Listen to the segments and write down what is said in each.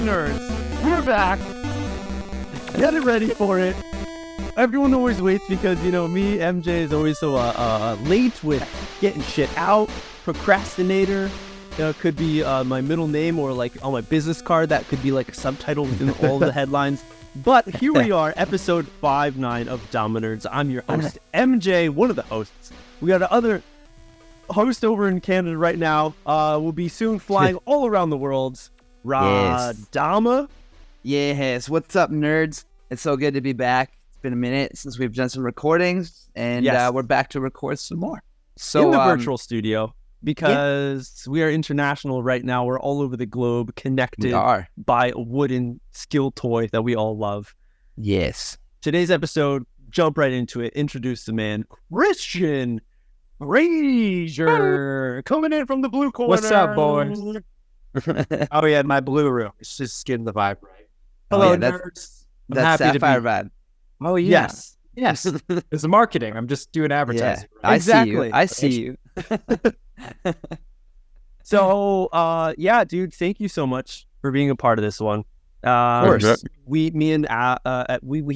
Damanerds, we're back. Get it ready for it. Everyone always waits because, you know, me, MJ is always so late with getting shit out. Procrastinator. Could be my middle name, or like on my business card that could be like a subtitle within all the headlines. But here we are, episode 59 of Damanerds. I'm your host, MJ, one of the hosts. We got another host over in Canada right now. We'll be soon flying all around the world. Dama. Yes. What's up, nerds? It's so good to be back. It's been a minute since we've done some recordings, and we're back to record some more. So in the virtual studio, because we are international right now. We're all over the globe, connected by a wooden skill toy that we all love. Yes. Today's episode, jump right into it. Introduce the man, Christian Fraser, coming in from the blue corner. What's up, boys? Oh yeah, my blue room. It's just skin the vibe, right? Hello, nerds. That's Sapphire vibe. Oh yeah. Yes. It's marketing. I'm just doing advertising. Yeah. Right? Exactly. I see you. So, dude, thank you so much for being a part of this one. Of course, we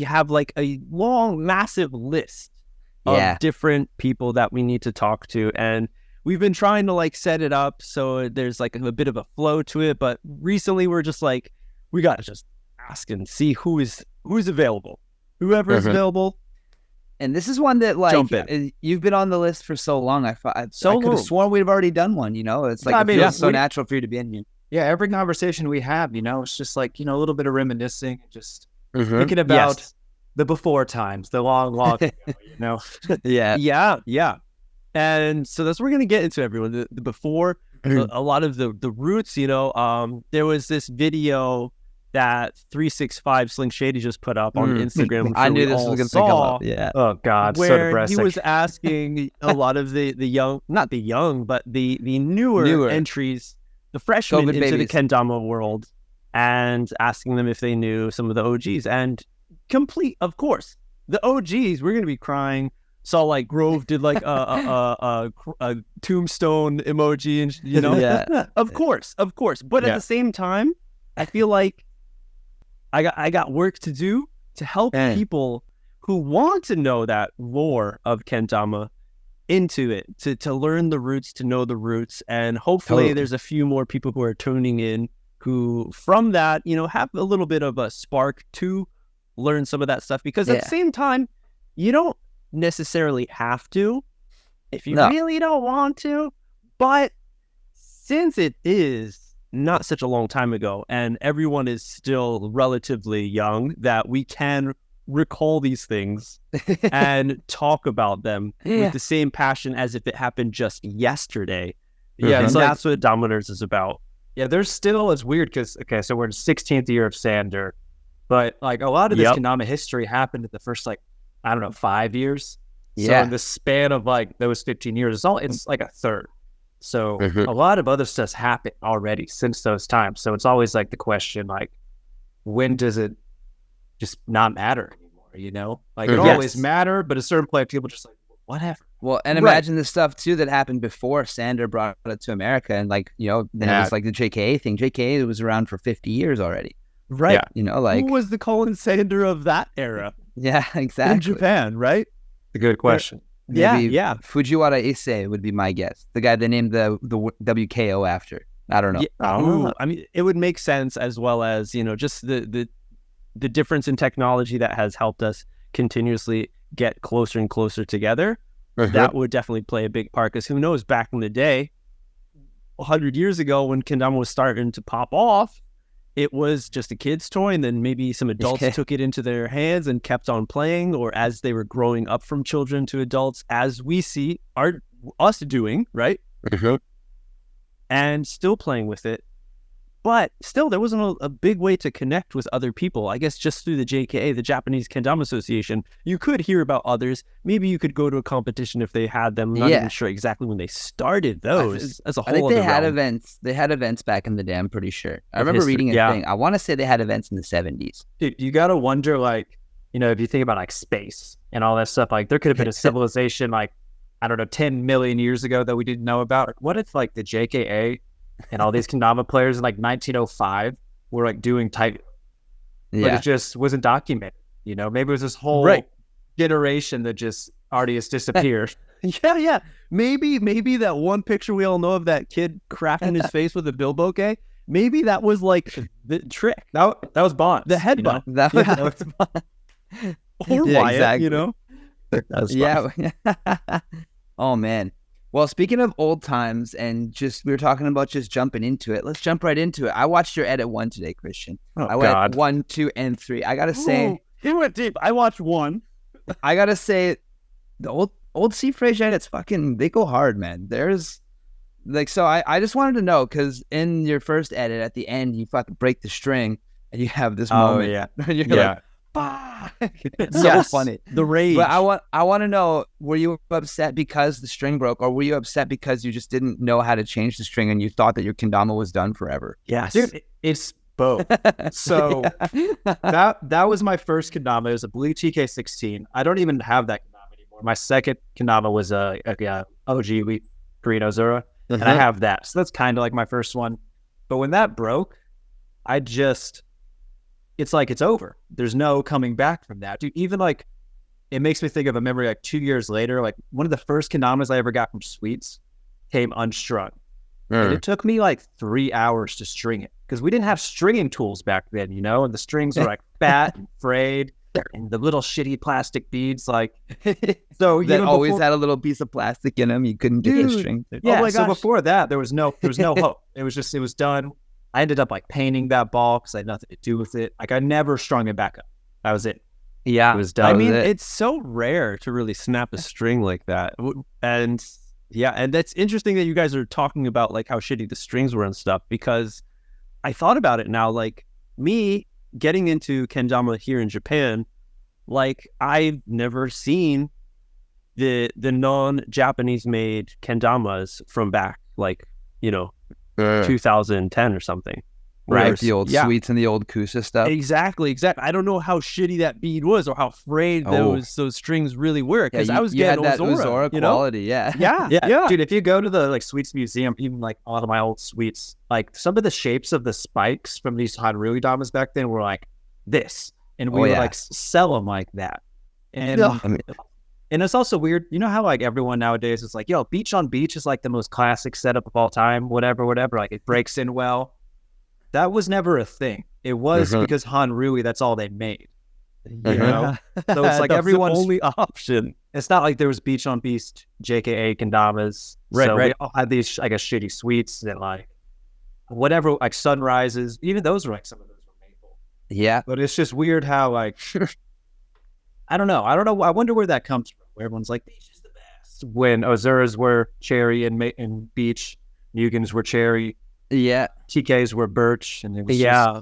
have like a long, massive list of different people that we need to talk to, and we've been trying to like set it up so there's like a bit of a flow to it. But recently, we're just like, we gotta just ask and see who's available, whoever is available. And this is one that, like, you've been on the list for so long. I could have sworn we'd have already done one, you know? It's like, it feels so natural for you to be in here. Yeah, every conversation we have, you know, it's just like, you know, a little bit of reminiscing, just thinking about the before times, the long ago, you know? Yeah. And so that's what we're going to get into, everyone. The before, a lot of the roots, you know. There was this video that 365 Sling Shady just put up on Instagram. I knew this was going to come up. Yeah. Oh God, where so depressing. He was asking a lot of the young, not the young, but the newer entries, the freshmen into the kendama world, and asking them if they knew some of the OGs. And of course, the OGs. We're going to be crying. Saw like Grove did like a tombstone emoji, and you know, of course. But at the same time, I feel like I got work to do to help people who want to know that lore of kendama into it, to learn the roots, to know the roots. And hopefully there's a few more people who are tuning in who from that, you know, have a little bit of a spark to learn some of that stuff. Because at the same time, you don't necessarily have to if you really don't want to. But since it is not such a long time ago, and everyone is still relatively young, that we can recall these things and talk about them with the same passion as if it happened just yesterday. Yeah, and that's what Dominers is about. Yeah, there's still, it's weird because, so we're in the 16th year of Sander, but like a lot of this kendama history happened in the first, like, I don't know, 5 years. So in the span of like those 15 years, it's like a third. So a lot of other stuff's happened already since those times. So it's always like the question, like, when does it just not matter anymore? You know, like it always mattered, but at a certain point, people just like, whatever. Well, and imagine the stuff too that happened before Sander brought it to America, and like, you know, then it was like the JKA thing. JKA was around for 50 years already, right? Yeah. You know, like, who was the Colin Sander of that era? Yeah, exactly. In Japan, right? A good question. Maybe Fujiwara Issei would be my guess. The guy they named the WKO after. I don't know. Yeah. I mean, it would make sense, as well as, you know, just the difference in technology that has helped us continuously get closer and closer together. That would definitely play a big part, because who knows, back in the day, 100 years ago, when kendama was starting to pop off, it was just a kid's toy, and then maybe some adults took it into their hands and kept on playing, or as they were growing up from children to adults, as we see us doing, right? And still playing with it. But still, there wasn't a big way to connect with other people. I guess just through the JKA, the Japanese Kendama Association, you could hear about others. Maybe you could go to a competition if they had them. I'm not even sure exactly when they started those. As a whole, I think they had events. They had events back in the day, I'm pretty sure. I remember reading a thing. I want to say they had events in the 70s. Dude, you got to wonder, like, you know, if you think about like space and all that stuff, like there could have been a civilization like, I don't know, 10 million years ago that we didn't know about. What if like the JKA and all these kendama players in like 1905 were like doing tight, but it just wasn't documented. Maybe it was this whole generation that just already has disappeared. Yeah. Maybe that one picture we all know of that kid cracking his face with a bilboquet. Maybe that was like the trick. That was Bond. The headbutt. That was Bond. Or Wyatt, That was fun. Oh man. Well, speaking of old times and we were talking about just jumping into it. Let's jump right into it. I watched your edit 1 today, Christian. I went 1, 2, and 3. I gotta say, he went deep. I watched 1. I gotta say, the old C Fraser edits they go hard, man. There's so I just wanted to know, because in your first edit at the end you fucking break the string and you have this moment. And you're like, bah! It's so funny. The rage. But I want to know, were you upset because the string broke, or were you upset because you just didn't know how to change the string and you thought that your kendama was done forever? Yes. Dude, it's both. So that was my first kendama. It was a blue TK16. I don't even have that kendama anymore. My second kendama was a OG green Ozura, and I have that. So that's kind of like my first one. But when that broke, it's like it's over. There's no coming back from that, dude. Even like, it makes me think of a memory like 2 years later. Like, one of the first kendamas I ever got from Sweets came unstrung. And it took me like 3 hours to string it, because we didn't have stringing tools back then, and the strings were like fat and frayed, and the little shitty plastic beads, like, so that always had a little piece of plastic in them. You couldn't get the string. Yeah. Oh my gosh. So before that, there was no hope. It was done. I ended up like painting that ball because I had nothing to do with it. Like, I never strung it back up. That was it. Yeah, it was done. I mean, it's so rare to really snap a string like that, and that's interesting that you guys are talking about like how shitty the strings were and stuff, because I thought about it now. Like, me getting into kendama here in Japan, like, I've never seen the non-Japanese made kendamas from back, like, 2010 or something, right? The old Sweets and the old Kusa stuff. Exactly. I don't know how shitty that bead was or how frayed those strings really were, because I was getting that Ozura quality. Yeah. Dude, if you go to the like Sweets museum, even like a lot of my old Sweets, like some of the shapes of the spikes from these Hanrui Damas back then were like this, and we would like sell them like that. And and it's also weird, how like everyone nowadays is like, yo, beach on beach is like the most classic setup of all time, whatever, like it breaks in well. That was never a thing. It was because Hanrui, that's all they made. So it's like everyone's only option. It's not like there was beach on beach JKA kendamas. Right. We all had these, I guess, shitty Sweets and like whatever, like Sunrises. Even those were like, some of those were maple. Yeah. But it's just weird how like I don't know. I wonder where that comes from. Where everyone's like, beach is the best. When Ozuras were cherry and beach, Mugans were cherry. Yeah. TKs were birch. And it was I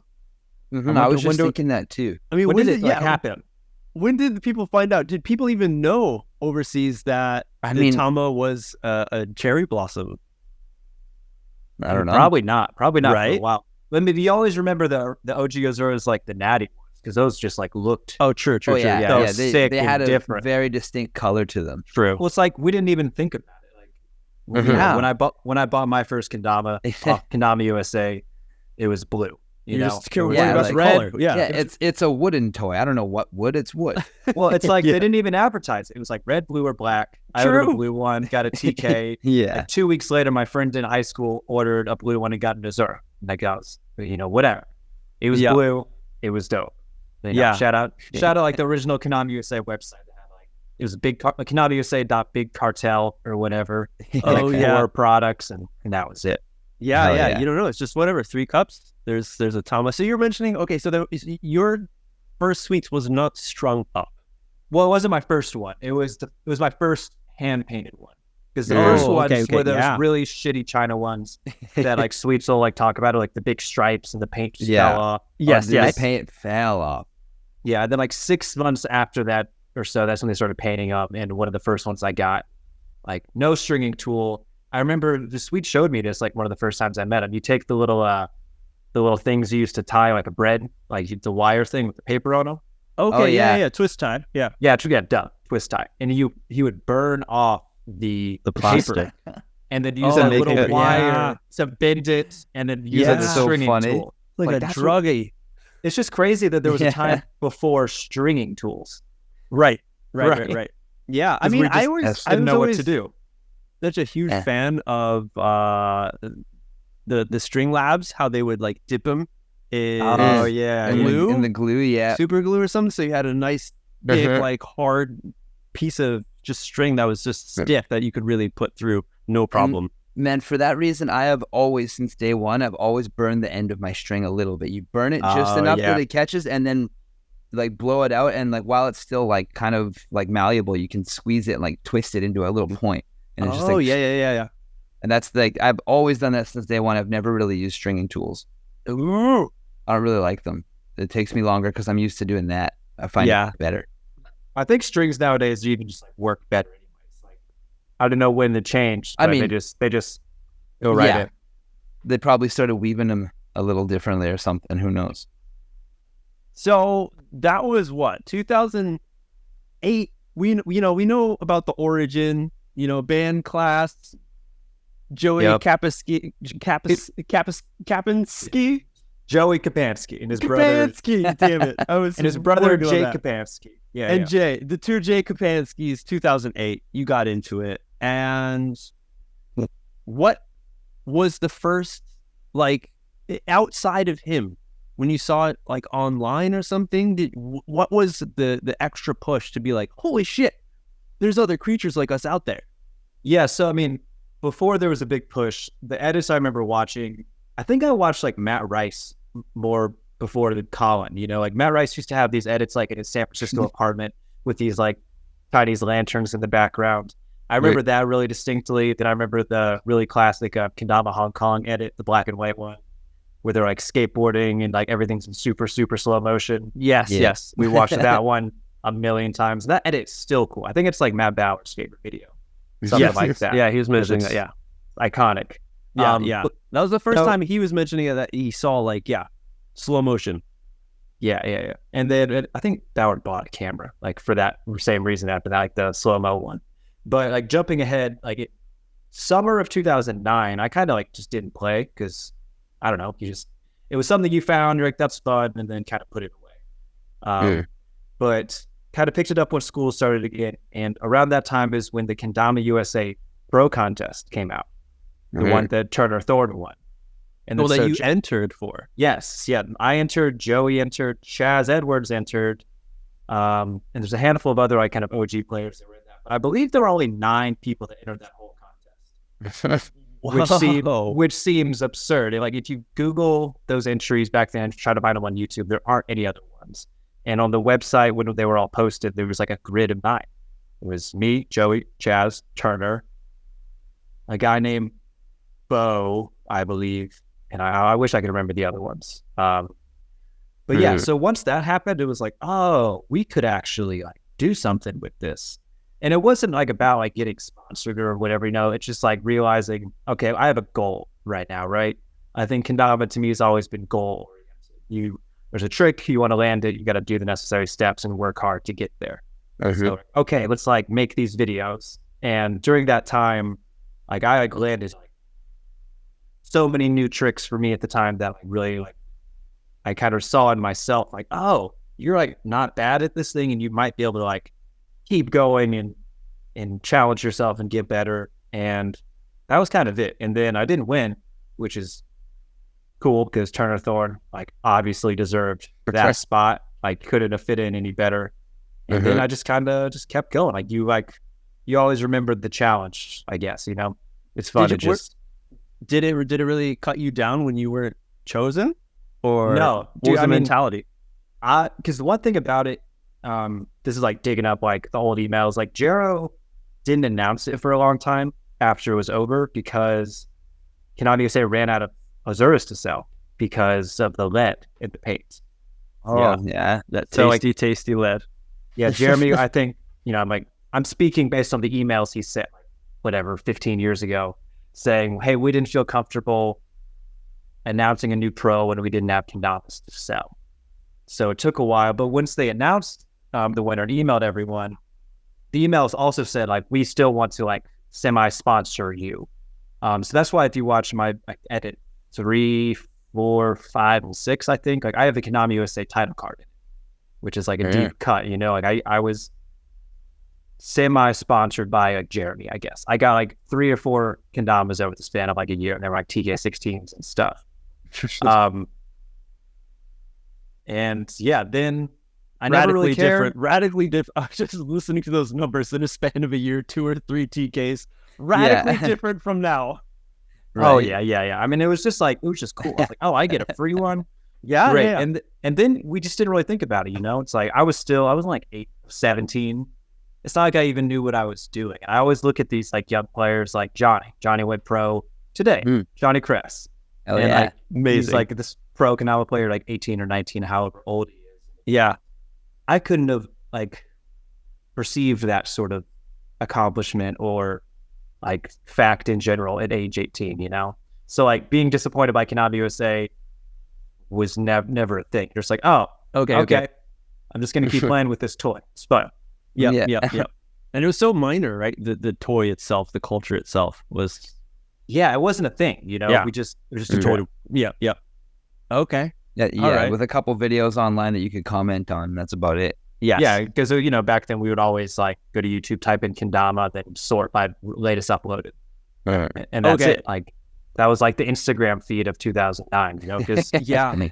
was just thinking that too. I mean, when did it happen? When did people find out? Did people even know overseas that Tama was a cherry blossom? I don't know. Probably not right? For a while. I mean, you always remember the OG Ozuras like the natty ones, because those just like looked. Oh, true. Yeah. Sick they had and a different, very distinct color to them. True. Well, it's like we didn't even think about it. Like when I bought my first kendama, Kendama USA, it was blue. You know, just worried about red. Color. Yeah, it's a wooden toy. I don't know what wood. It's wood. Well, it's like they didn't even advertise it. It was like red, blue, or black. I ordered a blue one, got a TK. Like 2 weeks later, my friend in high school ordered a blue one and got an Ozura. Like, I was, whatever. It was blue. It was dope. Shout out like the original Kendama USA website. That had like, it was a big Kendama USA.bigcartel or whatever. Four products, and that was it. Yeah. You don't know. It's just whatever. 3 cups. There's a Tama. So you're mentioning, okay, so your first Sweets was not strung up. Well, it wasn't my first one. It was my first hand painted one. Because the first ones were those really shitty China ones that like Sweets will like talk about, like the big stripes and the paint just fell off. Yes. The paint fell off. Yeah. And then like 6 months after that or so, that's when they started painting up. And one of the first ones I got, like no stringing tool. I remember the Sweet showed me this like one of the first times I met him. You take the little things you used to tie like a bread, like the wire thing with the paper on them. Okay, twist tie. Yeah, twist tie. And he would burn off the plastic, and then use a little wire to bend it, and then use a stringing tool. like a druggie. It's just crazy that there was a time before stringing tools. Right. Yeah, I mean, I didn't know what to do. Such a huge fan of the string labs, how they would like dip them in glue, in the glue, super glue or something. So you had a nice big like hard piece of just string that was just stiff that you could really put through no problem. Man, for that reason, I have always, since day one, I've always burned the end of my string a little bit. You burn it just enough that it catches, and then like blow it out, and like while it's still like kind of like malleable, you can squeeze it and like twist it into a little point. And it's just like, yeah. And that's like, I've always done that since day one. I've never really used stringing tools. Ooh. I don't really like them. It takes me longer because I'm used to doing that. I find it better. I think strings nowadays even just like work better anyways. Like, I don't know when it changed. I mean, they just go right in. They probably started weaving them a little differently or something. Who knows? So that was what, 2008. We know about the origin. Band class. Joey Kapinski. Joey Kapinski and his brother. Damn it! And his brother Jay Kapinski. Jay, the two Jay Kapinskis, 2008. You got into it, and what was the first like outside of him when you saw it like online or something? What was the extra push to be like, holy shit, there's other creatures like us out there? Yeah. So I mean, before there was a big push, the edits I remember watching, I think I watched like Matt Rice more before the Colin, like Matt Rice used to have these edits like in his San Francisco apartment with these like Chinese lanterns in the background. I remember that really distinctly. Then I remember the really classic Kendama Hong Kong edit, the black and white one, where they're like skateboarding and like everything's in super, super slow motion. Yes. We watched that one a million times. That edit's still cool. I think it's like Matt Bauer's favorite video. Something like that. Yeah, he was mentioning that. Yeah. Iconic. Yeah. That was the first time he was mentioning it, that he saw like, slow motion. Yeah. And then I think Bauer bought a camera like for that same reason after that, like the slow-mo one. But like jumping ahead, like summer of 2009, I kind of like just didn't play because I don't know. It was something you found, you're like, that's fun, and then kind of put it away. But kind of picked it up when school started again. And around that time is when the Kendama USA Pro Contest came out. The one that Turner Thornton won. And that you entered for. Yes. Yeah. I entered, Joey entered, Chaz Edwards entered. And there's a handful of other like kind of OG players that were in that. But I believe there were only 9 people that entered that whole contest. Which seems absurd. Like if you Google those entries back then, try to find them on YouTube, there aren't any other ones. And on the website, when they were all posted, there was like a grid of 9. It was me, Joey, Chaz, Turner, a guy named Bo, I believe, and I wish I could remember the other ones. But yeah, so once that happened, it was like, oh, we could actually like do something with this. And it wasn't like about like getting sponsored or whatever, it's just like realizing, okay, I have a goal right now, right? I think kendama to me has always been goal oriented. There's a trick, you want to land it, you got to do the necessary steps and work hard to get there. So, okay, let's like make these videos. And during that time, like I like landed like so many new tricks for me at the time that like really like I kind of saw in myself like, oh, you're like not bad at this thing and you might be able to like keep going and challenge yourself and get better. And that was kind of it. And then I didn't win, which is cool because Turner Thorne like obviously deserved that spot. Like couldn't have fit in any better. And then I just kind of just kept going. Like you always remembered the challenge, I guess, it's fun to just. Did it really cut you down when you weren't chosen? Or no? What was the mentality? Because the one thing about it, this is like digging up like the old emails. Like Jero didn't announce it for a long time after it was over because Kendama USA ran out of Azuris to sell because of the lead in the paint. Oh yeah, that tasty lead. Yeah, Jeremy, I think I'm speaking based on the emails he sent, like, whatever, 15 years ago, saying, hey, we didn't feel comfortable announcing a new pro when we didn't have kendamas to sell. So it took a while, but once they announced the winner and emailed everyone, the emails also said, like, we still want to, like, semi-sponsor you. So that's why if you watch my edit 3, 4, 5, and 6, I think. Like I have the Kendama USA title card in it, which is like a deep cut, you know, like I was semi-sponsored by like Jeremy, I guess. I got like 3 or 4 kendamas over the span of like a year, and they were like TK16s and stuff. And yeah, then I never really cared. Radically different. I was just listening to those numbers in a span of a year, 2 or 3 TKs. Radically different from now. Right. Oh yeah. I mean, it was just cool. I was like, oh, I get a free one. Yeah, great. Yeah. And then we just didn't really think about it, you know? It's like I was like 17. It's not like I even knew what I was doing. And I always look at these like young players like Johnny. Johnny went pro today. Johnny Kress. Oh, and yeah. like amazing. He's like this pro Kendama player, like 18 or 19, however old he is. Yeah. I couldn't have like perceived that sort of accomplishment or like fact in general at age 18, you know? So like being disappointed by Kendama USA was never a thing. You're just like, oh, okay. I'm just going to keep playing with this toy. It's fun. Yeah. And it was so minor, right? The toy itself, the culture itself was. Yeah, it wasn't a thing, you know? Yeah. It was just a toy. Yeah. Okay. Yeah, right. With a couple videos online that you could comment on. That's about it. Yes. Yeah, because, you know, back then we would always like go to YouTube, type in Kendama, then sort by latest uploaded. And that's it. Like, that was like the Instagram feed of 2009, you know? Because, yeah. Were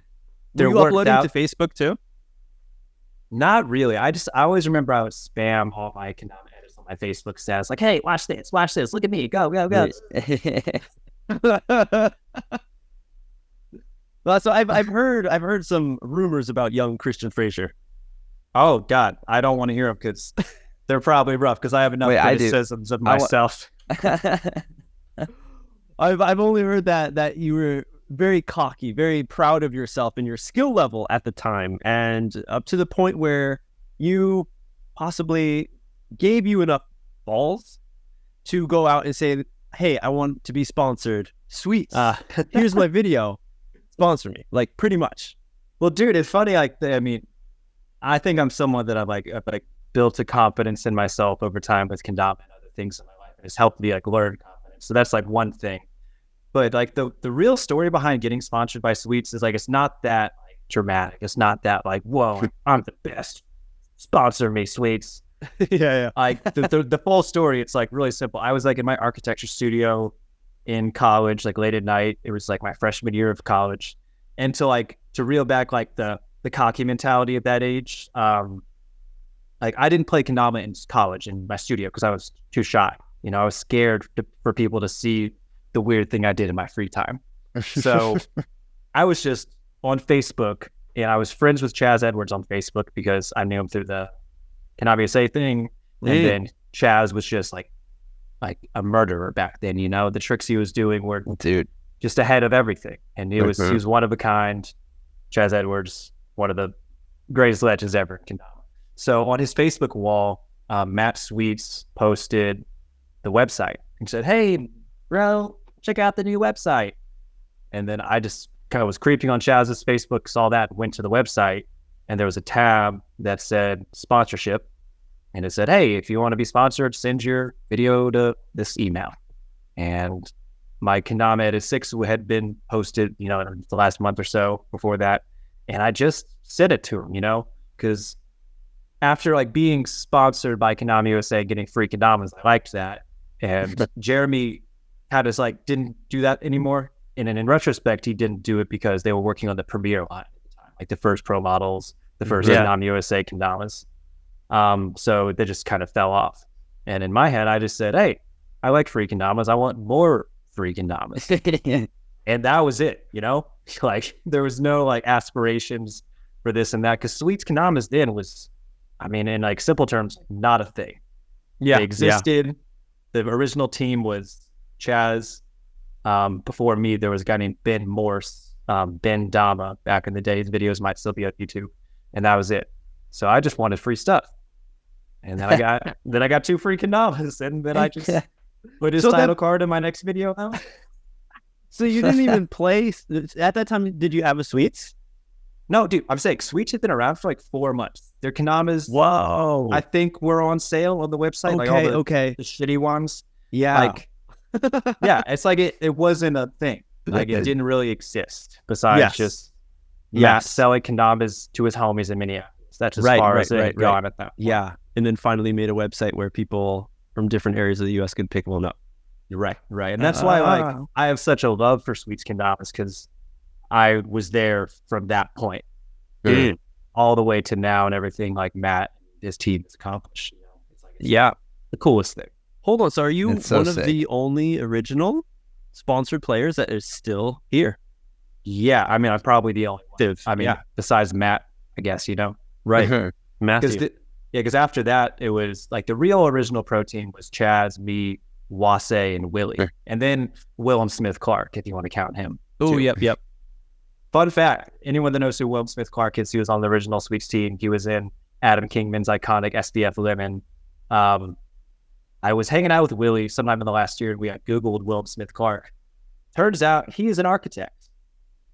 you uploading to Facebook too? Not really. I always remember I would spam all my Kendama edits on my Facebook status, like, hey, watch this, look at me, go. Well, so I've heard some rumors about young Christian Fraser. Oh God, I don't want to hear them because they're probably rough. Because I have enough criticisms of myself. I've only heard that you were very cocky, very proud of yourself and your skill level at the time, and up to the point where you possibly gave you enough balls to go out and say, hey, I want to be sponsored. Sweet. Here's my video. Sponsor me. Like, pretty much. Well, dude, it's funny. Like, I mean, I think I'm someone that I've built a confidence in myself over time with kendama and other things in my life. And it's helped me like learn confidence. So that's like one thing. But like the real story behind getting sponsored by Sweets is like, it's not that like dramatic. It's not that like, whoa, I'm the best. Sponsor me, Sweets. Yeah. Like the full story, it's like really simple. I was like in my architecture studio in college, like late at night. It was like my freshman year of college. And to reel back like the cocky mentality of that age, like I didn't play kendama in college in my studio because I was too shy. You know, I was scared for people to see the weird thing I did in my free time. So I was just on Facebook, and I was friends with Chaz Edwards on Facebook because I knew him through the Kendama USA thing. And then Chaz was just like a murderer back then, you know? The tricks he was doing were just ahead of everything. And he was one of a kind. Chaz Edwards, one of the greatest legends ever in kendama. So on his Facebook wall, Matt Sweets posted the website and said, hey, bro, check out the new website. And then I just kind of was creeping on Chaz's Facebook, saw that, went to the website, and there was a tab that said sponsorship. And it said, hey, if you want to be sponsored, send your video to this email. And my Kendama Edit 6 had been posted, you know, in the last month or so before that. And I just sent it to him, you know, because after like being sponsored by Kendama USA, getting free kendamas, I liked that. And Jeremy had us like, didn't do that anymore. And then in retrospect, he didn't do it because they were working on the premiere line at the time, like the first pro models, the first Kendama USA kendamas. So they just kind of fell off. And in my head, I just said, hey, I like free kendamas. I want more free kendamas. And that was it, you know? Like, there was no like aspirations for this and that, because Sweets kendamas then was, I mean, in like simple terms, not a thing. Yeah, they existed. Yeah. The original team was Chaz. Before me, there was a guy named Ben Morse, Ben Dama. Back in the day, his videos might still be on YouTube, and that was it. So I just wanted free stuff, and then I got 2 free kendamas, and then I just put his title card in my next video out. So you didn't even play at that time? Did you have a Sweets? No, dude. I'm saying Sweets had been around for like 4 months. Their kendamas, whoa, I think were on sale on the website. Okay, like all the shitty ones. Yeah. Like, yeah, it's like it wasn't a thing. Like it didn't really exist besides just Matt selling kendamas to his homies in Minneapolis. That's as far as it had gone at that point. Yeah. And then finally made a website where people from different areas of the U.S. could pick one up. Right. And that's why like I have such a love for Sweets kendamas, because I was there from that point all the way to now, and everything like Matt and his team has accomplished. It's like the coolest thing. Hold on. So are you one of the only original sponsored players that is still here? Yeah. I mean, I'm probably the only one. I mean, besides Matt, I guess, Right. Matthew. Because after that, it was like the real original pro team was Chaz, me, Wase, and Willie. And then Willem Smith Clark, if you want to count him. Oh, yep. Fun fact, anyone that knows who Willem Smith Clark is, he was on the original Sweets team. He was in Adam Kingman's iconic SBF Lemon. I was hanging out with Willie sometime in the last year, and we had Googled Willem Smith Clark. Turns out he is an architect.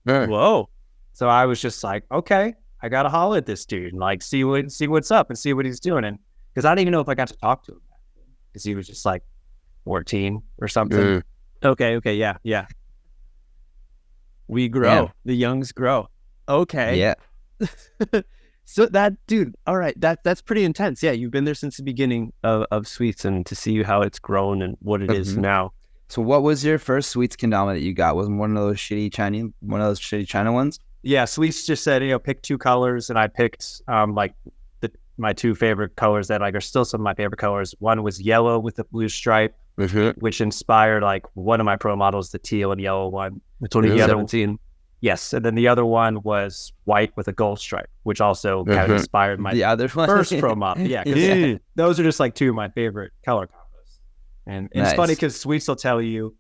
Whoa. So I was just like, okay, I got to holler at this dude and like see what's up and see what he's doing. And because I didn't even know if I got to talk to him back then, because he was just like 14 or something. Okay. Yeah. We grow. Yeah. The youngs grow. Okay. Yeah. So that, dude, all right, that's pretty intense. Yeah, you've been there since the beginning of Sweets, and to see how it's grown and what it is now. So what was your first Sweets kendama that you got? Was one of those shitty China ones? Yeah, Sweets just said, pick two colors, and I picked my two favorite colors that are still some of my favorite colors. One was yellow with the blue stripe, which inspired like one of my pro models, the teal and yellow one. 2017. Yes, and then the other one was white with a gold stripe, which also kind of inspired my first pro model. Yeah, because those are just like two of my favorite color combos. And it's funny because Sweets will tell you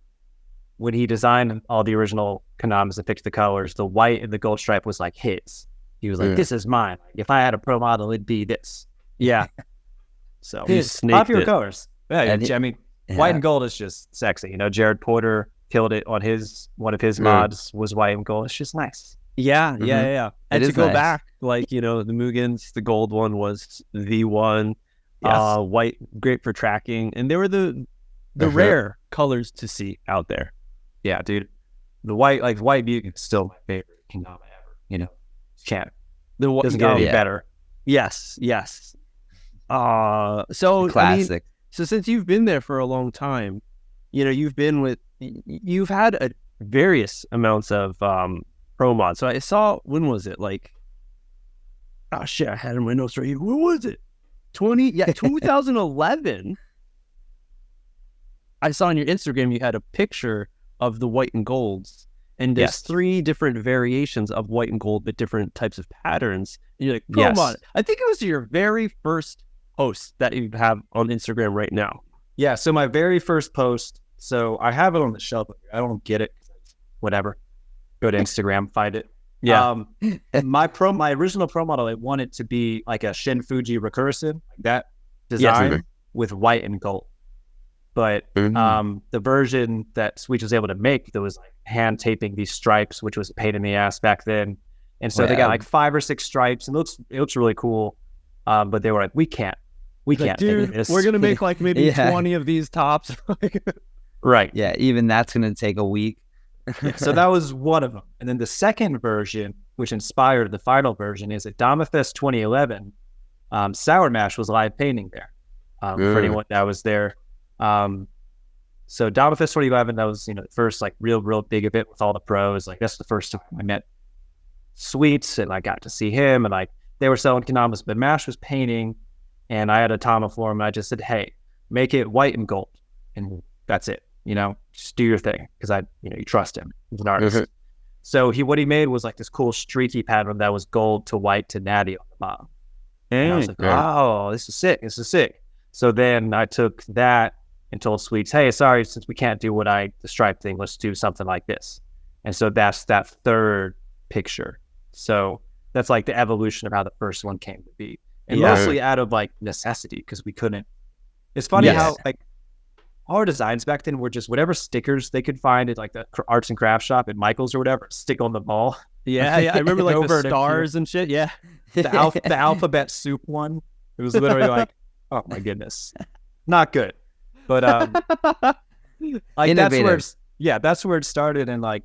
when he designed all the original kendamas and picked the colors, the white and the gold stripe was like his. He was like, this is mine. Like, if I had a pro model, it'd be this. Yeah. So popular colors. Yeah, I mean, white and gold is just sexy. Jared Porter killed it on one of his mods was white and gold. It's just nice. Yeah. And to go back, like, the Mugans, the gold one was the one. Yes. White, great for tracking. And they were the rare colors to see out there. Yeah, dude. The white Mugan is still my favorite kendama ever. Can't. Doesn't get any better. Yes. So classic. I mean, so since you've been there for a long time, you've had various amounts of pro mods. So I saw, when was it? Like, oh shit, I had it in my notes right here. When was it? 2011. I saw on your Instagram you had a picture of the white and golds, and there's 3 different variations of white and gold, but different types of patterns. And you're like, pro mod. I think it was your very first post that you have on Instagram right now. Yeah, so my very first post, so I have it on the shelf. I don't get it. Whatever. Go to Instagram, find it. Yeah. My original pro model, I wanted to be like a Shin Fuji recursive, like that design with white and gold. But the version that Sweet was able to make, there was like hand taping these stripes, which was a pain in the ass back then. And so they got like 5 or 6 stripes, and it looks really cool. But they were like, we can't dude, this. We're gonna make like maybe 20 of these tops. Right. Yeah, even that's gonna take a week. So that was one of them. And then the second version, which inspired the final version, is at Dama Fest 2011. Sour Mash was live painting there. For anyone that was there. So Dama Fest 2011, that was the first like real big event with all the pros. Like that's the first time I met Sweets, and I got to see him, and like they were selling kendamas, but Mash was painting, and I had a Tama for him, and I just said, hey, make it white and gold, and that's it. Just do your thing, because you trust him. He's an artist. So what he made was like this cool streaky pattern that was gold to white to natty on the bottom. And I was like, oh, this is sick. So then I took that and told Sweets, hey, sorry, since we can't do the stripe thing, let's do something like this. And so that's that third picture. So that's like the evolution of how the first one came to be. And mostly out of like necessity, because we couldn't. It's funny how like our designs back then were just whatever stickers they could find at like the arts and crafts shop at Michael's or whatever, stick on the ball. Yeah. I remember like the stars and shit. Yeah. The alphabet soup one. It was literally like, oh my goodness. Not good. But like that's where it started. And like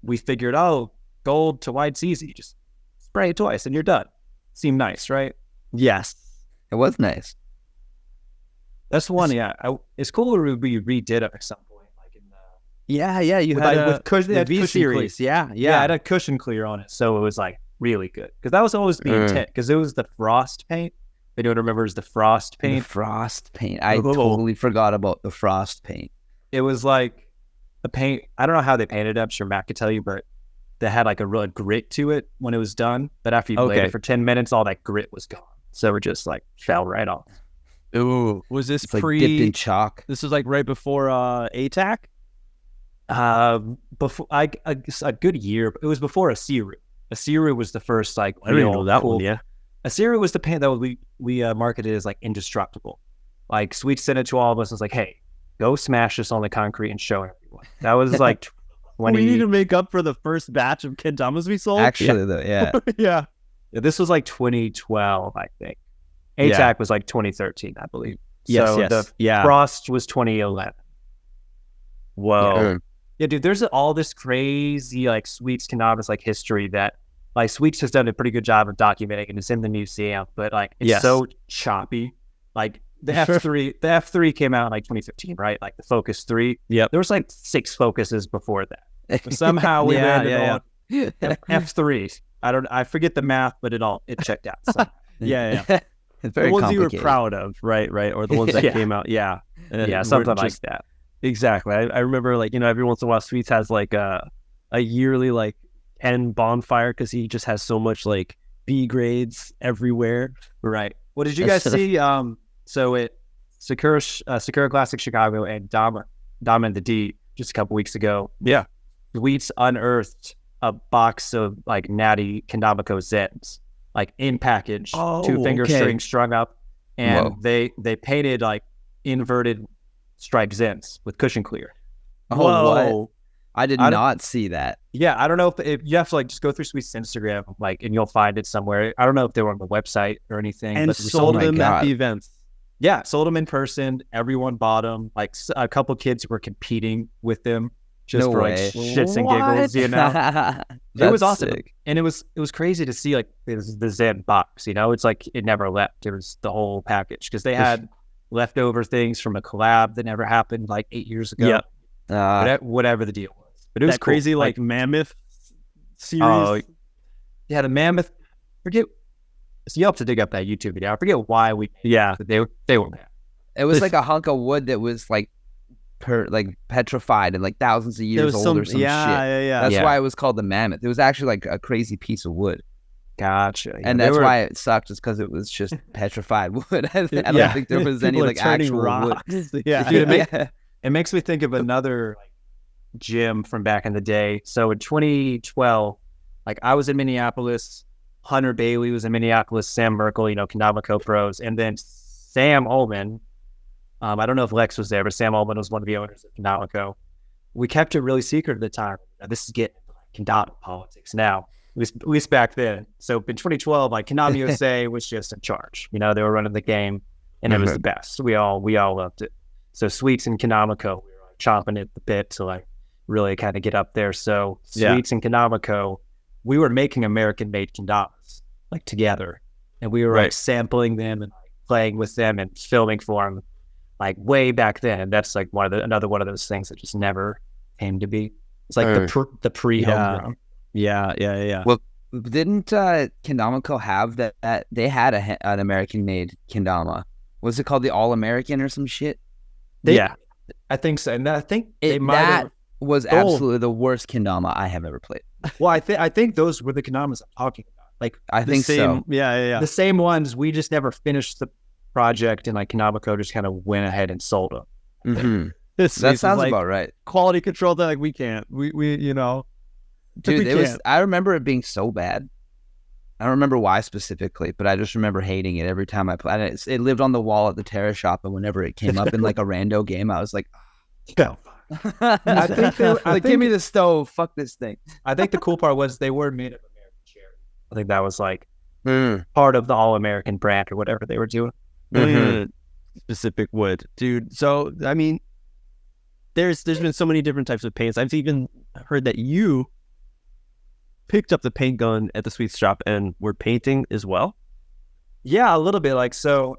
we figured, oh, gold to white's easy. Just spray it twice and you're done. Seemed nice, right? Yes. It was nice. That's one, yeah. It's cool if we redid it at some point. Like in the... Yeah, you with, had like, with the V series. Yeah, it had a cushion clear on it. So it was like really good. Because that was always the intent. Because it was the frost paint. If anyone remembers the frost paint. The frost paint. I totally forgot about the frost paint. It was like the paint. I don't know how they painted it. I'm sure Matt could tell you, but they had like a real grit to it when it was done. But after you played it for 10 minutes, all that grit was gone. So it just like fell right off. Ooh, was this like dipped in chalk? This was like right before ATAC? Before a good year. It was before Asiru. Asiru was the first like I didn't know that one. Yeah, Asiru was the paint that we marketed as like indestructible. Like Sweet sent it to all of us and was like, hey, go smash this on the concrete and show everyone. That was like 20. We need to make up for the first batch of kendamas we sold. Actually, though, yeah. Yeah. This was like 2012, I think. ATAC was like 2013, I believe. Yes, the Frost was 2011. Whoa. Yeah, dude, there's all this crazy like Sweets kendamas like history that like Sweets has done a pretty good job of documenting, and it's in the museum, but like it's so choppy. Like the F3 came out in like 2015, right? Like the Focus 3. Yep. There was like 6 focuses before that. But somehow we landed on F3. I forget the math, but it checked out. So. Yeah. It's very the ones you were complicated. proud of, right? Or the ones that came out, something like that. Exactly. I remember, like, every once in a while, Sweets has like a yearly like 10 bonfire because he just has so much like B grades everywhere. Right. What did you guys see? So at Sakura Classic Chicago and Dama and the D just a couple weeks ago. Yeah. Sweets unearthed a box of like natty Kendamako Zens, like in package, 2-finger string strung up, and they painted like inverted striped Zens with cushion clear. What? I did not see that. Yeah, I don't know if you have to like just go through Sweet's Instagram, like, and you'll find it somewhere. I don't know if they were on the website or anything. And but sold them at the events. Yeah, sold them in person. Everyone bought them. Like a couple kids were competing with them just for like shits and giggles, It was awesome. Sick. And it was crazy to see like the Zen box, It's like it never left. It was the whole package because they had leftover things from a collab that never happened like 8 years ago. Yeah. Whatever the deal was. But it was cool. Crazy like Mammoth series. Oh, yeah, the Mammoth. Forget. So you have to dig up that YouTube video. I forget why we. Yeah, they were mad. It was like a hunk of wood that was like petrified and like thousands of years old or some shit. Yeah. That's why it was called the Mammoth. It was actually like a crazy piece of wood. Gotcha. And that's why it sucked, is because it was just petrified wood. I don't think there was any like actual wood. Yeah. Dude, it makes me think of another like gym from back in the day. So in 2012, like I was in Minneapolis, Hunter Bailey was in Minneapolis, Sam Merkel, Kendamako pros, and then Sam Ullman. I don't know if Lex was there, but Sam Ullman was one of the owners of Kendamako. We kept it really secret at the time. Now, this is getting Kendama politics now, at least back then. So in 2012, like Kendama USA was just in charge. They were running the game, and it was the best. We all loved it. So Sweets and Kendamako, we were like chomping at the bit to like really kind of get up there. So Sweets and Kendamako, we were making American-made kendamas like together, and we were like sampling them and like playing with them and filming for them, like way back then. And that's like another one of those things that just never came to be. It's like the pre-homegrown. Yeah. Well, didn't Kendamako have that? They had an American-made kendama. Was it called the All-American or some shit? I think so. And I think that was absolutely the worst kendama I have ever played. Well, I think those were the kendamas I'm talking about. Like I think so. Yeah. The same ones. We just never finished the project, and like Kendamako just kind of went ahead and sold them. Mm-hmm. That sounds like about right. Quality control that like we can't. We Dude, it was. I remember it being so bad. I don't remember why specifically, but I just remember hating it every time I played. It lived on the wall at the Terra shop, and whenever it came up in like a rando game, I was like, "Go!" I think give me the stove. Fuck this thing. I think the cool part was they were made of American cherry. I think that was like part of the All-American brand or whatever they were doing. Specific wood, dude. So I mean, there's been so many different types of paints. I've even heard that you picked up the paint gun at the sweets shop and were painting as well? Yeah, a little bit. Like, so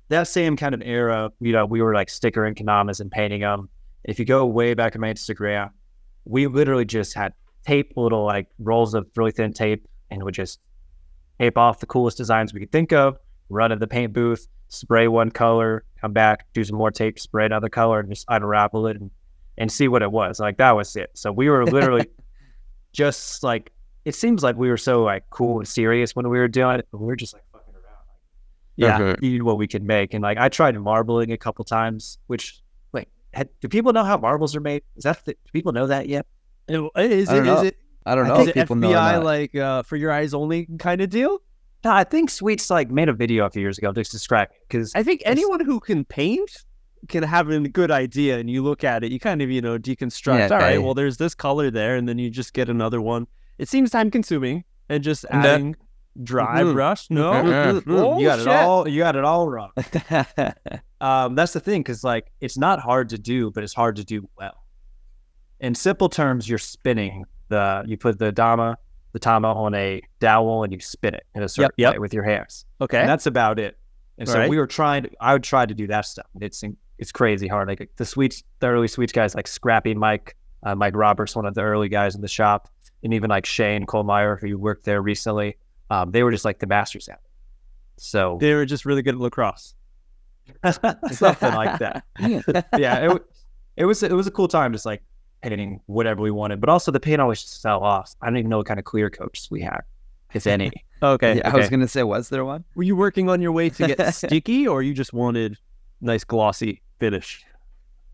that same kind of era, we were like stickering kendamas and painting them. If you go way back in my Instagram, we literally just had tape, little like rolls of really thin tape, and would just tape off the coolest designs we could think of, run to the paint booth, spray one color, come back, do some more tape, spray another color, and just unravel it and see what it was. Like, that was it. So we were literally just like, it seems like we were so like cool and serious when we were doing it, but we were just like fucking around. Like, see what we could make. And like, I tried marbling a couple times, which like, do people know how marbles are made? Do people know that yet? Is it? I don't know. Is it FBI like for your eyes only kind of deal? No, I think Sweets like made a video a few years ago just describing it, because I think anyone who can paint can have a good idea, and you look at it, you kind of deconstruct. All right, well, there's this color there, and then you just get another one. It seems time consuming, and just adding dry brush. No, you got it all. You got it all wrong. That's the thing, because like, it's not hard to do, but it's hard to do well. In simple terms, you're spinning you put the Dama on a dowel and you spin it in a certain way with your hands. Okay. And that's about it. And so I would try to do that stuff. It's crazy hard. Like the early Sweets guys, like Scrappy Mike Roberts, one of the early guys in the shop, and even like Shane Kohlmeyer, who worked there recently, they were just like the masters at it. So they were just really good at lacrosse. Something like that. Yeah, it was a cool time, just like painting whatever we wanted, but also the paint always just fell off. I don't even know what kind of clear coats we had, if any. Okay. I was gonna say, was there one? Were you working on your way to get sticky, or you just wanted nice glossy finish?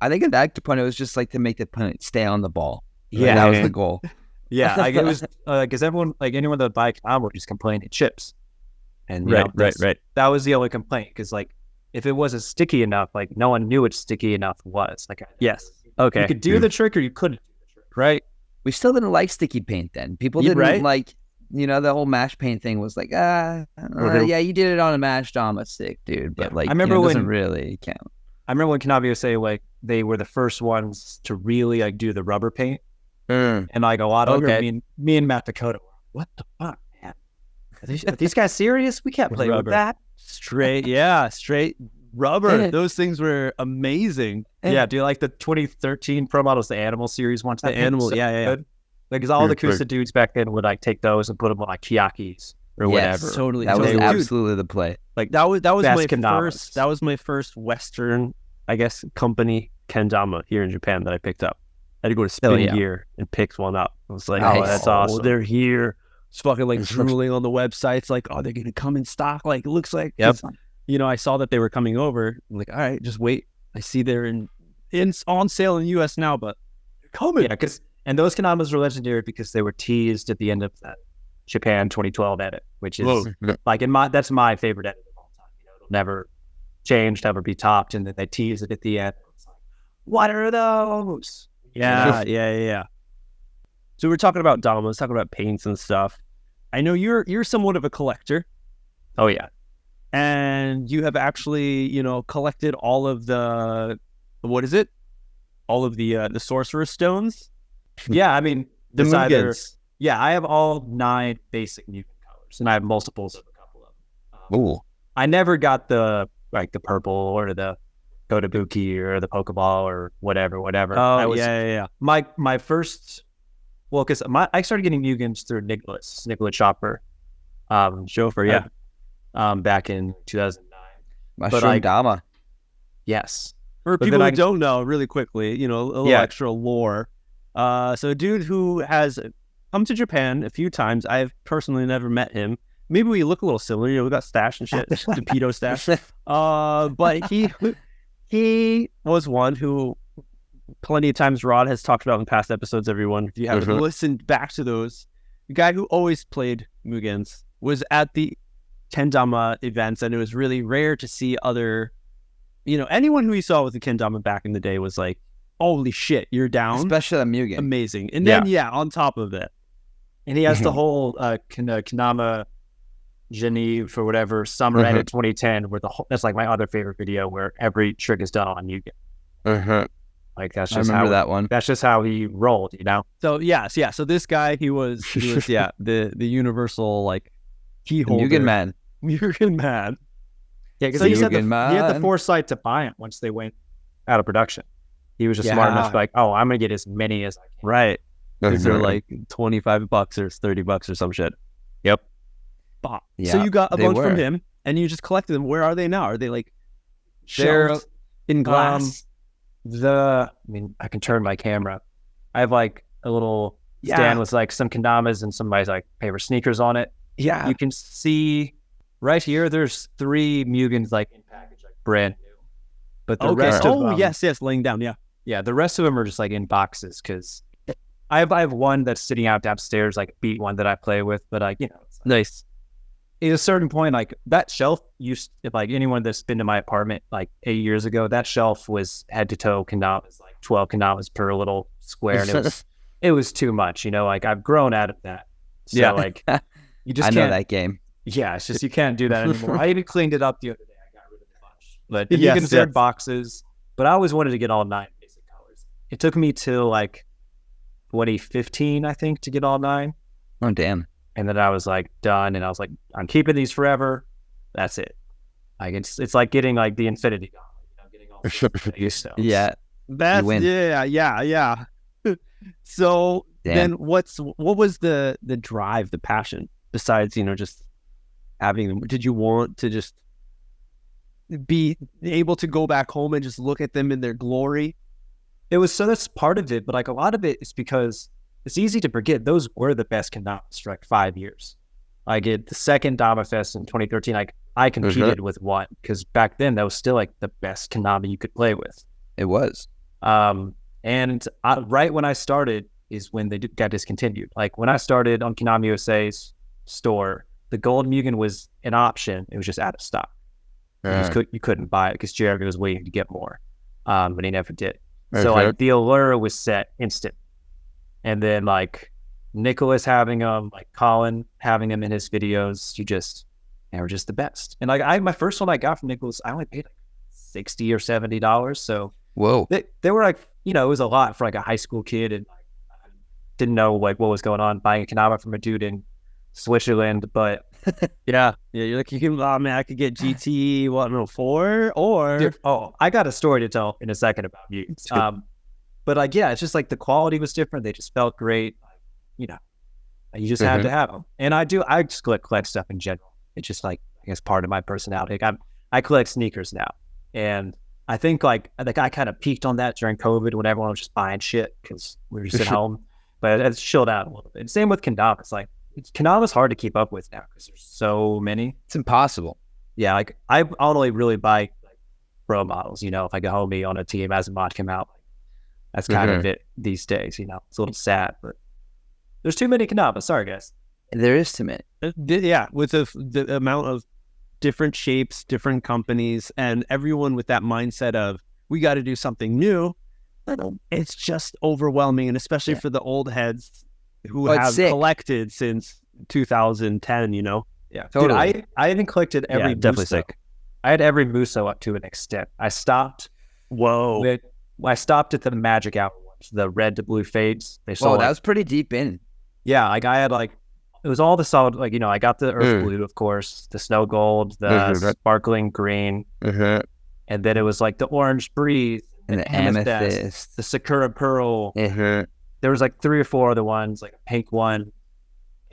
I think at that point it was just like to make the paint stay on the ball. Yeah, that was the goal. Yeah, like it was because anyone that would buy kendama would just complain it chips, and right. That was the only complaint, because like if it wasn't sticky enough, like no one knew what sticky enough was. Like, yes. Okay. You could do the trick or you couldn't do the trick. Right. We still didn't like sticky paint then. People didn't like, the whole mash paint thing was like, yeah, you did it on a mash Dama stick, dude. But like, I remember it doesn't really count. I remember when Kendama USA, like, they were the first ones to really like do the rubber paint. And like a lot of me and Matt Dakota were, what the fuck, man? Are these guys serious? We can't play with that. Straight rubber. Those things were amazing. Yeah, do you like the 2013 Pro Models, the Animal series ones? The Animal, yeah. Because all the Kusa dudes back then would like take those and put them on like Kiyakis or whatever. Totally. That was absolutely the play. Like that was my kendamas. first. That was my first Western, I guess, company kendama here in Japan that I picked up. I had to go to Spin Gear and pick one up. I was like, oh, that's awesome. They're here. It's fucking like drooling on the websites. Like, oh, they're gonna come in stock. Like, it looks like. Yep. I saw that they were coming over. I'm like, all right, just wait. I see they're on sale in the U.S. now, but they're coming. Yeah, and those kendamas were legendary because they were teased at the end of that Japan 2012 edit, which is like that's my favorite edit of all time. It'll never change, never be topped, and then they tease it at the end. It's like, what are those? Yeah. So we're talking about Damas, talking about paints and stuff. I know you're somewhat of a collector. Oh yeah. And you have actually, collected all of the, what is it? All of the Sorcerer's Stones? Yeah, I mean, the I have all 9 basic Mugen colors, and I have multiples of a couple of them. Ooh. I never got the purple or the Kotobuki or the Pokeball or whatever. Oh, yeah. My first, because I started getting Mugens through Nicholas Chopper. Chauffeur, yeah. Back in 2009. Mushroom Dama. Yes. For people who don't know, really quickly, a little extra lore. So a dude who has come to Japan a few times. I've personally never met him. Maybe we look a little similar. We got stash and shit, the pedo stash. But he was one who plenty of times Rod has talked about in past episodes, everyone. If you haven't listened back to those, the guy who always played Mugens was at the kendama events, and it was really rare to see other, anyone who you saw with the kendama back in the day was like, holy shit, you're down. Especially a Mugen. Amazing. And then, on top of it. And he has the whole kendama Genie for whatever summer edit 2010, where that's like my other favorite video where every trick is done on Mugen. Like that's I just remember how that one. That's just how he rolled, you know. So so this guy he was the universal like key holder. Mugen man. Mugen man. Yeah, because he said he had the foresight to buy it once they went out of production. He was just smart enough to be like, oh, I'm gonna get as many as I can. Right. These are like $25 or $30 or some shit. Yep. Yeah, so you got a bunch from him, and you just collected them. Where are they now? Are they like shelved in glass? I can turn my camera. I have like a little stand with like some kendamas and somebody's like favorite sneakers on it. Yeah. You can see right here, there's 3 Mugens like in package, like brand new. But the rest of them... yes, laying down, yeah. Yeah, the rest of them are just like in boxes because I have one that's sitting out downstairs, like a beat one that I play with, but like, nice. At a certain point, like that shelf if like anyone that's been to my apartment like 8 years ago, that shelf was head to toe kendamas, like 12 kendamas per little square, and it was too much, like I've grown out of that. So like you just know that game. Yeah, it's just you can't do that anymore. I even cleaned it up the other day. I got rid of a bunch, but you can third boxes. But I always wanted to get all 9 basic colors. It took me till like 2015, I think, to get all 9. Oh damn. And then I was like done, and I was like, I'm keeping these forever. That's it. Like it's like getting like the Infinity Gauntlet, getting all the stones. Yeah, that's yeah. So then, what was the drive, the passion besides just having them? Did you want to just be able to go back home and just look at them in their glory? That's part of it, but like a lot of it is because it's easy to forget those were the best kendamas for like 5 years. Like at the second Dama Fest in 2013, like I competed with one because back then that was still like the best kendama you could play with. It was. And right when I started is when they got discontinued. Like when I started on Kendama USA's store, the gold Mugen was an option. It was just out of stock. You couldn't buy it because Jeremy was waiting to get more, but he never did. So like the allure was set instant. And then like Nicholas having them, like Colin having them in his videos, they were just the best. And like my first one I got from Nicholas, I only paid like $60 or $70. So whoa, they were like, it was a lot for like a high school kid, and like, I didn't know like what was going on buying a kendama from a dude in Switzerland. But yeah, you're like, I could get GT 104 or dude, I got a story to tell in a second about you. But like, it's just like the quality was different. They just felt great. You just had to have them. And I just collect stuff in general. It's just like, I guess part of my personality. Like I collect sneakers now. And I think I kind of peaked on that during COVID when everyone was just buying shit because we were just at home. But it's chilled out a little bit. And same with kendama. It's like, kendama's hard to keep up with now because there's so many. It's impossible. Yeah, like I only really buy like pro models. If like a homie on a team as a mod come out, that's kind of it these days. It's a little sad, but there's too many kendamas. Sorry, guys. There is too many. Yeah, with the amount of different shapes, different companies, and everyone with that mindset of we got to do something new. It's just overwhelming, and especially for the old heads who have collected since 2010. Yeah, totally. Dude, I haven't collected every definitely Muso. sick. I had every Muso up to an extent. I stopped. Whoa. I stopped at the Magic Hour ones, the red to blue fades. That was pretty deep in. Yeah, like I had like, it was all the solid, like, I got the earth blue, of course, the snow gold, the sparkling green, and then it was like the orange breeze, and the amethyst, the sakura pearl. There was like 3 or 4 other ones, like a pink one.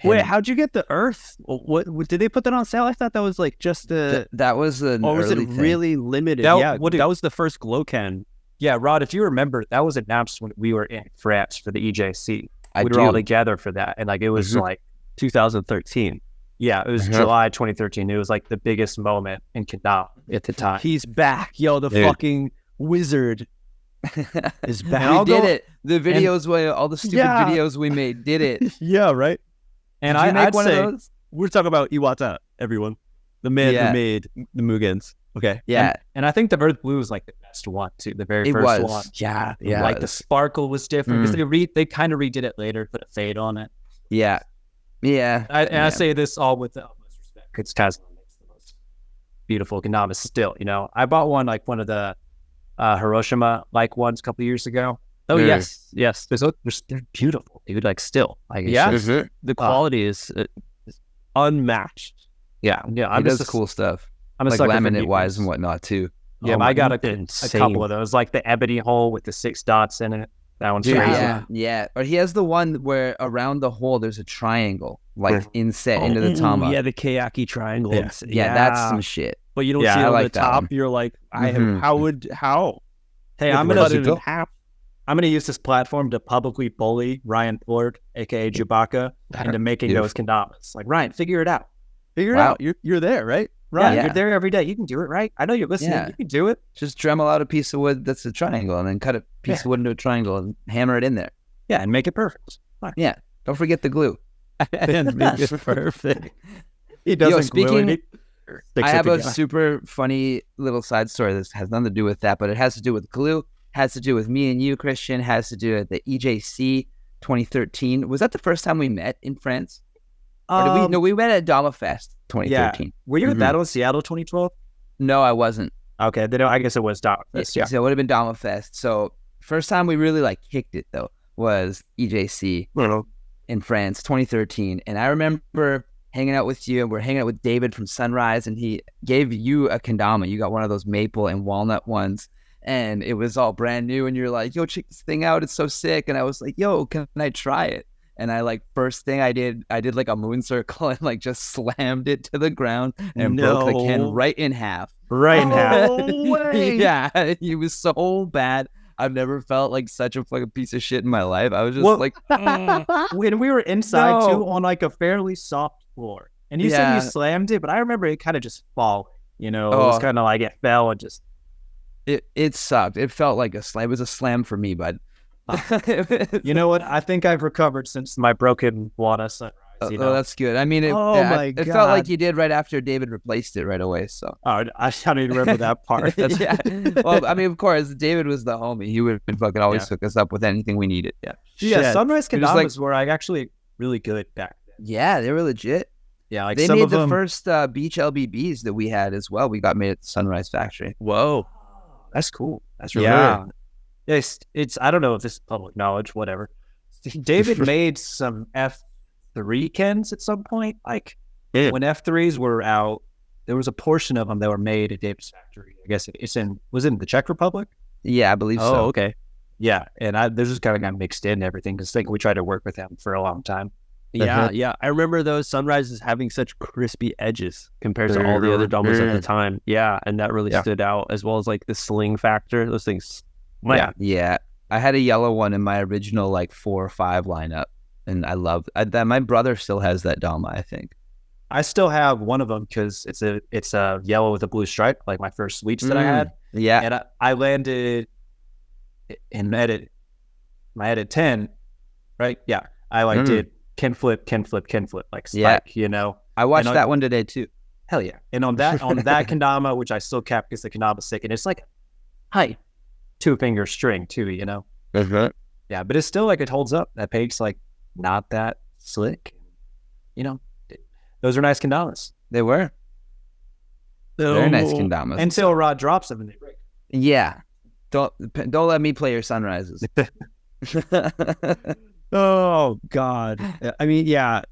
Wait, how'd you get the earth? What did they put that on sale? I thought that was like just the... That was the or was it really limited? That was the first glow can. Yeah, Rod, if you remember, that was announced when we were in France for the EJC. We were all together for that. And like, it was like 2013. Yeah, it was July 2013. It was like the biggest moment in kendama at the time. He's back. Yo, the fucking wizard is back. We did it. The videos, all the stupid videos we made, did it. Yeah, right. And I make one of those. We're talking about Iwata, everyone. The man who made the Mugens. Okay. Yeah. And I think the Earth Blue was like the best one too. The very first one. Yeah. Like the sparkle was different because they kind of redid it later, put a fade on it. Yeah. Yeah. I say this all with the utmost respect. It's Tasman makes the most beautiful kendamas still. I bought one like one of the Hiroshima like ones a couple years ago. Oh yes. They're beautiful, dude. Like still, like the quality is unmatched. Yeah. He does cool stuff. I'm a like laminate wise and whatnot too. Yeah, I got a couple of those, like the ebony hole with the 6 dots in it. That one's crazy. Yeah. Or he has the one where around the hole there's a triangle, like inset into the Tama. Yeah, the Kayaki triangle. Yeah, that's some shit. But you don't see it on the top. One. You're like, how? Hey, I'm gonna cut it in half. I'm gonna use this platform to publicly bully Ryan Ford, aka Chewbacca, into making those kendamas. Like, Ryan, figure it out. Figure it out. You're there, right? Right, you're there every day. You can do it, right? I know you're listening. You can do it. Just Dremel out a piece of wood that's a triangle, and then cut a piece of wood into a triangle and hammer it in there. Yeah, and make it perfect. Fine. Yeah, don't forget the glue. And make it perfect. He doesn't glue it. I have a super funny little side story that has nothing to do with that, but it has to do with glue. Has to do with me and you, Christian. Has to do with the EJC 2013. Was that the first time we met in France? Or we met at Dama Fest 2013. Yeah. Were you at Battle of Seattle 2012? No, I wasn't. Okay, then I guess it was Dama Fest. Yeah, so it would have been Dama Fest. So first time we really like kicked it though was EJC in France 2013, and I remember hanging out with you, and we're hanging out with David from Sunrise, and he gave you a kendama. You got one of those maple and walnut ones. And it was all brand new, and you're like, yo, check this thing out, it's so sick. And I was like, yo, can I try it? And I like, first thing I did like a moon circle and like just slammed it to the ground and broke the can right in half. Right in half. Way. Yeah, it was so bad. I've never felt like such a fucking piece of shit in my life. I was just when we were inside too on like a fairly soft floor. And you said you slammed it, but I remember it kind of just falling, you know, it was kind of like it fell and just. It sucked. It felt like a slam. It was a slam for me, bud. You know what? I think I've recovered since my broken water sunrise. You know? Oh, that's good. I mean, it felt like you did right after David replaced it right away. So I don't even remember that part. Yeah. Well, I mean, of course, David was the homie. He would fucking always hook us up with anything we needed. Yeah. Sunrise kendamas were actually really good back then. Yeah, they were legit. Yeah, like they some made of the them... first beach LBBs that we had as well. We got made at the Sunrise factory. Whoa. That's cool. That's really good. It's I don't know if this is public knowledge, whatever. David made some F3 Kens at some point. Like when F3s were out, there was a portion of them that were made at David's factory. I guess was it in the Czech Republic? Yeah, I believe so. Oh, okay. Yeah, and this just kind of got mixed in everything because we tried to work with him for a long time. Yeah. I remember those Sunrises having such crispy edges compared to all the other Damas at the time. Yeah, and that really stood out, as well as like the sling factor. Those things. Yeah. I had a yellow one in my original like 4 or 5 lineup, and I loved that. My brother still has that Dama, I think. I still have one of them because it's a yellow with a blue stripe, like my first Sweets that I had. Yeah, and I landed in my edit 10, right? Yeah, I did. Ken flip, like spike, you know. I watched that one today too. Hell yeah! And on that kendama, which I still kept because the kendama's sick, and it's like, 2-finger string too, you know. Yeah, but it's still like it holds up. That paint's like not that slick, you know. Those are nice kendamas. They were very nice kendamas until Rod drops them and they break. Yeah, don't let me play your Sunrises. Oh God! I mean, yeah.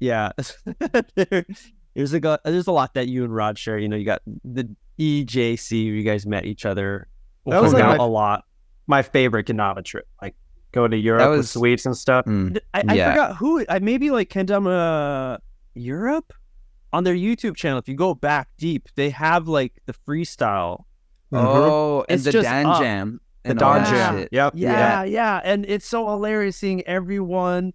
There's a lot that you and Rod share. You know, you got the EJC. You guys met each other. That was like a lot. My favorite kendama trip, like going to Europe with Sweets and stuff. I forgot who. Maybe like Kendama Europe on their YouTube channel. If you go back deep, they have like the freestyle. Oh, and the Dan Jam. The Don Jam. Yep. Yeah. And it's so hilarious seeing everyone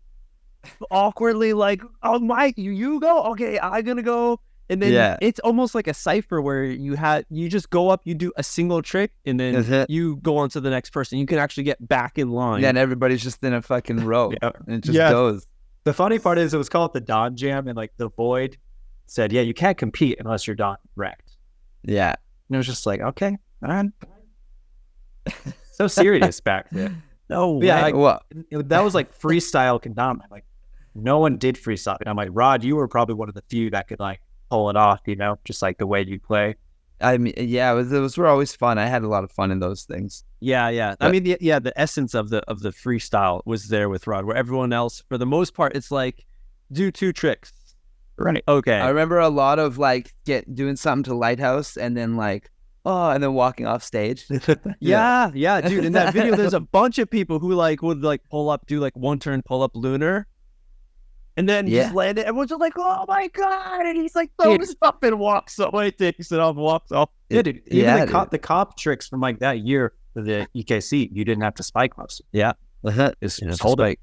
awkwardly like, oh, Mike, you go? Okay, I'm going to go. And then it's almost like a cipher where you just go up, you do a single trick, and then you go on to the next person. You can actually get back in line. Yeah, and everybody's just in a fucking row. And it just goes. The funny part is it was called the Don Jam, and like the Void said, yeah, you can't compete unless you're Don wrecked. Yeah. And it was just like, okay, all right. So serious back then. No, yeah, that was like freestyle kendama. Like no one did freestyle. And I'm like, Rod, you were probably one of the few that could like pull it off, you know, just like the way you play. I mean, yeah, those were always fun. I had a lot of fun in those things. Yeah. But, I mean, the essence of the freestyle was there with Rod, where everyone else, for the most part, it's like, do 2 tricks. Right. Okay. I remember a lot of like doing something to Lighthouse and then like, and then walking off stage. yeah, dude. In that video, there's a bunch of people who like would like pull up, do like 1-turn pull up lunar, and then just land it. Everyone's just like, "Oh my god!" And he's like, "Thumbs up," and walks away, takes it off, walks off. Yeah, dude. Even the cop tricks from like that year for the EKC, you didn't have to spike most. Yeah, it's hold it.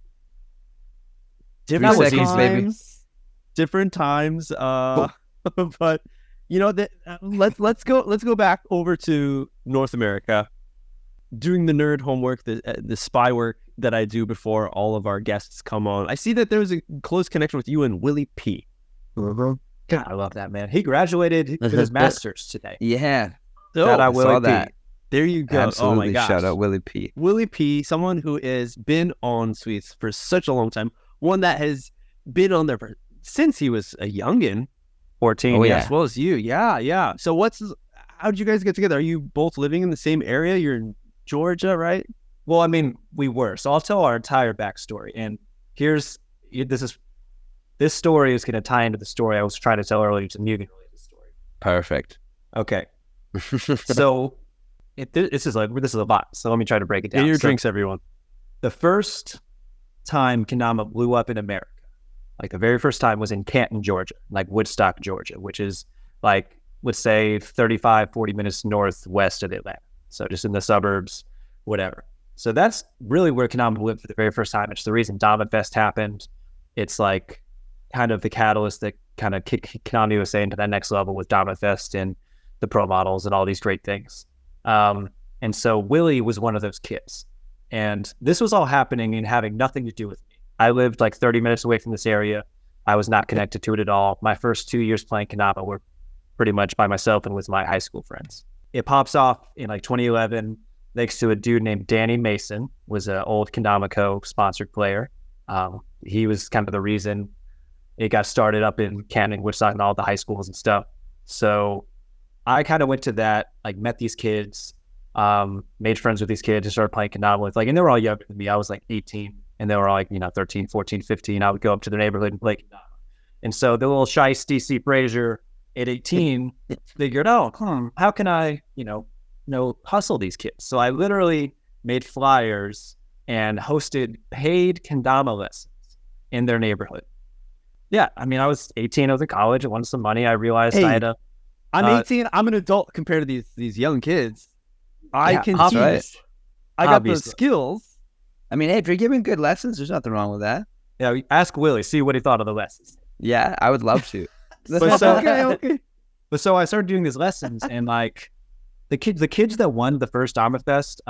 Different times. But you know that let's go back over to North America. Doing the nerd homework, the spy work that I do before all of our guests come on. I see that there was a close connection with you and Willie P. God, I love that, man. He graduated with his master's today. Yeah. Shout out Willie P. There you go. Absolutely. Oh my gosh. Shout out Willie P. Willie P, someone who has been on Sweets for such a long time. One that has been on there since he was a youngin'. 14, as well as you. Yeah. So how did you guys get together? Are you both living in the same area? You're in Georgia, right? Well, I mean, we were. So I'll tell our entire backstory. And this story is going to tie into the story I was trying to tell earlier. It's a Mugen-related story. Perfect. Okay. So this is a lot. So let me try to break it down. Get your drinks, everyone. The first time kendama blew up in America, like the very first time, was in Canton, Georgia, like Woodstock, Georgia, which is like, let's say 35, 40 minutes northwest of Atlanta. So just in the suburbs, whatever. So that's really where kendama blew up for the very first time. It's the reason Dama Fest happened. It's like kind of the catalyst that kind of kicked Kendama USA into that next level with Dama Fest and the pro models and all these great things. And so Willie was one of those kids. And this was all happening and having nothing to do with me. I lived like 30 minutes away from this area. I was not connected to it at all. My first 2 years playing kendama were pretty much by myself and with my high school friends. It pops off in like 2011 thanks to a dude named Danny Mason, was an old Kendama Co. sponsored player. He was kind of the reason it got started up in Canton, Woodstock, and all the high schools and stuff. So I kind of went to that, like met these kids, made friends with these kids and started playing kendama with, like, and they were all younger than me. I was like 18 and they were all like, 13, 14, 15. I would go up to their neighborhood and play kendama. And so the little shy DC Fraser at 18 figured, how can I, hustle these kids? So I literally made flyers and hosted paid kendama lessons in their neighborhood. Yeah, I mean, I was 18, I was in college, I wanted some money. I realized I had I'm 18, I'm an adult compared to these young kids. I can teach. Right. I got those skills. I mean, hey, if you're giving good lessons, there's nothing wrong with that. Yeah, ask Willie, see what he thought of the lessons. Yeah, I would love to. Okay. But so I started doing these lessons, and like the kids that won the first Dama Fest,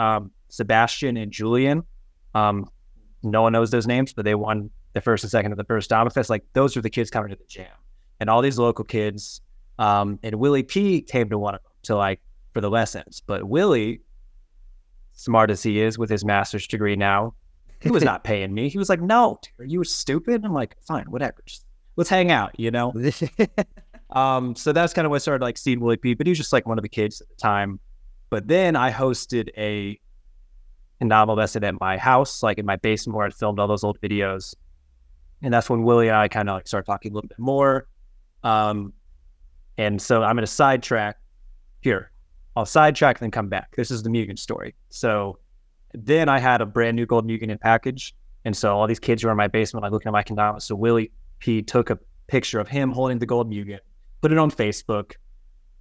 Sebastian and Julian, no one knows those names, but they won the first and second of the first Dama Fest. Like, those are the kids coming to the jam, and all these local kids. And Willie P came to one of them for the lessons. But Willie, smart as he is with his master's degree now, he was not paying me. He was like, "No, dude, are you stupid?" I'm like, "Fine, whatever. Just, let's hang out, So that's kind of what I started like seeing Willie P. But he was just like one of the kids at the time. But then I hosted a kendama lesson at my house, like in my basement where I'd filmed all those old videos. And that's when Willie and I kind of like started talking a little bit more. And so I'm going to sidetrack here. I'll sidetrack and then come back. This is the Mugen story. So then I had a brand new gold Mugen in package. And so all these kids were in my basement, like looking at my kendama. So Willie P took a picture of him holding the gold Mugen, put it on Facebook.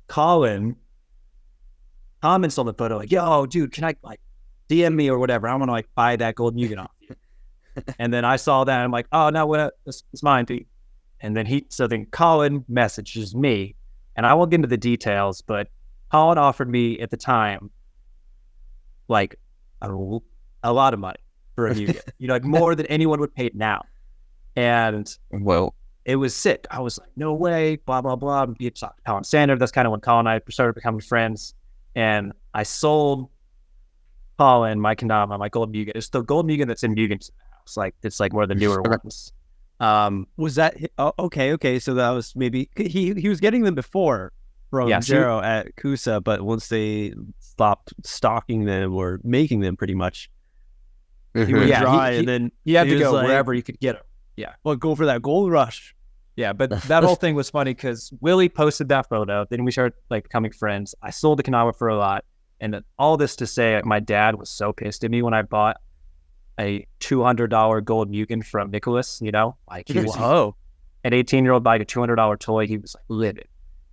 Colin comments on the photo like, "Yo, dude, can I like DM me or whatever? I want to like buy that gold Mugen off you." And then I saw that and I'm like, "Oh, no, it's mine, dude." And then Colin messages me, and I won't get into the details, but Colin offered me at the time like a lot of money for a Mugen, like more than anyone would pay now. And it was sick. I was like, "No way, blah, blah, blah." You talked to Colin Sander. That's kind of when Colin and I started becoming friends. And I sold Colin my kendama, my gold Mugen. It's the gold Mugen that's in Mugen's house. Like, it's like one of the newer ones. Was that okay? So that was maybe he was getting them before. from Jero at Kusa, but once they stopped stalking them or making them, pretty much, he would dry, and then he had to go wherever he could get them. Yeah, well, go for that gold rush. Yeah, but that whole thing was funny because Willie posted that photo. Then we started becoming friends. I sold the kendama for a lot, and all this to say, my dad was so pissed at me when I bought a $200 gold Mugen from Nicholas. He was an 18-year-old buying a $200 toy. He was livid.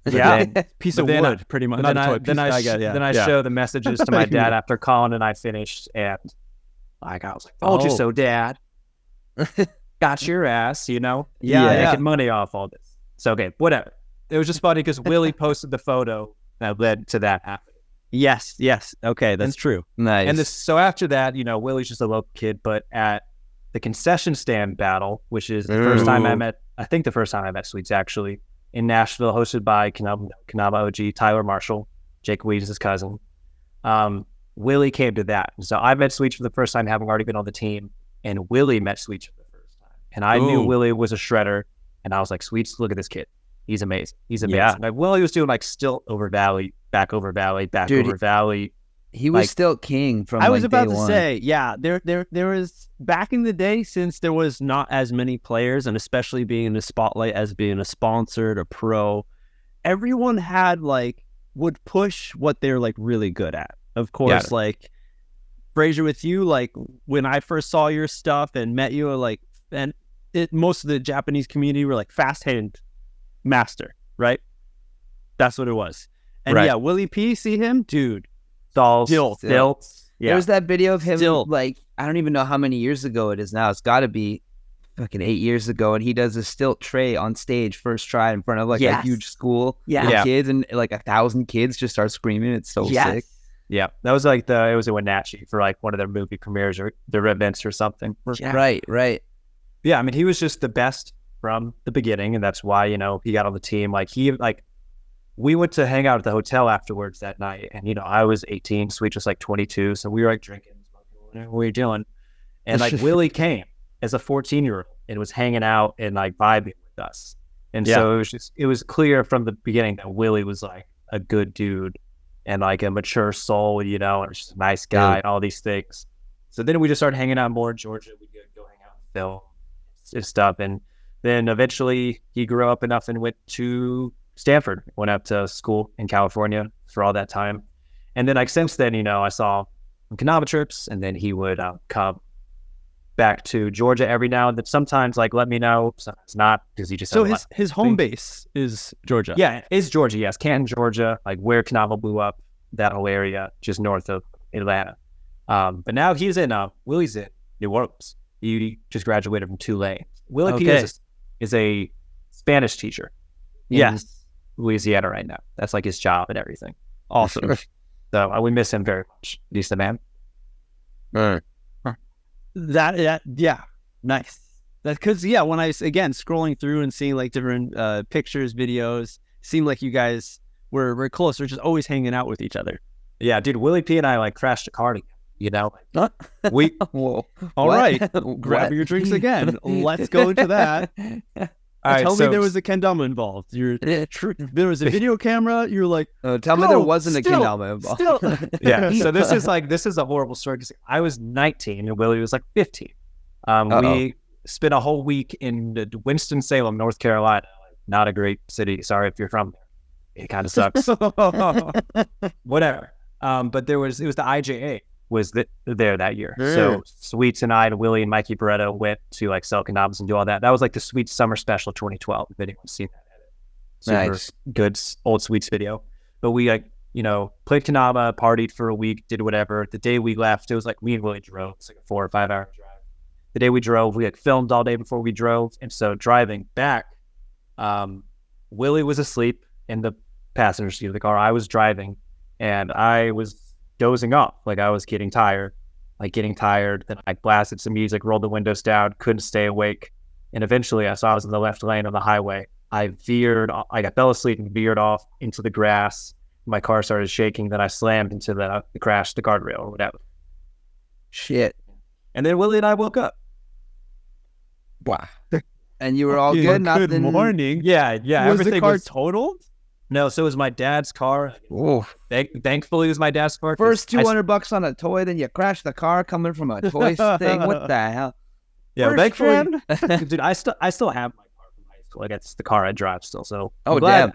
Yeah, piece of wood, pretty much. Then I show the messages to my dad after Colin and I finished, and I was like, "Told you so, Dad." Got your ass, making money off all this. So, okay, whatever. It was just funny because Willie posted the photo that led to that happening. Yes. Okay, that's true. Nice. And so after that, Willie's just a local kid, but at the concession stand battle, which is the first time I met Sweets actually, in Nashville, hosted by Kendama OG, Tyler Marshall, Jake Weeds' cousin. Willie came to that. So I met Sweets for the first time, having already been on the team, and Willie met Sweets for the first time. And I knew Willie was a shredder, and I was like, Sweets, look at this kid. He's amazing. Yeah. Willie was doing stilt over valley, back over valley, over valley. He was still king from I was about to say, there was, back in the day, since there was not as many players, and especially being in the spotlight as being a sponsored, a pro, everyone had would push what they're really good at. Of course, Fraser, with you, when I first saw your stuff and met you, most of the Japanese community were fast hand master, right? That's what it was. And Willie P, see him, dude. Stilts. Yeah. There was that video of him, I don't even know how many years ago it is now. It's got to be fucking 8 years ago, and he does a stilt tray on stage first try in front of a huge school of kids, and 1,000 kids just start screaming. It's so sick. Yeah, that was it was in Wenatchee for one of their movie premieres or their events or something. Yeah. Right. Yeah, I mean, he was just the best from the beginning, and that's why he got on the team. We went to hang out at the hotel afterwards that night, and I was 18, Sweet was 22, so we were drinking, smoking, what were you doing? And Willie came as a 14-year-old and was hanging out and vibing with us, and so it was clear from the beginning that Willie was a good dude and a mature soul, and just a nice guy and all these things. So then we just started hanging out more in Georgia. We could go hang out and film and stuff, and then eventually he grew up enough and went to Stanford, went up to school in California for all that time. And then since then, I saw kendama trips, and then he would come back to Georgia every now and then. Sometimes let me know, sometimes not, because he just so his home base is Georgia. Yeah, it's Georgia. Yes, Canton, Georgia, where kendama blew up, that whole area just north of Atlanta. But now he's in Willie's in New Orleans. He just graduated from Tulane. Willie P is a Spanish teacher. Yes, Louisiana right now. That's his job and everything. Awesome. So we miss him very much. He's the man. Nice. That's because when I scrolling through and seeing different pictures, videos, seemed like you guys were close. We're just always hanging out with each other. Yeah, dude. Willie P and I crashed a car together. We whoa. All right, grab your drinks again. Let's go into that. Tell me there was a kendama involved. There was a video camera. You're tell me there wasn't a kendama involved. Yeah. So this is a horrible story because I was 19 and Willie was 15. We spent a whole week in Winston-Salem, North Carolina. Not a great city. Sorry if you're from there. It kind of sucks. Whatever. But it was the IJA was there that year. So Sweets and I and Willie and Mikey Barretto went to sell kendamas and do all that. That was the Sweets Summer Special 2012. If anyone's seen that edit. Super good old Sweets video. But we played kendama, partied for a week, did whatever. The day we left, it was me and Willie drove. It's a 4 or 5 hour drive. The day we drove, we filmed all day before we drove. And so driving back, Willie was asleep in the passenger seat of the car. I was driving and I was dozing off. I was getting tired. Then I blasted some music, rolled the windows down, couldn't stay awake. And eventually I was in the left lane on the highway. I fell asleep and veered off into the grass. My car started shaking. Then I slammed into the crash, the guardrail or whatever. Shit. And then Willie and I woke up. Wow. And you were all good? Good morning. Yeah. Was the car totaled? No, so it was my dad's car. Oh, thankfully, it was my dad's car. First $200 on a toy, then you crash the car coming from a toy thing. What the hell? Yeah, thankfully, dude, I still have my car from high school. Like, it's the car I drive still. So damn,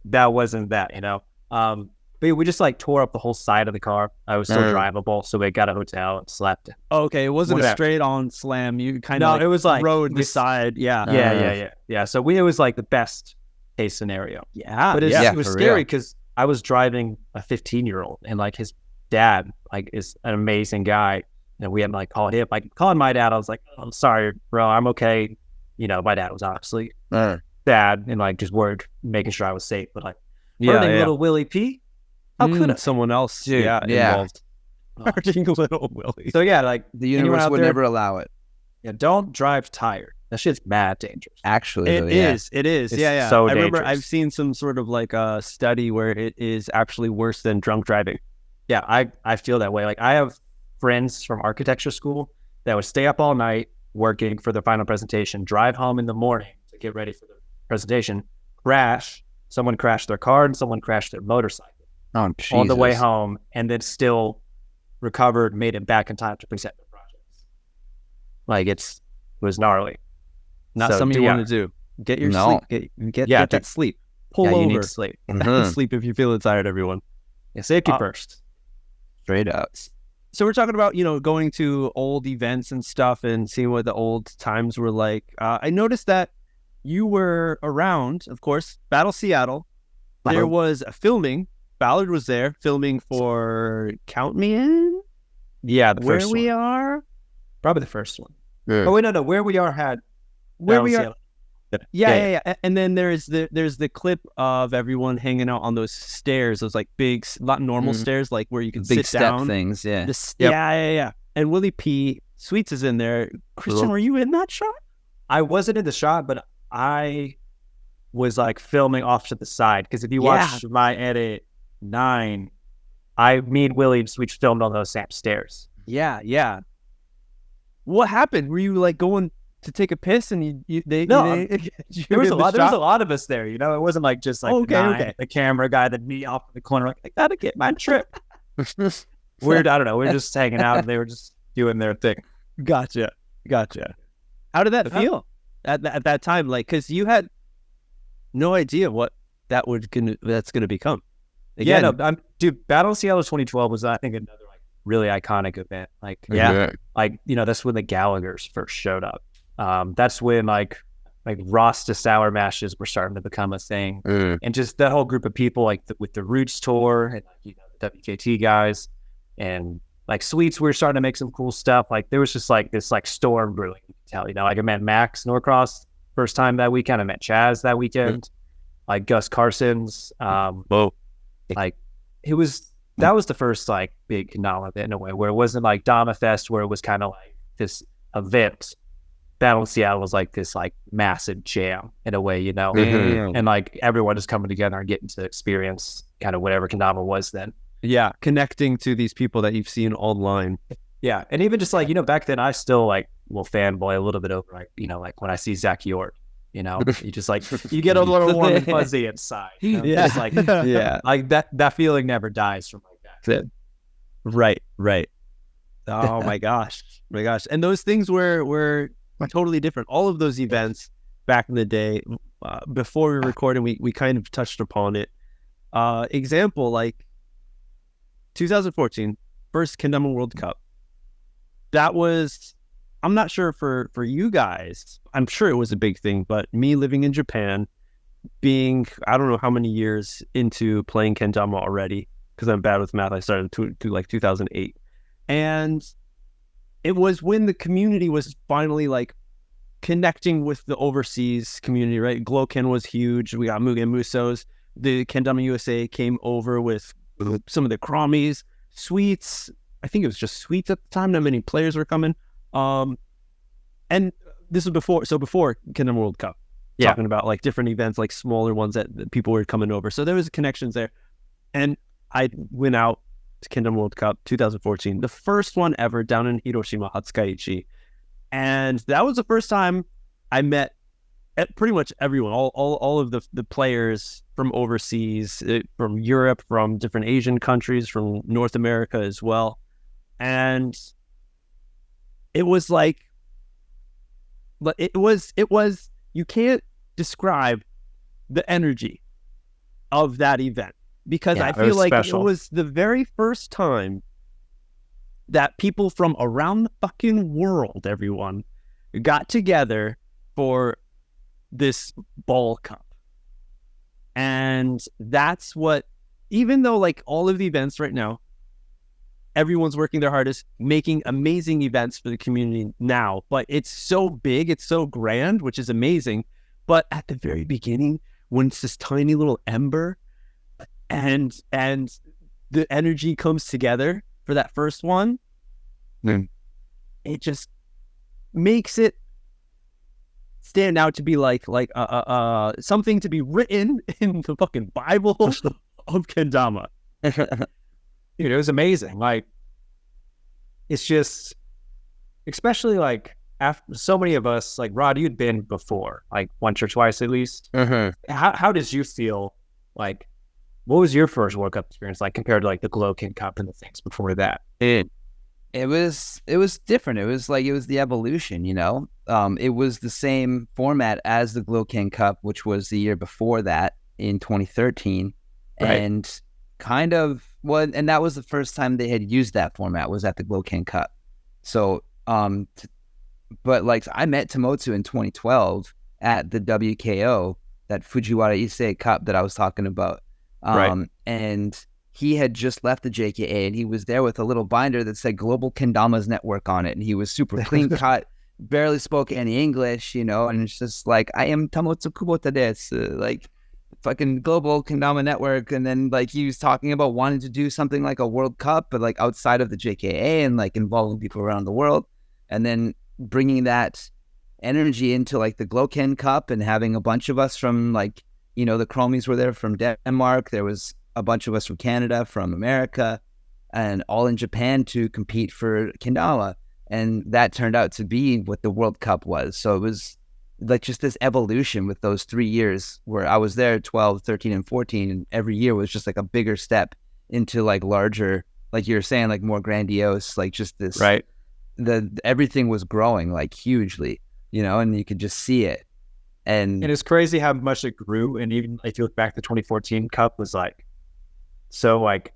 that wasn't that, you know. But we just like tore up the whole side of the car. I was still drivable, so we got a hotel and slept. Okay, it wasn't a straight on slam. You kind of it was like rode the side. Yeah. Yeah. So it was like the best case scenario. Yeah, but it was scary because I was driving a 15-year-old, and like his dad like is an amazing guy, and we had like called him. Like calling my dad, I was like, "I'm sorry, bro, I'm okay." You know, my dad was obviously sad and like just worried, making sure I was safe. But like hurting little Willie P. How could someone else involved? Hurting little Willie. So yeah, like the universe would never allow it. Yeah, don't drive tired. That shit's mad dangerous. Actually, it is. It's yeah. So I remember dangerous. I've seen some sort of like a study where it is actually worse than drunk driving. Yeah, I feel that way. Like I have friends from architecture school that would stay up all night working for their final presentation, drive home in the morning to get ready for the presentation, crash. Someone crashed their car and someone crashed their motorcycle on the way home, and then still recovered, made it back in time to present their projects. Like it was gnarly. Not something you want to do. Get your sleep. Get that sleep. Pull over. You need sleep. Sleep if you're feeling tired, everyone. Yeah, safety first. Straight up. So we're talking about, going to old events and stuff and seeing what the old times were like. I noticed that you were around, of course, Battle Seattle. There was a filming. Ballard was there filming for Count Me In. Yeah, the first one. Where We one. Are. Probably the first one. Yeah. Oh wait, no. Where We Are had. Where We Are. Yeah. And then there's the clip of everyone hanging out on those stairs, those like big, not normal stairs, like where you can big sit down. Big step things, yeah. Yeah. And Willie P. Sweets is in there. Christian, were you in that shot? I wasn't in the shot, but I was like filming off to the side, because if you watch my edit 9, me and Willie and Sweets filmed on those same stairs. Yeah. What happened? Were you like going to take a piss and there was a lot of us there, it wasn't like just like the camera guy, then me off in the corner like I gotta get my trip. Weird. I don't know, we were just hanging out and they were just doing their thing. Gotcha. How did that feel at that time? Like, because you had no idea what that's gonna become. Again, dude, Battle Seattle 2012 was, I think, another like really iconic event. Like, that's when the Gallaghers first showed up. That's when like Ross to Sour Mashes were starting to become a thing, and just that whole group of people, like with the Roots tour and the WKT guys, and like Sweets, we were starting to make some cool stuff. Like there was just like this like storm brewing. You can tell, like I met Max Norcross first time that weekend. I met Chaz that weekend. Like Gus Carson's. Like that was the first like big kendama event in a way, where it wasn't like Dama Fest, where it was kind of like this event. Battle Seattle was like this like massive jam in a way, and like everyone is coming together and getting to experience kind of whatever kendama was then. Yeah, connecting to these people that you've seen online. Yeah, and even just like back then, I still like will fanboy a little bit over like like when I see Zach York. You just like you get a little warm and fuzzy inside. Yeah, just like like that feeling never dies from like that. Right. Oh my gosh. And those things were totally different. All of those events back in the day, before we were recording, we kind of touched upon it. Example, like 2014, first Kendama World Cup. That was, I'm not sure for you guys, I'm sure it was a big thing, but me living in Japan, being, I don't know how many years into playing kendama already, because I'm bad with math. I started to like 2008. And it was when the community was finally like connecting with the overseas community, right? Gloken was huge. We got Mugen Musos. The Kendama USA came over with some of the Kramis, Sweets. I think it was just Sweets at the time. Not many players were coming. And this was before Kendama World Cup. Talking about like different events, like smaller ones that people were coming over. So there was connections there. And I went out to Kendama World Cup 2014, the first one ever down in Hiroshima, Hatsukaichi. And that was the first time I met pretty much everyone, all of the players from overseas, from Europe, from different Asian countries, from North America as well. And it was like, it was, you can't describe the energy of that event, because I feel like special. It was the very first time that people from around the fucking world, everyone, got together for this ball cup. And that's what, even though like all of the events right now, everyone's working their hardest, making amazing events for the community now, but it's so big, it's so grand, which is amazing. But at the very beginning, when it's this tiny little ember and the energy comes together for that first one, it just makes it stand out to be like something to be written in the fucking Bible of kendama. Dude, it was amazing. Like, it's just, especially like after so many of us, like Rod, you'd been before, like once or twice at least. How did you feel? Like, what was your first World Cup experience like compared to like the Glow-King Cup and the things before that? It was different. It was the evolution, you know. It was the same format as the Glow-King Cup, which was the year before that in 2013, right. And kind of and that was the first time they had used that format, was at the Glow-King Cup. So, but like I met Tomotsu in 2012 at the WKO, that Fujiwara Issei Cup that I was talking about, right. And he had just left the JKA, and he was there with a little binder that said Global Kendama's Network on it. And he was super clean cut, barely spoke any English, you know, and it's just like, I am Tomotsu Kubota desu, like fucking Global Kendama Network. And then like he was talking about wanting to do something like a World Cup, but like outside of the JKA and like involving people around the world. And then bringing that energy into like the Glow-King Cup and having a bunch of us from like, you know, the Chromies were there from Denmark. There was a bunch of us from Canada, from America, and all in Japan to compete for kendama. And that turned out to be what the World Cup was. So it was like just this evolution with those 3 years where I was there 12, 13, and 14. And every year was just like a bigger step into like larger, like you were saying, like more grandiose, like just this, right. Everything was growing like hugely, you know, and you could just see it. And it's crazy how much it grew. And even if you look back, the 2014 Cup was like, so like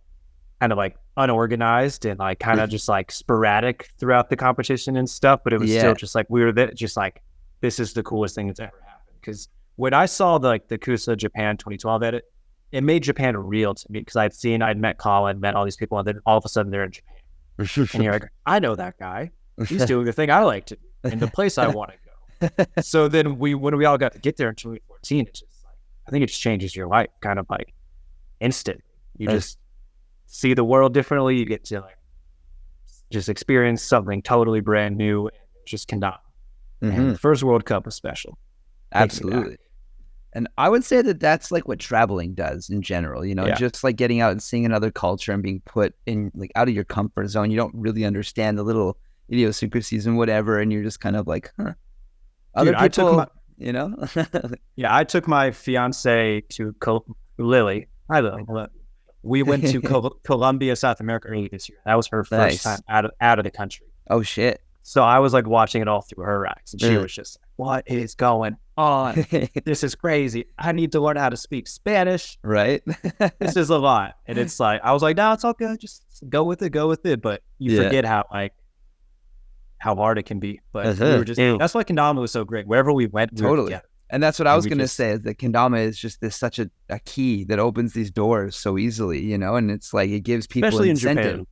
kind of like unorganized and like kind of just like sporadic throughout the competition and stuff, but it was still just like we were there, just like, this is the coolest thing that's ever happened. Because when I saw the Kusa Japan 2012 edit, it made Japan real to me, because I'd met Colin, met all these people, and then all of a sudden they're in Japan. And you're like, I know that guy. He's doing the thing I like to do in the place I want to go. So then when we all got to get there in 2014, it's just like, I think it just changes your life kind of like instant. You just see the world differently. You get to like just experience something totally brand new, and just cannot. And the first World Cup was special. Absolutely. And I would say that that's like what traveling does in general, you know, just like getting out and seeing another culture and being put in like out of your comfort zone. You don't really understand the little idiosyncrasies and whatever, and you're just kind of like, huh. Other Dude, people, you know? I took my fiance to Lily. Hi, Lily. We went to Colombia, South America early this year. That was her first time out of the country. Oh, shit. So I was like watching it all through her eyes, and she was just like, what is going on? This is crazy. I need to learn how to speak Spanish. Right. This is a lot. And it's like, I was like, no, it's all good. Just go with it. But you forget how hard it can be. But we were just, that's why kendama was so great. Wherever we went, totally. And that's what I was going to say, is that kendama is just such a key that opens these doors so easily, you know, and it's like, it gives people especially incentive. In Japan.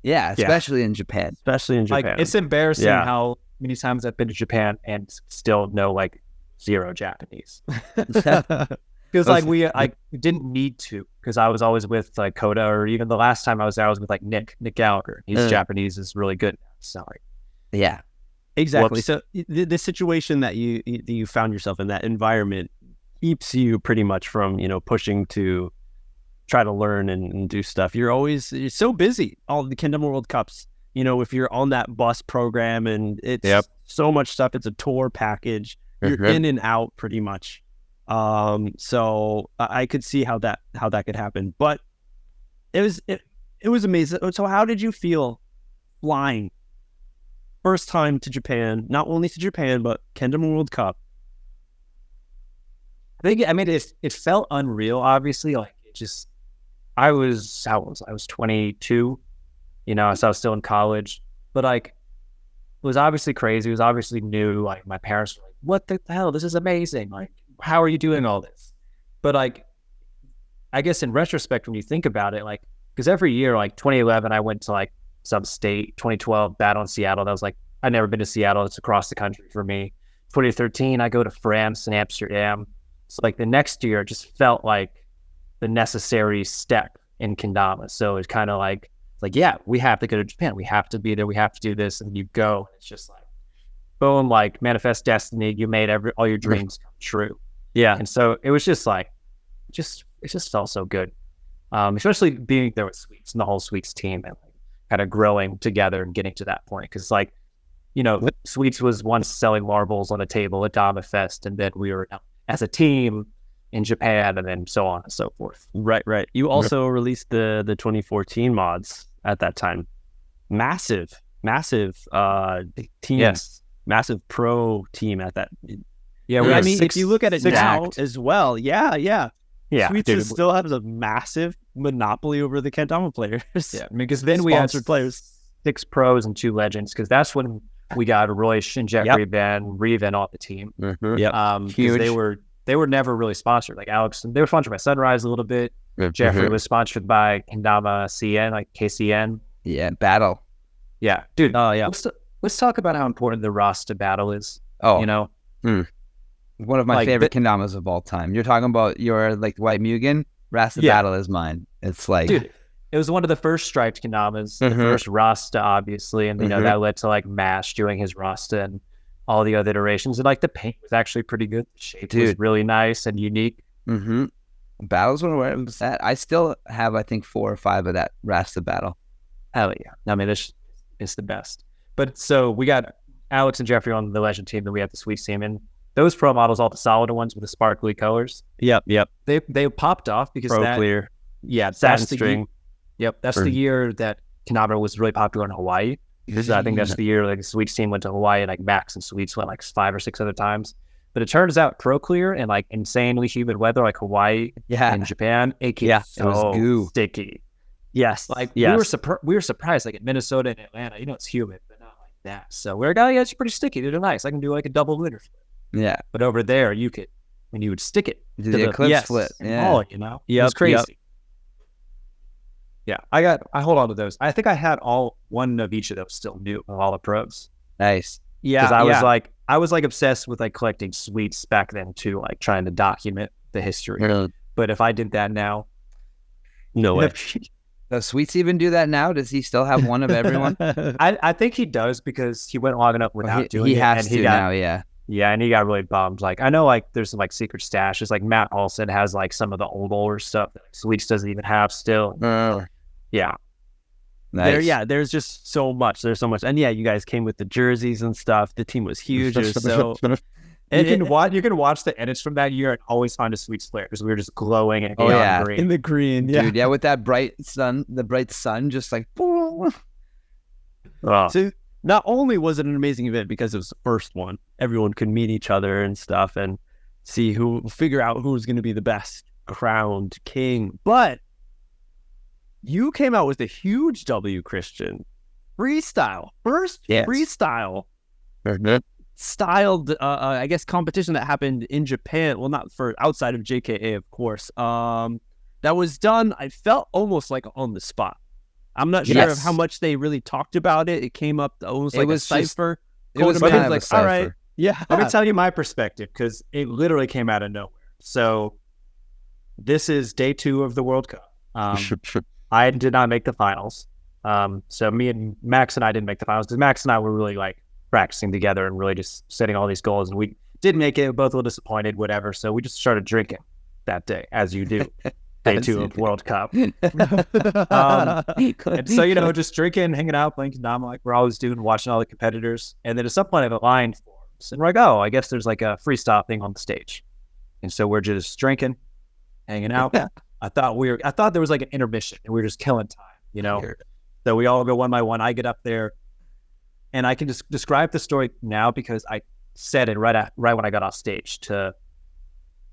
Yeah, especially in Japan. Especially in Japan. Like, it's embarrassing how many times I've been to Japan and still know like zero Japanese. Because like we didn't need to, because I was always with like Koda, or even the last time I was there, I was with like Nick Gallagher. He's Japanese is really good now. So like, yeah, exactly. Whoops. So the situation that you found yourself in, that environment, keeps you pretty much from, you know, pushing to try to learn and do stuff. You're so busy. All the Kendama World Cups, you know, if you're on that bus program, and it's so much stuff, it's a tour package. You're in and out pretty much. So I could see how that could happen. But it was amazing. So how did you feel flying first time to Japan? Not only to Japan, but Kendama World Cup. I mean, it felt unreal. Obviously, like I was 22. So I was still in college, but like it was obviously crazy. It was obviously new. Like my parents were like, "What the hell? This is amazing! Like, how are you doing all this?" But like, I guess in retrospect, when you think about it, like, because every year, like 2011, I went to like some state. 2012, battle in Seattle. That was like I'd never been to Seattle. It's across the country for me. 2013, I go to France and Amsterdam. So like the next year, it just felt like the necessary step in kendama. So it's kind of like, yeah, we have to go to Japan. We have to be there. We have to do this. And you go. And it's just like, boom, like manifest destiny. You made all your dreams come true. Yeah. And so it was just like, it just felt so good. Especially being there with Sweets and the whole Sweets team and like kind of growing together and getting to that point. Because like, Sweets was once selling marbles on a table at Dama Fest, and then we were as a team in Japan, and then so on and so forth. Right. You also released the 2014 mods at that time. Massive team. Yes. Massive pro team at that. Yeah, I mean, if you look at it now as well, yeah. Sweets still has a massive monopoly over the kendama players. Yeah, because then we had players, 6 pros and 2 legends, because that's when we got Royce and Jeffrey Van Reven on the team. Huge. They were never really sponsored. Like Alex, they were sponsored by Sunrise a little bit. Jeffrey was sponsored by Kendama CN, like KCN. Yeah, battle. Yeah, dude. Oh yeah. Let's talk about how important the Rasta battle is. Oh, one of my favorite kendamas of all time. You're talking about your like White Mugen. Rasta battle is mine. It's like, dude, it was one of the first striped kendamas, the first Rasta, obviously, and that led to like Mash doing his Rasta and all the other iterations. And like the paint was actually pretty good. The shape was really nice and unique. Battles were where it was at. I still have, I think, 4 or 5 of that Rasta battle. Hell yeah! I mean, this is the best. But so we got Alex and Jeffrey on the Legend team, then we have the Sweets team, and those pro models, all the solid ones with the sparkly colors. Yep. They popped off because pro clear. Yeah, satin string. That's the year that Kendama was really popular in Hawaii. So I think that's the year like the Sweets team went to Hawaii, and like Max and Sweets went like 5 or 6 other times. But it turns out pro clear and like insanely humid weather like Hawaii and Japan, it gets so sticky. Yes. Like we were surprised like in Minnesota and Atlanta, it's humid, but not like that. So we're like, it's pretty sticky. They're nice. I can do like a double winter flip. Yeah. But over there you would stick it to the eclipse flip. Yeah. It was crazy. Yeah. I hold on to those. I think I had one of each of those still new of all the pros. Nice. Yeah. Because I was like obsessed with like collecting Sweets back then too, like trying to document the history. But if I did that now, no way. Does Sweets even do that now? Does he still have one of everyone? I think he does because he went long enough without doing it. He has to now, yeah. Yeah, and he got really bummed. Like I know like there's some like secret stashes. Like Matt Olson has like some of the older stuff that like, Sweets doesn't even have still. Yeah. Nice. There's just so much. There's so much. And yeah, you guys came with the jerseys and stuff. The team was huge. It was so you can watch the edits from that year and always find a Sweets player because we were just glowing and green. In the green. Dude, with that bright sun, just like So not only was it an amazing event because it was the first one, everyone could meet each other and stuff and figure out who's going to be the best crowned king, but you came out with a huge W, Christian. Freestyle. First freestyle styled, I guess, competition that happened in Japan. Well, not for outside of JKA, of course. That was done, I felt almost like on the spot. I'm not sure of how much they really talked about it. It came up almost like a cipher. It was kind of like, all right. Yeah. Let me tell you my perspective because it literally came out of nowhere. So this is day 2 of the World Cup. I did not make the finals. So me and Max and I didn't make the finals because Max and I were really like practicing together and really just setting all these goals. And we did make it. We're both a little disappointed, whatever. So we just started drinking that day, as you do. Day 2 of World Cup. And so, just drinking, hanging out, playing Dama like we're always doing, watching all the competitors. And then at some point I have a line for So we're like, oh, I guess there's like a freestyle thing on the stage. And so we're just drinking, hanging out. I thought there was like an intermission and we were just killing time, you know? So we all go one by one. I get up there and I can just describe the story now because I said it right when I got off stage to,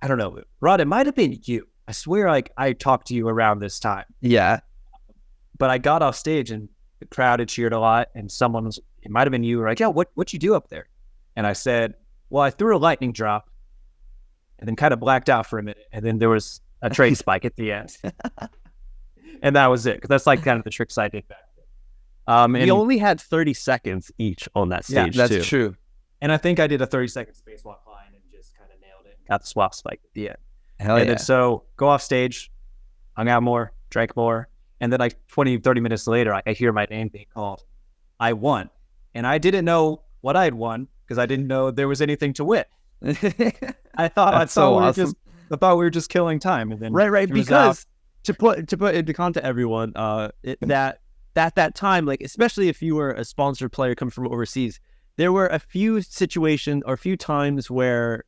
I don't know, Rod, it might have been you. I swear like I talked to you around this time. Yeah. But I got off stage and the crowd had cheered a lot and it might have been you, were like, yeah, what you do up there? And I said, well, I threw a lightning drop and then kind of blacked out for a minute. And then there was a trade spike at the end. And that was it. Because that's like kind of the tricks I did back then. We only had 30 seconds each on that stage. Yeah, that's true. And I think I did a 30-second spacewalk line and just kind of nailed it. Got the swap spike at the end. Hell and then so go off stage, hung out more, drank more. And then like 20, 30 minutes later, I hear my name being called. I won. And I didn't know what I had won because I didn't know there was anything to win. I thought we were just killing time. And then right. Because to put into context, everyone, that time, like especially if you were a sponsored player coming from overseas, there were a few situations or a few times where,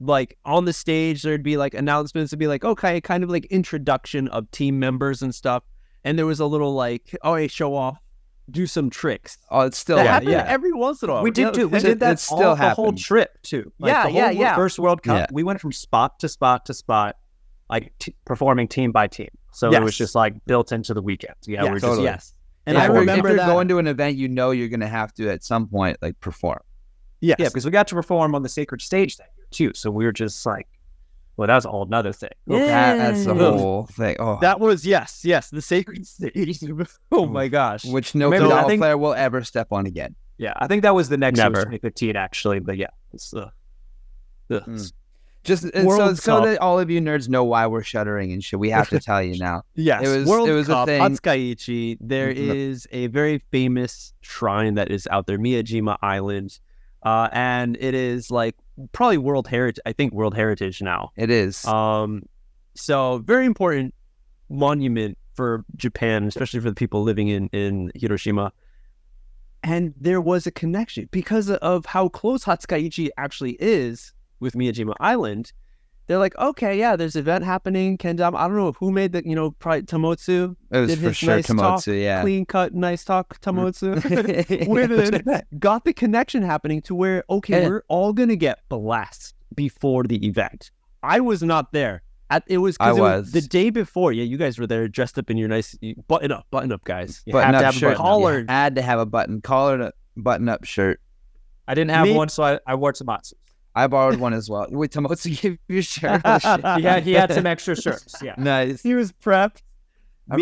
like on the stage, there'd be like announcements to be like, okay, kind of like introduction of team members and stuff, and there was a little like, oh, hey, show off. Do some tricks. Oh, it's still happened every once in a while. We did too. We did that the whole trip too. Like the whole first World Cup, we went from spot to spot to spot, like performing team by team. So it was just like built into the weekend. Yeah, we're totally. And I remember if you're going to an event, you know you're going to have to at some point like perform. Yes. Yeah, because we got to perform on the sacred stage that year too. So we were just like, well, that was a whole nother thing. That's the whole thing. Oh, that was yes, the sacred stage. Oh my gosh, which no Kendama player will ever step on again. Yeah, I think that was the next year, 2015, actually. But yeah, it's just so that all of you nerds know why we're shuddering and shit. We have to tell you now. Yes, it was Cup, a thing. Hatsukaiichi. There is a very famous shrine that is out there, Miyajima Island, and it is like probably World Heritage. I think World Heritage now. It is. So very important monument for Japan, especially for the people living in Hiroshima. And there was a connection because of how close Hatsukaiichi actually is with Miyajima Island. They're like, okay, yeah, there's an event happening. Kendama, I don't know who made the, probably Tamotsu. It was for sure nice Tamotsu, talk, clean cut, nice talk, Tamotsu. Women got the connection happening to where, okay, we're all going to get blessed before the event. I was not there. It was the day before. Yeah, you guys were there dressed up in your nice button up guys. You had to have a collar. Had to have a button up shirt. I didn't have one, so I wore Tamotsu. I borrowed one as well. Wait, Tamotsu gave you a shirt? He had some extra shirts. Yeah, nice. He was prepped. I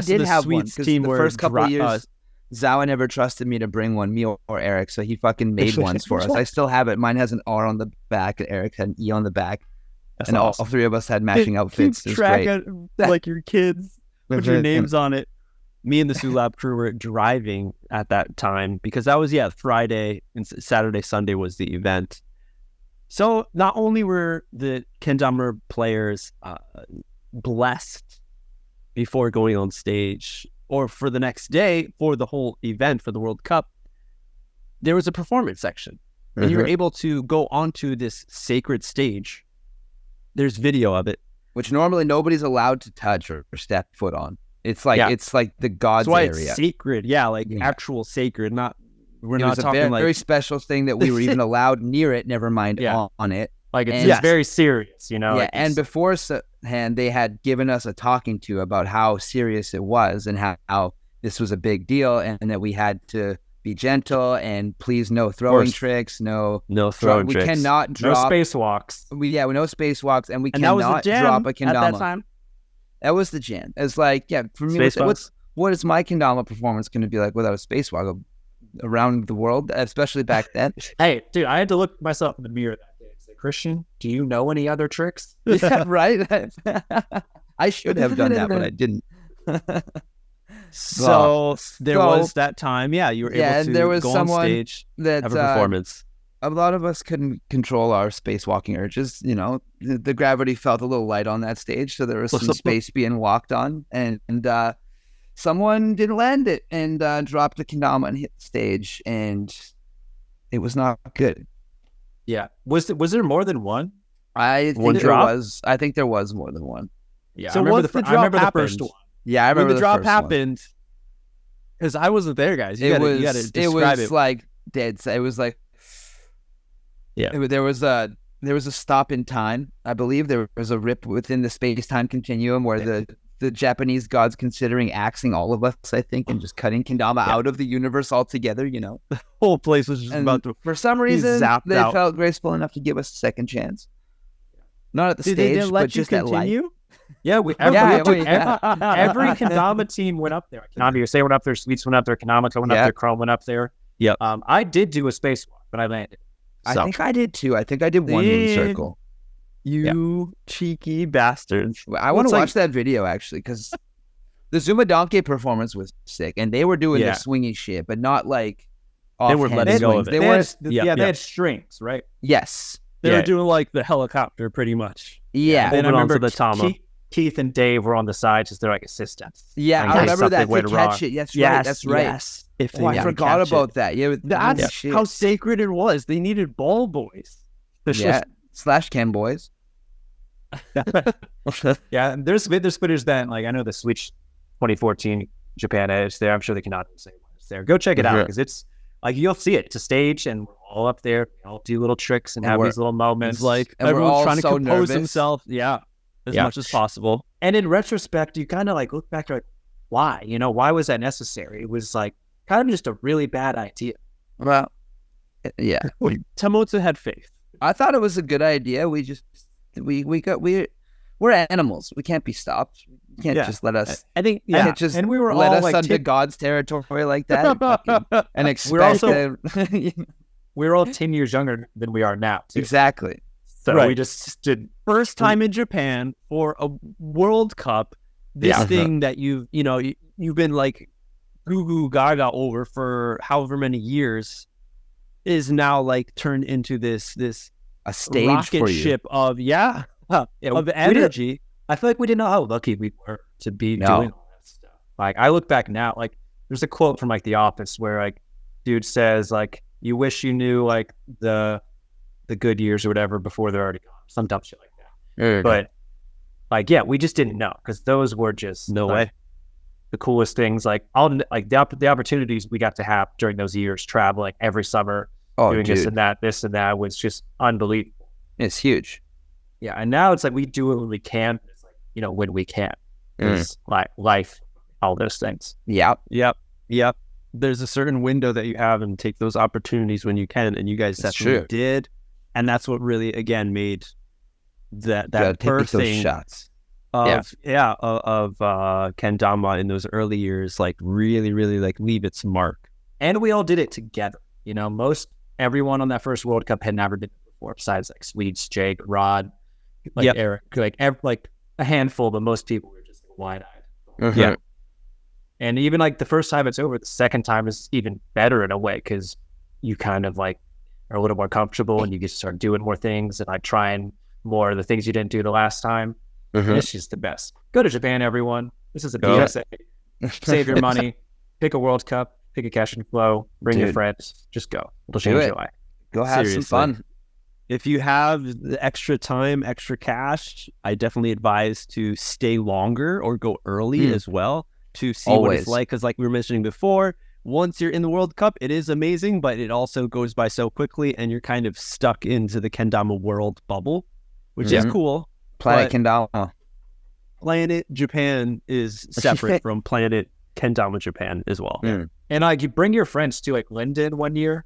did have one. The first couple of years, Zawa never trusted me to bring one, me or Eric, so he fucking made ones for us. I still have it. Mine has an R on the back, and Eric had an E on the back. That's and awesome. all three of us had matching outfits. Keep track of like your kids, put your names on it. Me and the Sulab crew were driving at that time because that was Friday and Saturday, Sunday was the event. So not only were the kendama players blessed before going on stage or for the next day for the whole event for the World Cup, there was a performance section. And you were able to go onto this sacred stage. There's video of it. Which normally nobody's allowed to touch or step foot on. It's like the God's area. It's sacred. Actual sacred, not... We're not talking like very special thing that we were even allowed near it. Never mind on it. Like it's very serious, Yeah, like and beforehand they had given us a talking to about how serious it was and how this was a big deal and that we had to be gentle and please no throwing tricks, no throwing tricks. We cannot drop no spacewalks. No spacewalks, and we cannot drop a kendama. At that time. That was the jam. It's like for me, what is my kendama performance going to be like without a spacewalk? Around the world, especially back then. Hey, dude, I had to look myself in the mirror that day and say, Christian, do you know any other tricks? Yeah, right? I should have done that, but I didn't. So there was that time, you were able to there was go on stage, have a performance. A lot of us couldn't control our spacewalking urges. The gravity felt a little light on that stage, so there was some space being walked on, and someone didn't land it and dropped the kendama and hit the stage. And It was not good. Yeah. Was there more than one? I think there was. I think there was more than one. Yeah. So once the drop happened, the first one. Yeah, I remember when the drop happened. Because I wasn't there, guys. You gotta describe it. Was like dead. It was like, there was a stop in time. I believe there was a rip within the space-time continuum where the Japanese gods considering axing all of us, I think, and just cutting kendama out of the universe altogether. The whole place was just about to. For some reason, they felt graceful enough to give us a second chance. Not at the stage, but just at life. Yeah, every kendama team went up there. Konami USA went up there, Sweets went up there, Konamika went up there, Chrome went up there. Yep. I did do a spacewalk, but I landed. I think I did too. I think I did one moon circle. You cheeky bastards. I want to watch that video actually, because the Zuma Donkey performance was sick, and they were doing the swingy shit, but not like they were letting go of it. They had strings, right? Yes. They were doing like the helicopter pretty much. Yeah. And I remember the Dama. Keith and Dave were on the sides as their like assistants. Yeah, I remember that to catch it. That's right. Yes. I forgot about that. Yeah, that's how sacred it was. They needed ball boys. Slash Ken boys. Yeah, and there's footage that like I know the Switch 2014 Japan edit there. I'm sure they cannot say it's there. Go check it out because it's like you'll see it. It's a stage and we're all up there. We all do little tricks and have these little moments. Like everyone's trying to compose himself. Yeah. As much as possible. And in retrospect, you kind of like look back to like, why? Why was that necessary? It was like kind of just a really bad idea. Well, yeah. Tamotsu had faith. I thought it was a good idea. We're animals. We can't be stopped. You can't just let us. I think. Yeah. Can't just and we were let all us like onto God's territory like that and expect. We're all 10 years younger than we are now. Too. Exactly. So we just did first time in Japan for a World Cup. This thing that you've been like goo goo gaga over for however many years is now like turned into this a stage rocket for you. Ship of of energy. I feel like we didn't know how lucky we were to be doing all that stuff. Like I look back now, like there's a quote from like The Office where like dude says like you wish you knew like the good years or whatever before they're already gone. Some dumb shit like that. But like, we just didn't know because those were just way the coolest things. Like all like the opportunities we got to have during those years, traveling every summer, doing this and that was just unbelievable. It's huge. Yeah, and now it's like we do it when we can. It's like when we can. It's like life, all those things. Yep. There's a certain window that you have and take those opportunities when you can, and you guys definitely did. And that's what really, again, made that birthing shots of kendama in those early years, like really, really like leave its mark. And we all did it together. Everyone on that first World Cup had never did it before, besides like Swedes, Jake, Rod, Eric, like a handful, but most people were just wide-eyed. Yeah. And even like the first time it's over, the second time is even better in a way because you kind of like are a little more comfortable and you get to start doing more things and like trying more of the things you didn't do the last time. It's just the best. Go to Japan, everyone. This is a PSA. Save your money. Pick a World Cup. Pick a cash and flow. Bring your friends. Just go. It'll change your life. Go have some fun. If you have the extra time, extra cash, I definitely advise to stay longer or go early as well to see what it's like. Because like we were mentioning before, once you're in the World Cup, it is amazing, but it also goes by so quickly and you're kind of stuck into the kendama world bubble, which is cool. Planet Kendama. Planet Japan is separate from Planet Kendama Japan as well. And like you bring your friends too, like Lyndon one year,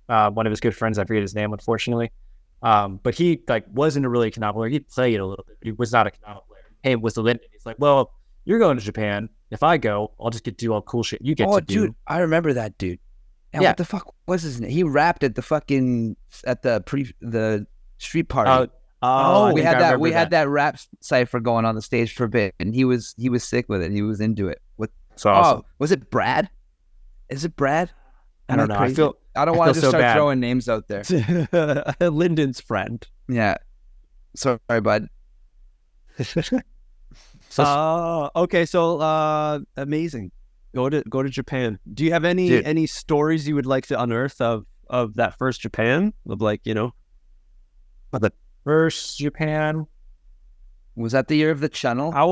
one of his good friends, I forget his name, unfortunately. But he like wasn't a really kendama player. He played a little bit, but he was not a kendama player. Hey, was the Lyndon. He's like, well, you're going to Japan. If I go, I'll just get to do all cool shit you get to do. Dude, I remember that dude. And what the fuck was his name? He rapped at the street party. We had that rap cipher going on the stage for a bit, and he was sick with it. He was into it. That's awesome. Was it Brad? Is it Brad? I don't know. I don't want to just start throwing names out there. Lyndon's friend. Yeah. Sorry, bud. Okay, so amazing. Go to Japan. Do you have any stories you would like to unearth of of that first Japan of like, you know, the first Japan. Was that the year of the channel? No,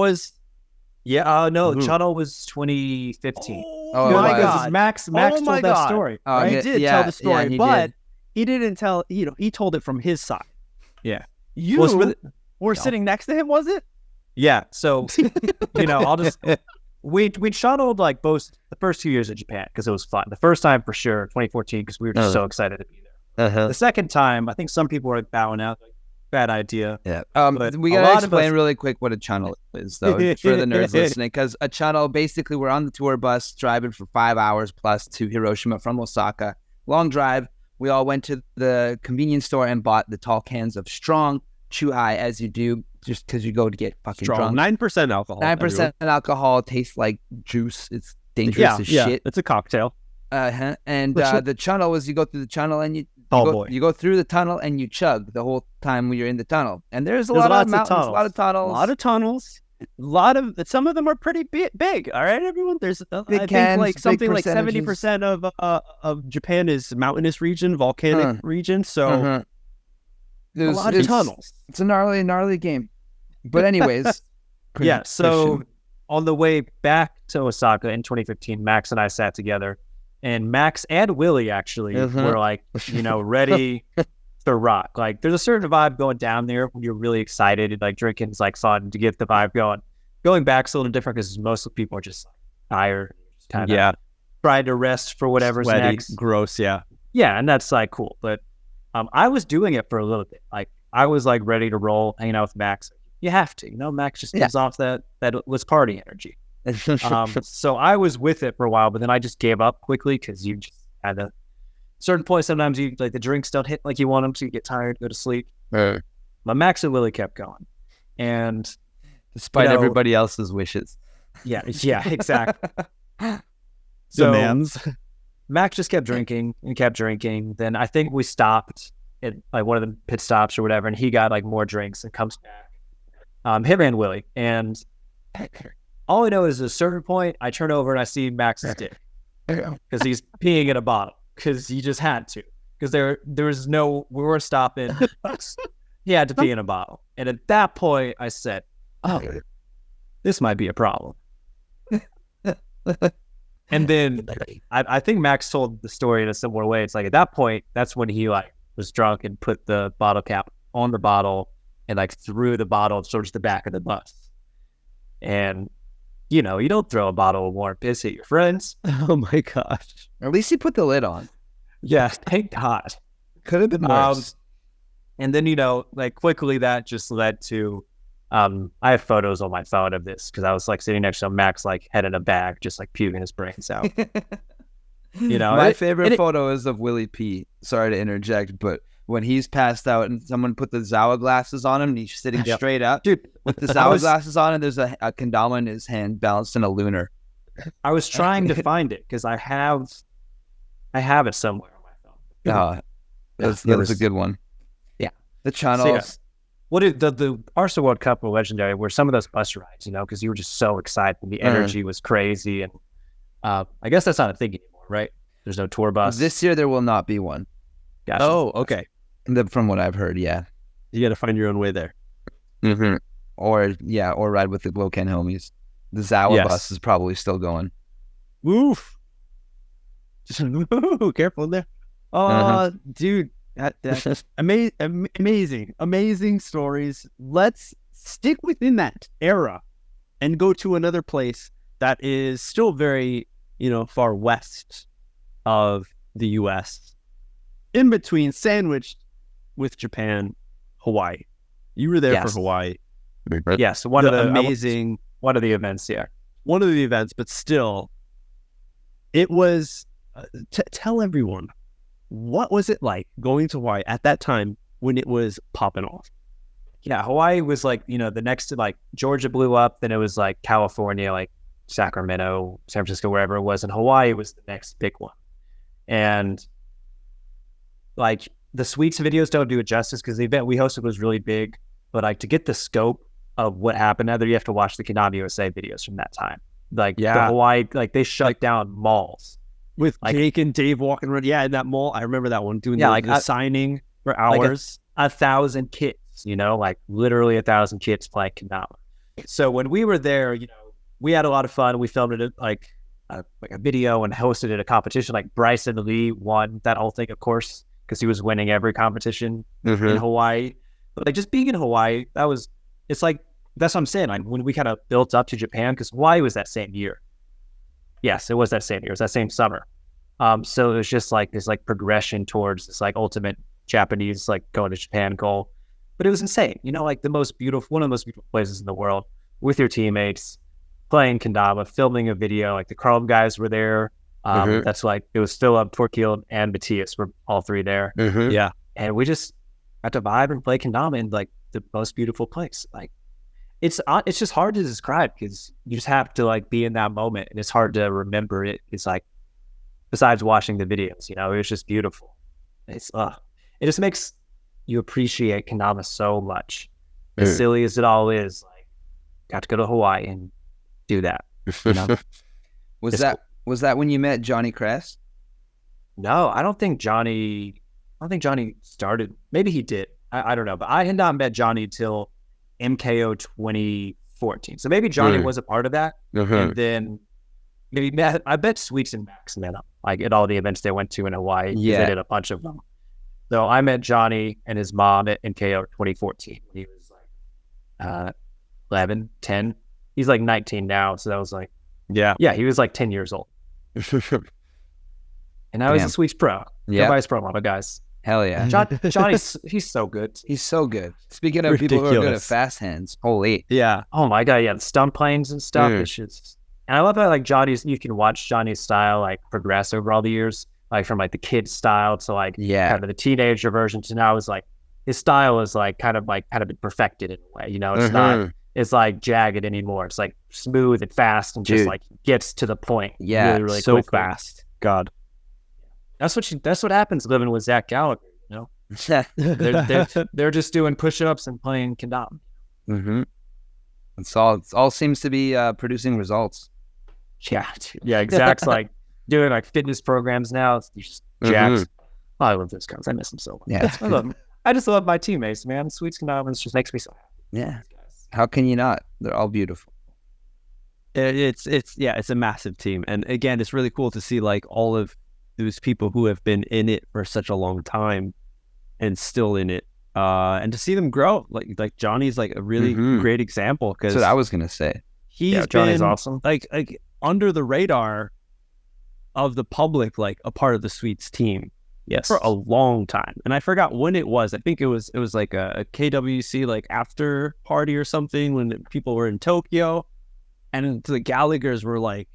channel was 2015. Oh my God. Max told that story. Right? He did tell the story, but he didn't tell, you know, he told it from his side. Yeah. You were sitting next to him, was it? Yeah. So, you know, we shuttled like both the first 2 years of Japan because it was fun. The first time for sure, 2014, because we were just so excited to be there. The second time, I think some people were bowing out. Like, bad idea. Yeah. We gotta explain really quick what a channel is, though, for the nerds listening. Because a channel, basically, we're on the tour bus driving for 5 hours plus to Hiroshima from Osaka. Long drive. We all went to the convenience store and bought the tall cans of strong Chuhai, as you do, just because you go to get fucking strong. drunk. 9% alcohol. 9% alcohol. Tastes like juice. It's dangerous as shit. It's a cocktail. And the channel was, you go through the channel and you go through the tunnel and you chug the whole time when you're in the tunnel. And there's a lot of mountains, a lot of tunnels. Some of them are pretty big. All right, everyone. There's big cans, like something like 70% of Japan is mountainous region, volcanic region. So there's a lot of tunnels. It's a gnarly game. But anyways, yeah. So on the way back to Osaka in 2015, Max and I sat together, and Max and Willie actually were like, you know, ready to rock. Like, there's a certain vibe going down there when you're really excited. Like, drinking is like fun to get the vibe going. Going back's a little different because most people are just tired, kind of trying to rest for whatever's next. Gross, yeah. Yeah, and that's like cool. But I was doing it for a little bit. Like, I was like ready to roll, hanging out with Max. You have to, you know, Max just gives off that was party energy. So I was with it for a while, but then I just gave up quickly because you just had a certain point. Sometimes you like the drinks don't hit like you want them, so you get tired, go to sleep. But Max and Willie kept going, and despite everybody else's wishes. Yeah, exactly. So demands. Max just kept drinking and kept drinking. Then I think we stopped at like one of the pit stops or whatever, and he got like more drinks and comes back. Him and Willie, and all I know is at a certain point, I turn over and I see Max's dick because he's peeing in a bottle because he just had to, because we were stopping. He had to pee in a bottle, and at that point, I said, "Oh, this might be a problem." And then I think Max told the story in a similar way. It's like at that point, that's when he like was drunk and put the bottle cap on the bottle and like threw the bottle towards the back of the bus. And you know, you don't throw a bottle of warm piss at your friends. Oh my gosh! Or at least he put the lid on. Yeah, thank God. Could have been worse. And then, you know, like quickly that just led to, I have photos on my phone of this because I was like sitting next to Max, like head in a bag, just like puking his brains out. You know, my favorite photo is of Willie P. Sorry to interject, but when he's passed out and someone put the Zawa glasses on him and he's sitting straight up, dude, with the Zawa glasses on, and there's a kendama in his hand balanced in a lunar. I was trying to find it because I have it somewhere on my phone. That was a good one. Yeah, the channels. So, what did the Arsenal World Cup were legendary? Were some of those bus rides, you know, because you were just so excited and the energy was crazy, and I guess that's not a thing anymore, right? There's no tour bus this year. There will not be one. Gotcha. Oh, okay. From what I've heard, yeah. You got to find your own way there. Or ride with the Gloken homies. The Zawa bus is probably still going. Woof. Careful there. Dude, that's amazing stories. Let's stick within that era and go to another place that is still very, you know, far west of the U.S. In between, sandwiched with Japan, Hawaii. You were there for Hawaii. Yes, one of the events. Yeah, one of the events, but still, it was. Tell everyone, what was it like going to Hawaii at that time when it was popping off? Yeah, Hawaii was like, you know, the next to like Georgia blew up, then it was like California, like Sacramento, San Francisco, wherever it was, and Hawaii was the next big one. And like the Sweets videos don't do it justice because the event we hosted was really big, but like to get the scope of what happened, either you have to watch the Kendama USA videos from that time. Like the Hawaii, like they shut down malls with like, Jake and Dave walking around. Yeah, in that mall. I remember that one doing the signing for hours. Like 1,000 kids, like literally 1,000 kids playing kendama. So when we were there, we had a lot of fun. We filmed it like a video and hosted it a competition. Like Bryson Lee won that whole thing, of course, because he was winning every competition in Hawaii. But like just being in Hawaii, that's what I'm saying. Like when we kind of built up to Japan, because Hawaii was that same year. Yes, it was that same year. It was that same summer. So it was just like this like progression towards this like ultimate Japanese like going to Japan goal. But it was insane. Like one of the most beautiful places in the world with your teammates, playing kendama, filming a video. Like the Chrome guys were there. That's like it was Philip, Torquil, and Matthias were all three there. Yeah, and we just got to vibe and play kendama in like the most beautiful place. Like it's just hard to describe because you just have to like be in that moment, and it's hard to remember it. It's like besides watching the videos, it was just beautiful. It just makes you appreciate kendama so much. As silly as it all is, like got to go to Hawaii and do that. Was that when you met Johnny Kress? No, I don't think Johnny started. Maybe he did. I don't know. But I had not met Johnny until MKO 2014. So maybe Johnny was a part of that. And then maybe I bet Sweets and Max met up like at all the events they went to in Hawaii. Yeah. They did a bunch of them. So I met Johnny and his mom at MKO 2014. He was like 11, 10. He's like 19 now. So that was like, yeah, he was like 10 years old. And I was a Sweets pro. Yeah. Everybody's pro mama, guys. Hell yeah. Johnny's, he's so good. He's so good. Speaking of people who are good at fast hands, holy. Yeah. Oh my God. Yeah. The stump planes and stuff. It's just, and I love how like you can watch Johnny's style like progress over all the years. Like from like the kid style to like kind of the teenager version to now is like his style is like kind of been perfected in a way. It's not it's like jagged anymore. It's like smooth and fast and just like gets to the point. Yeah, really, really so quickly. fast. God, that's what happens living with Zach Gallagher. They're just doing push-ups and playing kendama. It all seems to be producing results. Yeah. Zach's like doing like fitness programs now. He's just jacked. Oh, I love those guys. I miss them so much. Yeah, I love them. I just love my teammates, man. Sweets Kendertianment just makes me so happy. Yeah. How can you not? They're all beautiful. It's a massive team. And again, it's really cool to see like all of those people who have been in it for such a long time and still in it. And to see them grow. Like Johnny's like a really great example. That's what I was gonna say. Johnny's awesome. Like under the radar of the public, like a part of the Sweets team. Yes. For a long time. And I forgot when it was. I think it was like a KWC like after party or something when people were in Tokyo. And the Gallaghers were like,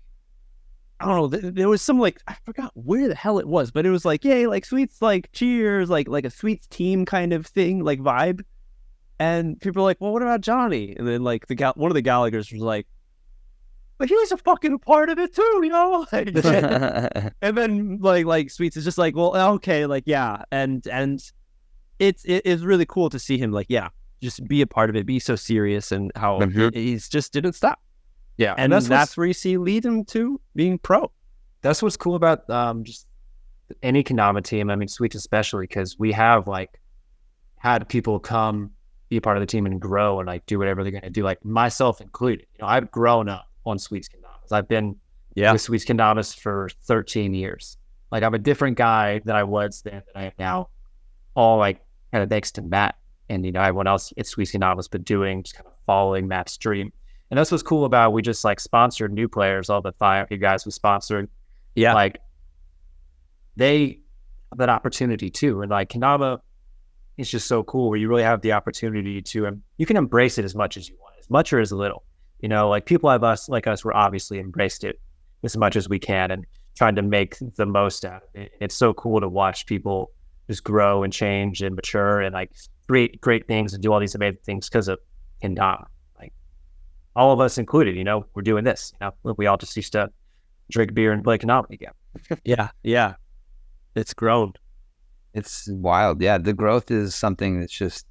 I don't know, there was some like, I forgot where the hell it was, but it was like, yay, like Sweets, like cheers, like a Sweets team kind of thing, like vibe. And people were like, well, what about Johnny? And then like one of the Gallaghers was like, but he was a fucking part of it too, and then like Sweets is just like, well, okay, like yeah, and it's really cool to see him like just be a part of it, be so serious, and how he's just didn't stop. Yeah, and that's where you see lead him to being pro. That's what's cool about just any kendama team. I mean, Sweets especially, because we have like had people come be a part of the team and grow and like do whatever they're gonna do, like myself included. I've grown up on Sweets Kendamas. I've been with Sweets Kendamas for 13 years. Like I'm a different guy than I was then than I am now. All like kind of thanks to Matt and everyone else at Sweets Kendamas, but doing just kind of following Matt's dream. And that's what's cool about we just like sponsored new players, all the 5 you guys we sponsored. Yeah. Like they have that opportunity too. And like kendama is just so cool where you really have the opportunity to you can embrace it as much as you want, as much or as little. Like people like us, we're obviously embraced it as much as we can and trying to make the most out of it. It's so cool to watch people just grow and change and mature and like create great things and do all these amazing things because of kendama. Like all of us included, we're doing this. We all just used to drink beer and play kendama again. Yeah. It's grown. It's wild. Yeah, the growth is something that's just,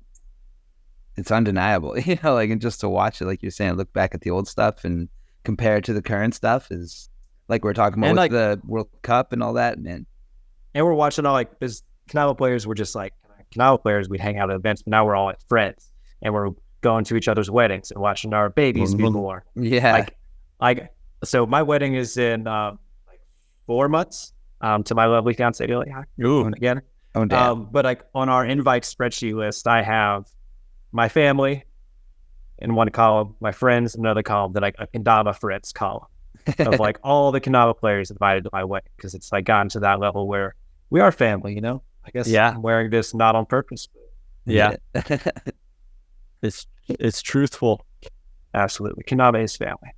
it's undeniable, and just to watch it, like you're saying, look back at the old stuff and compare it to the current stuff is like we're talking about with the World Cup and all that, man. And we're watching all like this. Kendama players were just like Kendama players. We'd hang out at events, but now we're all like friends, and we're going to each other's weddings and watching our babies be born. Yeah. So my wedding is in like 4 months. To my lovely fiance, again. Oh, damn. But like on our invite spreadsheet list, I have my family in one column, my friends in another column, then like a kendama friends column of like all the kendama players invited to my wedding, because it's like gotten to that level where we are family, you know. I guess I'm wearing this not on purpose. But yeah, it's truthful. Absolutely, kendama is family.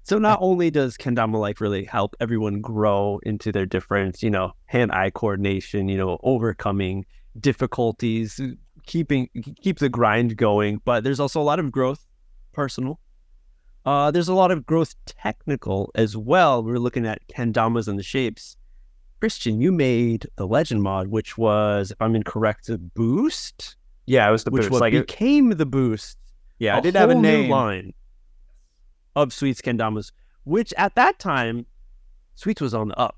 So not only does kendama like really help everyone grow into their different, hand-eye coordination, overcoming difficulties, keep the grind going, but there's also a lot of growth personal. There's a lot of growth technical as well. We're looking at kendamas and the shapes. Christian, you made the legend mod, which was, if I'm incorrect, a boost. Yeah, it was the boost. Which became the boost. Yeah, I did have a name. Line of Sweets kendamas, which at that time, Sweets was on the up.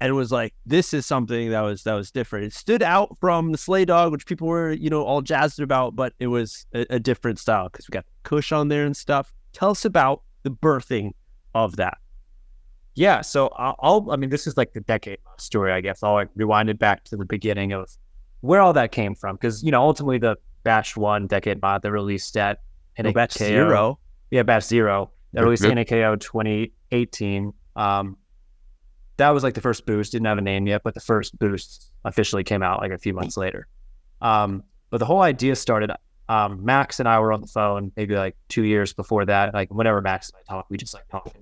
And it was like, this is something that was different. It stood out from the Slay Dog, which people were, all jazzed about, but it was a different style because we got Kush on there and stuff. Tell us about the birthing of that. Yeah, so I mean, this is like the decade story, I guess. I'll like rewind it back to the beginning of where all that came from. Because, ultimately the Batch 1 decade mod that released at Batch 0. Yeah, Batch 0. That released NAKO 2018. That was like the first boost. Didn't have a name yet, but the first boost officially came out like a few months later. But the whole idea started, Max and I were on the phone maybe like 2 years before that. Like whenever Max and I talk, we just like talk.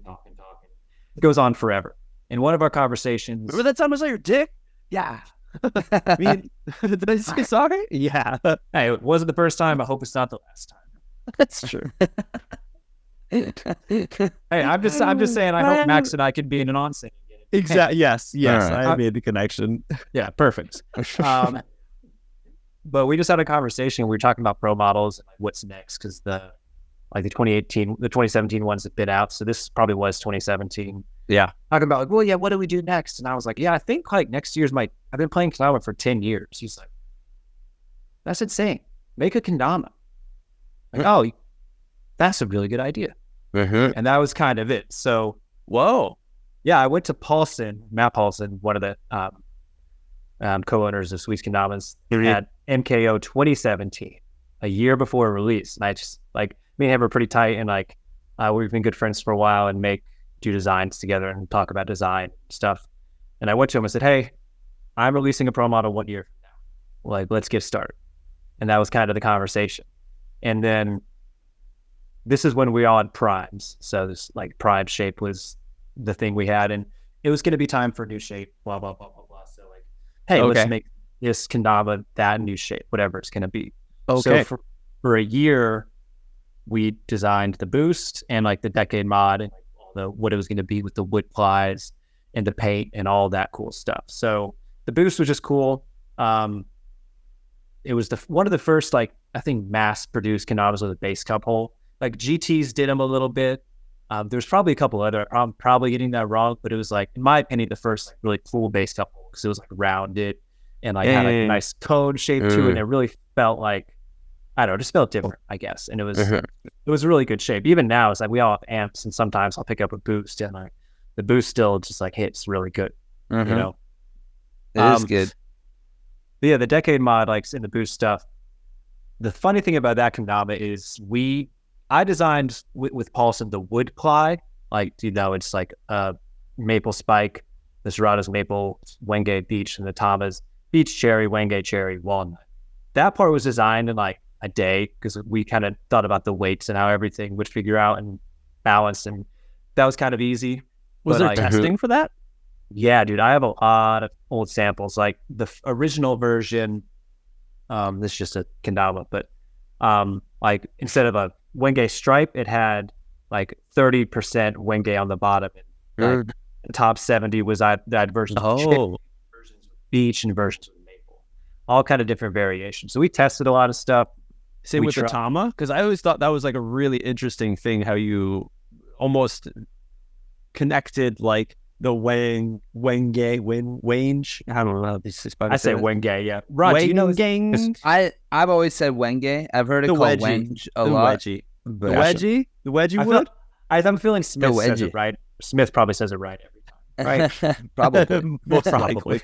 It goes on forever. In one of our conversations... Remember that time I saw your dick? Yeah. Did I say sorry? Yeah. Hey, it wasn't the first time. I hope it's not the last time. That's true. Hey, I'm just saying. I hope Max and I can be in an on-scene. Exactly. Yes. Right. I made the connection. Yeah, perfect. But we just had a conversation. We were talking about pro models and like what's next, because the 2017 ones have been out. So this probably was 2017. Yeah. Talking about like, well, yeah, what do we do next? And I was like, yeah, I think like next year's I've been playing kendama for 10 years. He's like, that's insane. Make a kendama. Like, oh, that's a really good idea. And that was kind of it. So, whoa. Yeah, I went to Matt Paulson, one of the co-owners of Sweets Kendamas, at MKO 2017, a year before release. And I just me and him were pretty tight, and we've been good friends for a while and do designs together and talk about design stuff. And I went to him and said, hey, I'm releasing a pro model 1 year from now. Let's get started. And that was kind of the conversation. And then this is when we all had primes. So this prime shape was the thing we had, and it was going to be time for a new shape, blah, blah, blah, blah, blah. So hey, let's make this kendama that new shape, whatever it's going to be. Okay. So for a year, we designed the boost and the decade mod and all what it was going to be with the wood plies and the paint and all that cool stuff. So the boost was just cool. It was one of the first I think mass produced kendamas with a base cup hole. GTs did them a little bit. There's probably a couple other. I'm probably getting that wrong, but it was in my opinion, the first really cool base cup hole, because it was rounded and had a nice cone shape to it, and it really felt I don't know, just felt different, I guess. And it was a really good shape. Even now, it's we all have amps, and sometimes I'll pick up a boost, and the boost still just hits really good. You know, it is good. Yeah, the decade mod, in the boost stuff. The funny thing about that kendama is I designed with Paulson the wood ply, it's a maple spike, the Serrato's maple, Wenge beech, and the Tama's beech cherry, Wenge cherry, walnut. That part was designed in a day, because we kind of thought about the weights and how everything would figure out and balance, and that was kind of easy. Was there testing for that? Yeah, dude, I have a lot of old samples. The original version, this is just a kendama, but instead of a Wenge stripe, it had 30% Wenge on the bottom, and the top 70 was that version of versions with beech and versions with maple, all kind of different variations. So we tested a lot of stuff. Same with the Tama, because I always thought that was a really interesting thing, how you almost connected like the wange. I don't know how this is. I say wenge, yeah. Rod, do you know I've always said wenge. I've heard it called wenge a lot. The wedgie wood. I'm feeling Smith says it right. Smith probably says it right every time. Right? Probably. Most probably.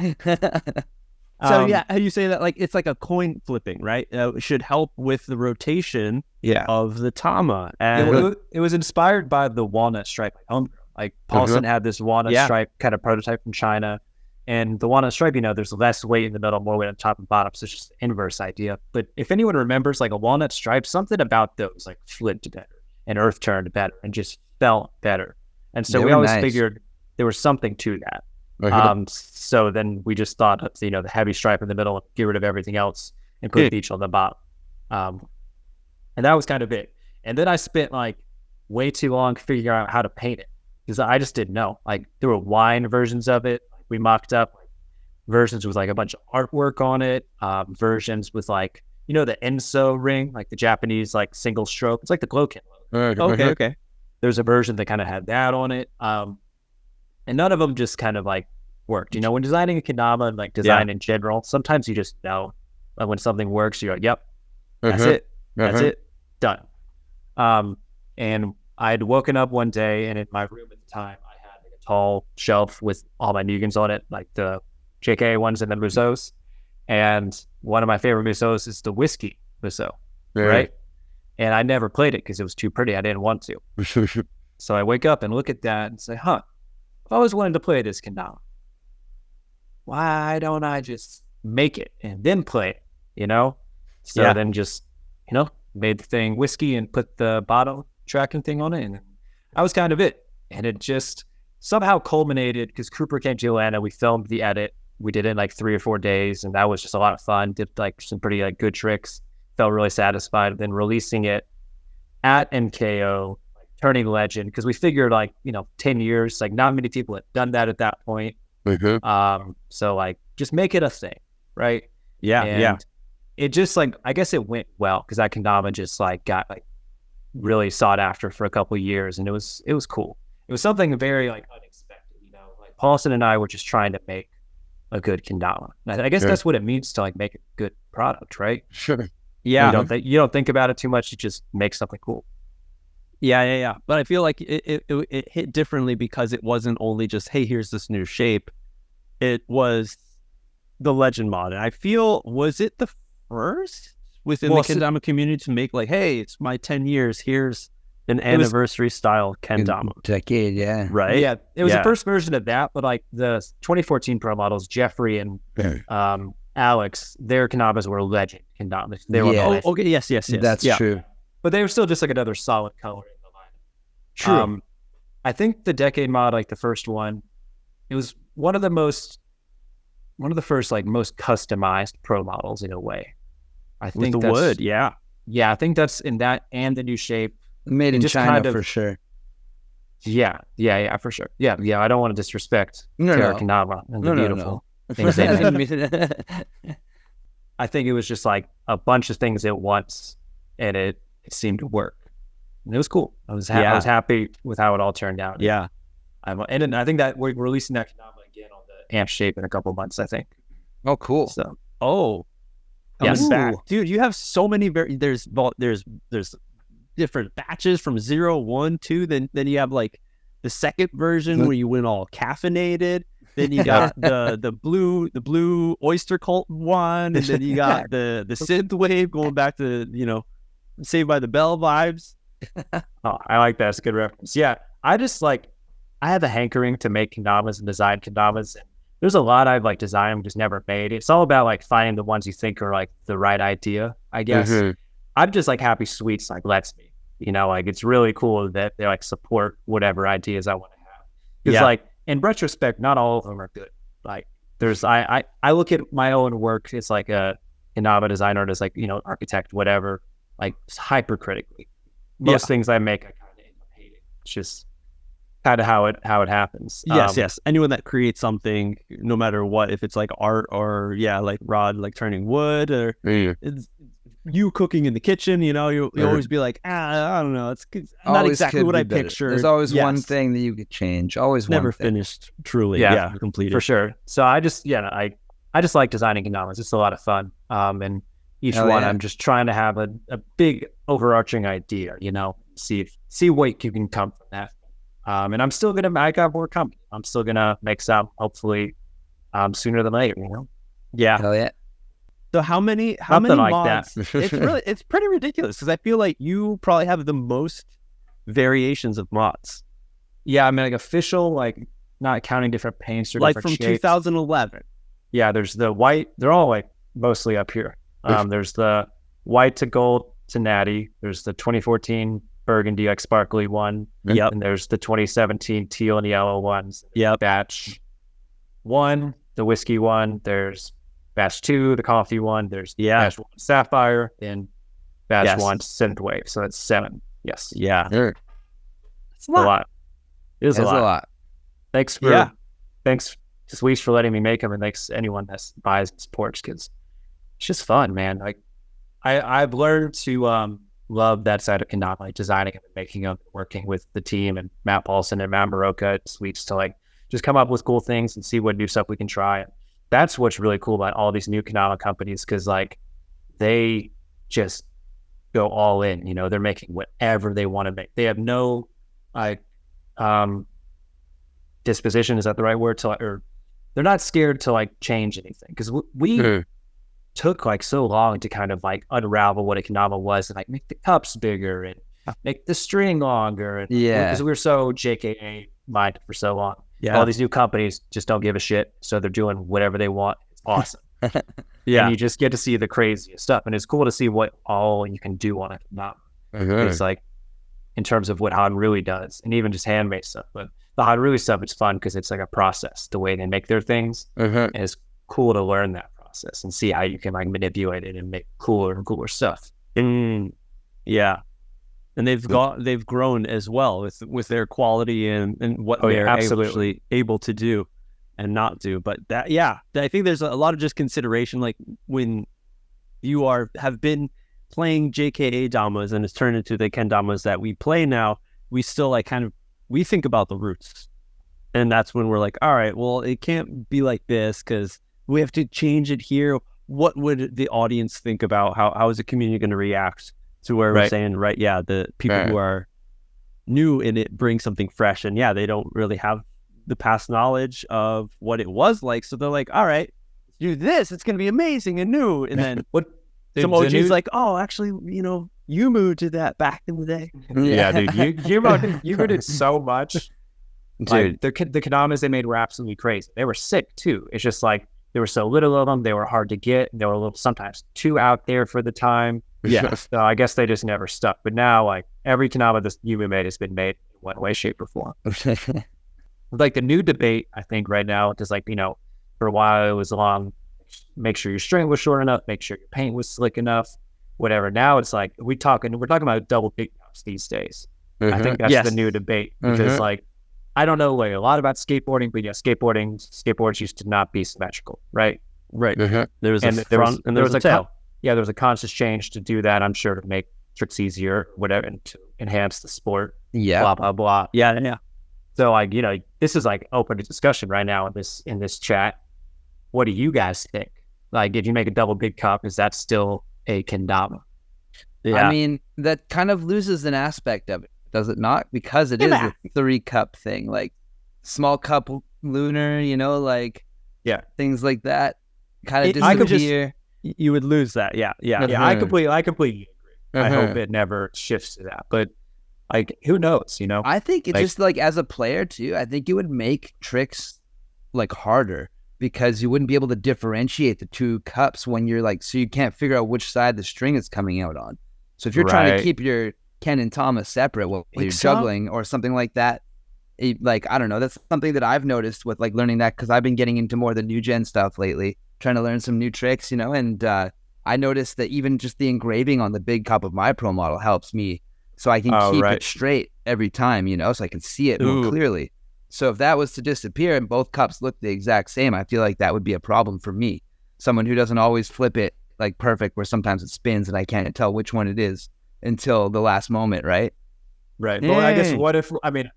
So yeah, how do you say that? Like it's like a coin flipping, right? It should help with the rotation of the Dama. And it was inspired by the walnut stripe homegrown. Like Paulson had this walnut stripe kind of prototype from China, and the walnut stripe, there's less weight in the middle, more weight on top and bottom. So it's just the inverse idea. But if anyone remembers, like a walnut stripe, something about those like flipped better and earth turned better and just felt better. And so we always figured there was something to that. So then we just thought, the heavy stripe in the middle and get rid of everything else and put beach on the bottom. And that was kind of it. And then I spent like way too long figuring out how to paint it because I just didn't know. Like there were wine versions of it. We mocked up like versions with like a bunch of artwork on it, versions with like, the Enso ring, like the Japanese like single stroke. It's like the Glow logo. Okay. There's a version that kind of had that on it. And none of them just kind of like worked. When designing a kendama and like design in general, sometimes you just know when something works, you're like, yep, that's it. That's it. Done. And I had woken up one day and in my room at the time, I had like a tall shelf with all my Nugans on it, like the JK ones and the Musos. And one of my favorite Musos is the whiskey Muso, right? And I never played it because it was too pretty. I didn't want to. So I wake up and look at that and say, I've always wanted to play this kendama. Why don't I just make it and then play it, So then just, made the thing whiskey and put the bottle tracking thing on it. And that was kind of it. And it just somehow culminated because Cooper came to Atlanta. We filmed the edit. We did it in like 3 or 4 days. And that was just a lot of fun. Did like some pretty like good tricks. Felt really satisfied. Then releasing it at NKO, turning legend, because we figured 10 years, like not many people had done that at that point. So like just make it a thing, right? And it just like, I guess it went well because that kendama just like got like really sought after for a couple of years, and it was cool. It was something very like unexpected, like Paulson and I were just trying to make a good kendama. I guess that's what it means to like make a good product, right? Sure. Yeah. You don't think about it too much. You just make something cool. Yeah. But I feel like it hit differently because it wasn't only just, hey, here's this new shape. It was the legend mod. And I feel, was it the first within the kendama community to make like, hey, it's my 10 years. Here's an anniversary style kendama. Decade, yeah. Right? Yeah. It was the first version of that, but like the 2014 Pro models, Jeffrey and Alex, their kendamas were legend kendamas. They were okay, yes. That's true. But they were still just like another solid color in the lineup. True. I think the decade mod, like the first one, it was one of the first like most customized pro models in a way. I think with the wood, yeah. I think that's in that and the new shape. Made in China for sure. Yeah, for sure. Yeah. I don't want to disrespect Terra Kendama and the beautiful things they made. I think it was just like a bunch of things at once, and it seemed to work. And it was cool. I was happy with how it all turned out. Yeah. And I think that we're releasing that kendama again on the amp shape in a couple of months, I think. Oh, cool. So, yes, dude, you have so many. There's different batches from 0, 1, 2. Then you have like the second version where you went all caffeinated. Then you got the blue oyster cult one, and then you got the synth wave going back to Saved by the Bell vibes. Oh, I like that. It's a good reference. Yeah, I have a hankering to make kendamas and design kendamas. And there's a lot I've like designed, just never made. It's all about like finding the ones you think are like the right idea, I guess. I'm just like happy Sweets like lets me, like it's really cool that they like support whatever ideas I want to have. Because like in retrospect, not all of them are good. Like there's, I look at my own work. It's like a kendama design artist, like, architect, whatever, like hypercritically. Most things I make, I kind of end up hating. It's just kind of how it happens. Yes. Anyone that creates something, no matter what, if it's like art or like Rod, like turning wood, or you cooking in the kitchen, you always be like, I don't know, it's not exactly what I pictured. There's always one thing that you could change. Always never one thing. Finished truly. Yeah, completed for sure. So I just like designing kendamas. It's a lot of fun. And each one, I'm just trying to have a big overarching idea. See what you can come from that. And I'm still gonna. I got more coming. I'm still gonna make some. Hopefully, sooner than later. Yeah. Hell yeah. So how many like mods? That. It's pretty ridiculous because I feel like you probably have the most variations of mods. Yeah, I mean, like official, like not counting different paints or like different from shapes. 2011. Yeah, there's the white. They're all like mostly up here. There's the white to gold to natty. There's the 2014 burgundy like sparkly one. Yep. And there's the 2017 teal and yellow ones. Yep. Batch 1, the whiskey one. There's batch 2, the coffee one. There's batch 1 sapphire, and batch 1 synthwave. So that's 7. Yes. Yeah. It's a lot. It is a lot. Thanks to Sweets for letting me make them, and thanks to anyone that buys and supports, because it's just fun, man. Like I've learned to love that side of kendama, like designing them and making them, working with the team and Matt Paulson and Matt Maroka at Sweets to like just come up with cool things and see what new stuff we can try. And that's what's really cool about all these new kendama companies, because like they just go all in. They're making whatever they want to make. They have no like disposition, is that the right word, or they're not scared to like change anything, because we took like so long to kind of like unravel what a kendama was and like make the cups bigger and make the string longer, and because we were so JKA minded for so long. All these new companies just don't give a shit, so they're doing whatever they want. It's awesome. And you just get to see the craziest stuff, and it's cool to see what all you can do on a kendama. It's like in terms of what Hanrui does, and even just handmade stuff. But the Hanrui stuff, it's fun because it's like a process, the way they make their things. And it's cool to learn that process and see how you can like manipulate it and make cooler and cooler stuff. Yeah. And they've grown as well with their quality and what they're absolutely able to do and not do. But I think there's a lot of just consideration, like when you have been playing JKA damas and it's turned into the kendamas that we play now, we still like we think about the roots. And that's when we're like, all right, well, it can't be like this because we have to change it here. What would the audience think about? How is the community going to react to where we're saying, the people who are new in it bring something fresh, and they don't really have the past knowledge of what it was like. So they're like, all right, let's do this. It's going to be amazing and new. And then some OG's like, oh, actually, Yumu did that back in the day. Yeah, dude, Yumu did so much. Dude, like, the kendamas they made were absolutely crazy. They were sick too. It's just like there were so little of them. They were hard to get. They were sometimes too out there for the time. Yeah, so I guess they just never stuck. But now, like every kendama this Yumu made has been made in one way, shape, or form. Like the new debate, I think right now, is like for a while it was long. Make sure your string was short enough. Make sure your paint was slick enough. Whatever. Now it's like we're talking about double big cups these days. I think that's the new debate, because like I don't know like a lot about skateboarding, but skateboards used to not be symmetrical, right? Right. There was a front and there was a tail. There was a conscious change to do that, I'm sure, to make tricks easier, whatever, and to enhance the sport. Yeah. Blah blah blah. Yeah. So like this is like open to discussion right now in this chat. What do you guys think? Like, if you make a double big cup, is that still a kendama? Yeah. I mean, that kind of loses an aspect of it, does it not? Because it is a 3-cup thing, like small cup lunar, like things like that kind of disappear. You would lose that. Yeah. I completely agree. I hope it never shifts to that, but like, who knows? I think it's just like as a player too. I think it would make tricks like harder, because you wouldn't be able to differentiate the 2 cups when you're like, so you can't figure out which side the string is coming out on. So if you're trying to keep your Ken and Tama separate while you're juggling or something like that, like, I don't know, that's something that I've noticed with like learning that, because I've been getting into more of the new gen stuff lately, trying to learn some new tricks, and I noticed that even just the engraving on the big cup of my pro model helps me, so I can keep it straight every time, so I can see it more clearly. So if that was to disappear and both cups look the exact same, I feel like that would be a problem for me. Someone who doesn't always flip it like perfect, where sometimes it spins and I can't tell which one it is until the last moment, right? Right. But I guess what if, I mean,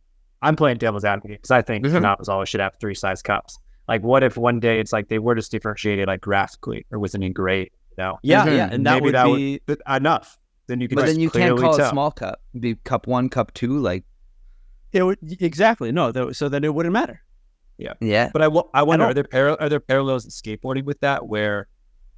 I'm playing devil's advocate because I think kendamas always should have 3 size cups. Like, what if one day it's like they were just differentiated like graphically or with an engraved, Yeah, and that maybe would be enough. Then you can. But then you can't call tell. it small cup. It'd be cup 1, cup 2, like. It would exactly no. So then it wouldn't matter. Yeah. But I wonder, are there parallels in skateboarding with that, where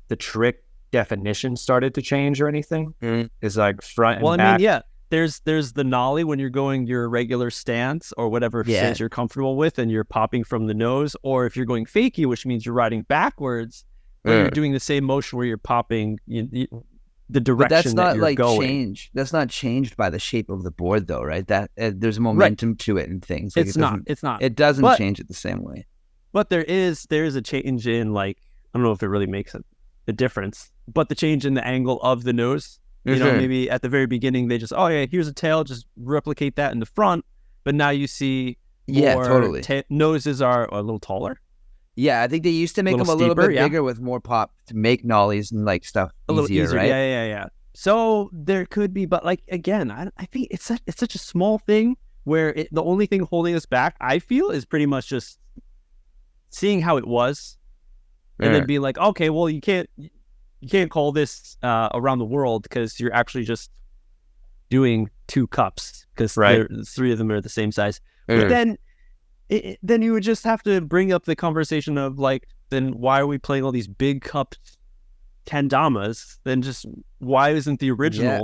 the trick definition started to change or anything? Is like front and back. Well, I mean, yeah. There's the nollie when you're going your regular stance or whatever stance you're comfortable with, and you're popping from the nose, or if you're going fakie, which means you're riding backwards, but you're doing the same motion where you're popping the direction. But that's not like going. Changed. That's not changed by the shape of the board, though, right? That there's momentum to it and things. Like it's not. It's not. It doesn't change it the same way. But there is a change in, like, I don't know if it really makes a difference, but the change in the angle of the nose. You know, maybe at the very beginning they just, here's a tail, just replicate that in the front. But now you see more noses are a little taller. Yeah, I think they used to make them a little bit bigger with more pop to make nollies and like stuff a little easier, right? Yeah. So there could be, but like, again, I think it's such a small thing where the only thing holding us back, I feel, is pretty much just seeing how it was, and then being like, okay, well, you can't call this around the world because you're actually just doing 2 cups because 3 of them are the same size. But then you would just have to bring up the conversation of, like, then why are we playing all these big cup kendamas? Then just why isn't the original? Yeah.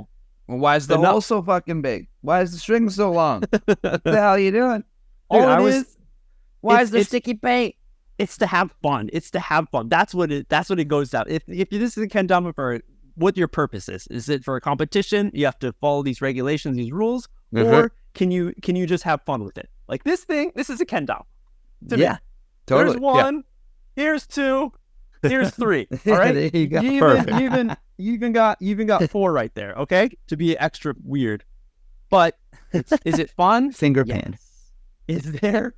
Well, why is the hole so fucking big? Why is the string so long? What the hell are you doing? Why is there sticky paint? It's to have fun. That's what it goes down. If this is a kendama for what your purpose is. Is it for a competition? You have to follow these regulations, these rules, or can you just have fun with it? Like this is a kendama. Yeah, totally. There's 1, here's 2, here's 3. All right, there you go. You even got 4 right there. Okay, to be extra weird, but is it fun? Finger pan. Is there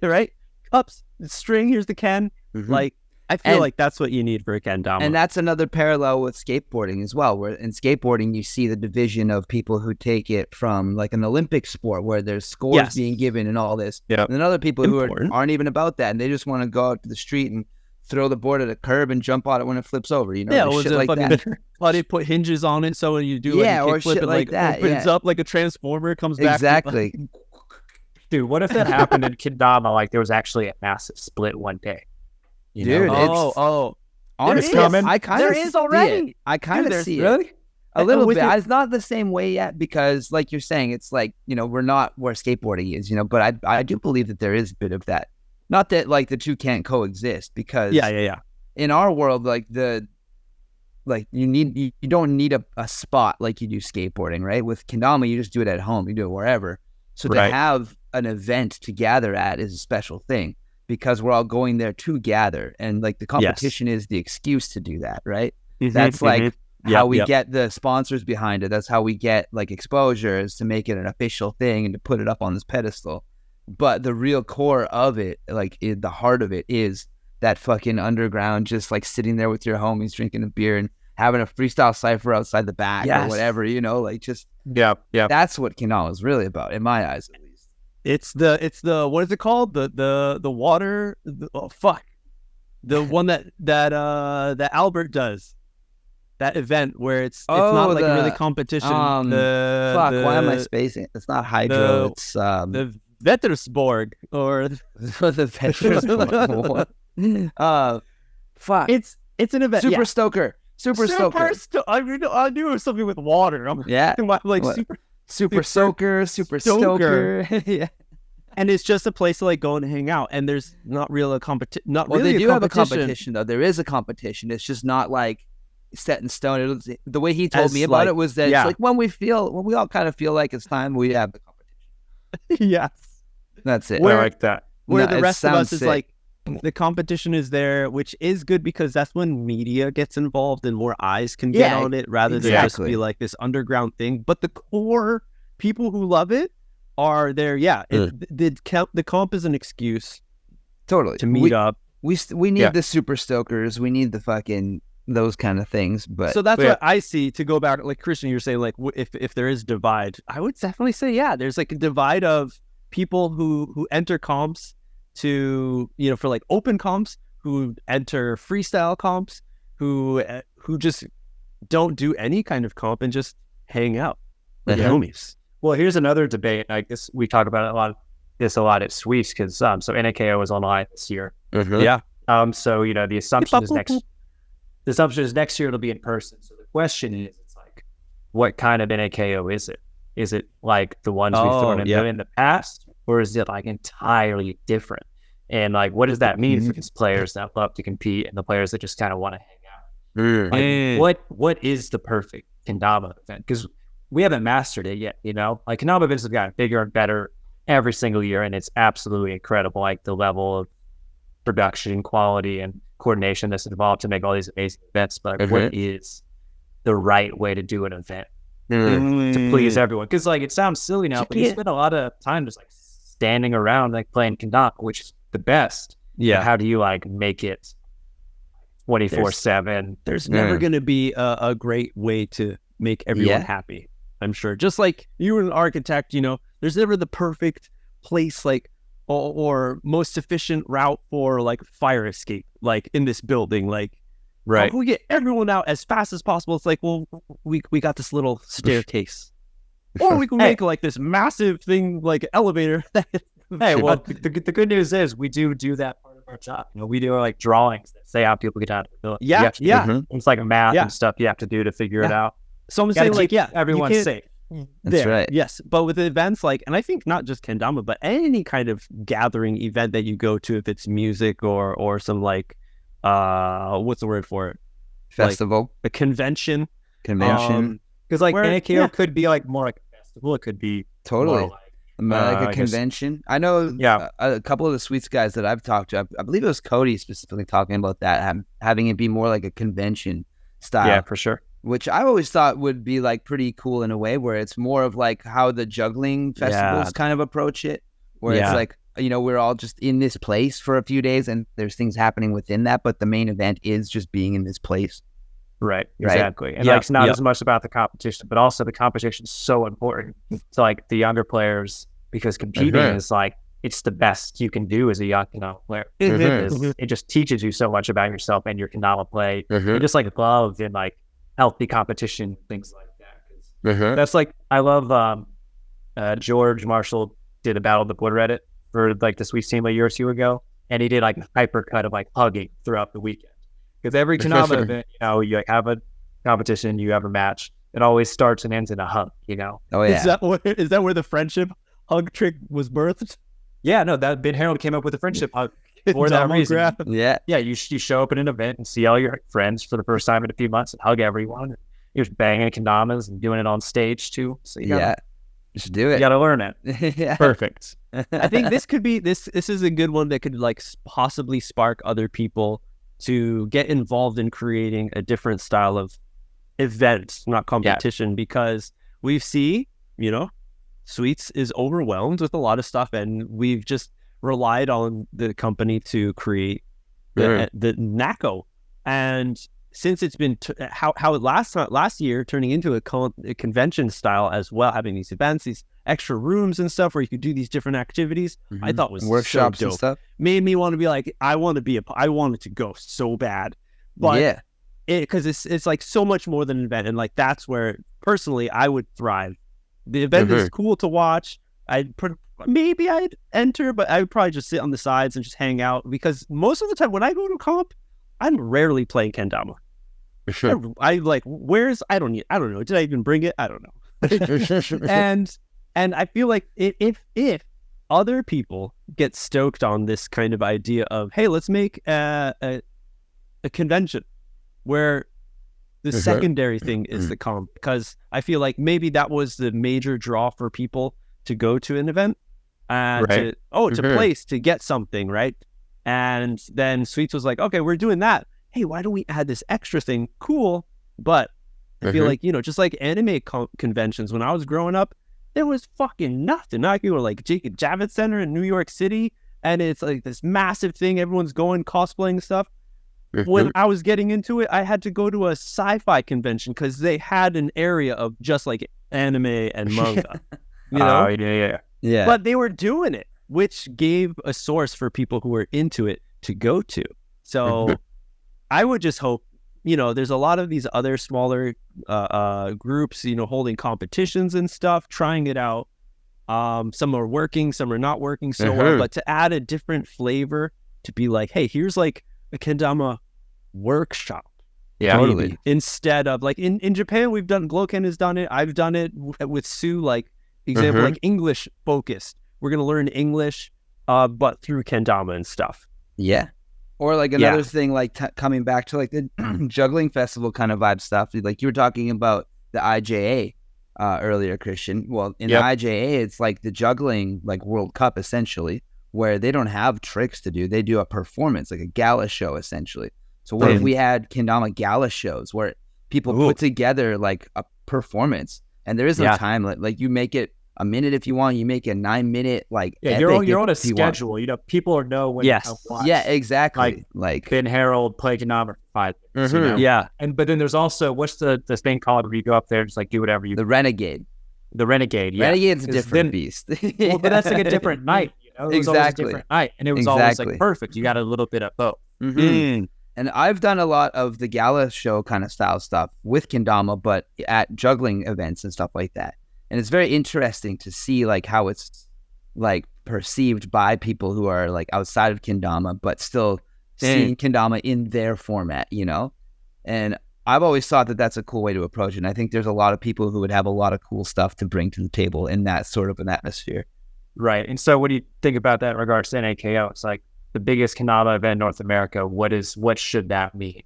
right? Cups, string, here's the ken. Like, I feel like that's what you need for a kendama. And that's another parallel with skateboarding as well, where in skateboarding you see the division of people who take it from like an Olympic sport where there's scores being given and all this. And then other people who aren't even about that, and they just want to go out to the street and throw the board at a curb and jump on it when it flips over, shit like that. Well, they put hinges on it, so when you do like a kickflip, it like that, opens up like a transformer, comes back. Exactly. Dude, what if that happened in kendama? Like there was actually a massive split one day. Dude, honestly, I kind of is already. I kind of see it. Really? A little bit. It's not the same way yet because, like you're saying, it's like, we're not where skateboarding is, but I do believe that there is a bit of that. Not that like the two can't coexist because in our world, like you don't need a spot like you do skateboarding, right? With kendama, you just do it at home. You do it wherever. So to have an event to gather at is a special thing because we're all going there to gather, and like the competition is the excuse to do that, right? That's like how we get the sponsors behind it. That's how we get like exposures to make it an official thing and to put it up on this pedestal. But the real core of it, like the heart of it, is that fucking underground, just like sitting there with your homies, drinking a beer and having a freestyle cipher outside the back or whatever, like just That's what kendama is really about, in my eyes, at least. It's the what is it called? The water. The one that Albert does. That event where it's not like really competition. Why am I spacing? It's not hydro. It's the Vettersborg or the Vettersborg. It's an event. Super Stoker. I knew it was something with water. Super Soaker, Super Stoker. Yeah. And it's just a place to like go and hang out. And there's not really a competition. They do have a competition though. There is a competition. It's just not like set in stone. The way he told me about it was that it's like when we all kind of feel like it's time, we have the competition. Yes. That's it. I like that. Where the rest of us is like, the competition is there, which is good because that's when media gets involved and more eyes can get on it rather than just be like this underground thing. But the core people who love it are there. The comp is an excuse totally to meet up. We need the Super Stokers. We need the fucking those kind of things. But so that's what I see. To go back, like Christian, you're saying, like if there is divide, I would definitely say there's like a divide of people who enter comps to for like open comps, who enter freestyle comps, who just don't do any kind of comp and just hang out with homies. Well, here's another debate. I guess we talk about a lot at Sweets because so NAKO is online this year. Yeah. So the assumption is next year it'll be in person. So the question is, it's like, what kind of NAKO is it? Is it like the ones we've thrown in the past, or is it like entirely different? And like, what does that mean for these players that love to compete and the players that just kind of want to hang out? Like, what is the perfect kendama event? Because we haven't mastered it yet. Like kendama events have gotten bigger and better every single year, and it's absolutely incredible. Like the level of production, quality, and coordination that's involved to make all these amazing events. But like, what is the right way to do an event to please everyone? Because like, it sounds silly now, but you spend a lot of time just like standing around like playing kendama, which is the best. Yeah. But how do you like make it 24/7? There's never going to be a great way to make everyone happy. I'm sure. Just like you were an architect, there's never the perfect place, like, or most efficient route for like fire escape, like in this building, like, right. We get everyone out as fast as possible. It's like, well, we got this little staircase, or we can make like this massive thing, like elevator. Hey, well, the good news is we do that part of our job. We do like drawings that say how people get out of the building. Yeah. It's like a math and stuff you have to do to figure it out. So I'm saying, like, everyone's safe. That's right. Yes, but with events like, and I think not just kendama, but any kind of gathering event that you go to, if it's music or some like, what's the word for it? Festival, like a convention. Because like NAKO could be like more like a festival. It could be totally like a convention. I know a couple of the Sweets guys that I've talked to. I believe it was Cody specifically talking about that, having it be more like a convention style. Yeah, for sure. Which I always thought would be like pretty cool in a way, where it's more of like how the juggling festivals kind of approach it, where it's like, we're all just in this place for a few days and there's things happening within that, but the main event is just being in this place. Right, exactly. And like, it's not as much about the competition, but also the competition is so important to like the younger players, because competing is like, it's the best you can do as a young kendama player. It just teaches you so much about yourself and your kendama play, and just like love and like healthy competition, things like that. That's like, I love George Marshall did a Battle of the Board Reddit for like the Sweets team a year or two ago, and he did like a hypercut of like hugging throughout the weekend, because every kendama event, you like have a competition, you have a match, it always starts and ends in a hug. Oh yeah. Is that where the friendship hug trick was birthed? Yeah, no, that Ben Harold came up with a friendship hug for that reason. Yeah, you show up at an event and see all your friends for the first time in a few months and hug everyone. You're just banging kendamas and doing it on stage too. So you just do it. You got to learn it. Perfect. I think this could be this is a good one that could like possibly spark other people to get involved in creating a different style of event, not competition, because we see, Sweets is overwhelmed with a lot of stuff, and we've just relied on the company to create the NAKO. And since it's been how it last year turning into a convention style as well, having these events, these extra rooms and stuff where you could do these different activities, I thought was workshops so dope. And stuff. Made me want to be like, I wanted to go so bad, but because it's like so much more than an event, and like that's where personally I would thrive. The event is cool to watch. Maybe I'd enter, but I would probably just sit on the sides and just hang out, because most of the time when I go to comp, I'm rarely playing kendama. I like, I don't know. Did I even bring it? I don't know. and I feel like if other people get stoked on this kind of idea of, hey, let's make a convention where the secondary thing is the comp, because I feel like maybe that was the major draw for people to go to an event, to place to get something, right? And then Sweets was like, okay, we're doing that. Hey, why don't we add this extra thing? Cool. But I feel like, just like anime conventions when I was growing up, there was fucking nothing. Now you go to like Jacob Javits Center in New York City, and it's like this massive thing. Everyone's going cosplaying stuff. when I was getting into it, I had to go to a sci-fi convention because they had an area of just like anime and manga. You know? Yeah. But they were doing it, which gave a source for people who were into it to go to. So I would just hope, you know, there's a lot of these other smaller groups, you know, holding competitions and stuff, trying it out. Some are working, some are not working so well, but to add a different flavor, to be like, hey, here's like a kendama workshop. Yeah, totally. Instead of like in Japan, we've done, Gloken has done it. I've done it with Sue, like example, like English focused. We're going to learn English, but through kendama and stuff. Yeah. Or like another thing, like coming back to like the juggling festival kind of vibe stuff. Like you were talking about the IJA earlier, Christian. Well, in the IJA, it's like the juggling like World Cup essentially, where they don't have tricks to do. They do a performance, like a gala show essentially. So what if we had kendama gala shows where people put together like a performance, and there is no time limit. Like you make it a minute if you want, you make a 9-minute like you're on a schedule. You know, people know when to watch. Yeah, exactly. Like Ben Harold play kendama for 5 minutes. You know? Yeah. But then there's also what's the thing called where you go up there and just like do whatever you the Renegade. The Renegade, yeah. Renegade's a different beast. Well, but that's like a different night, you know? It was always a different night. And it was always like perfect. You got a little bit of both. And I've done a lot of the gala show kind of style stuff with kendama, but at juggling events and stuff like that. And it's very interesting to see like how it's like perceived by people who are like outside of kendama, but still seeing kendama in their format, you know? And I've always thought that that's a cool way to approach it. And I think there's a lot of people who would have a lot of cool stuff to bring to the table in that sort of an atmosphere. Right. And so what do you think about that in regards to NAKO? It's like the biggest kendama event in North America. What should that mean?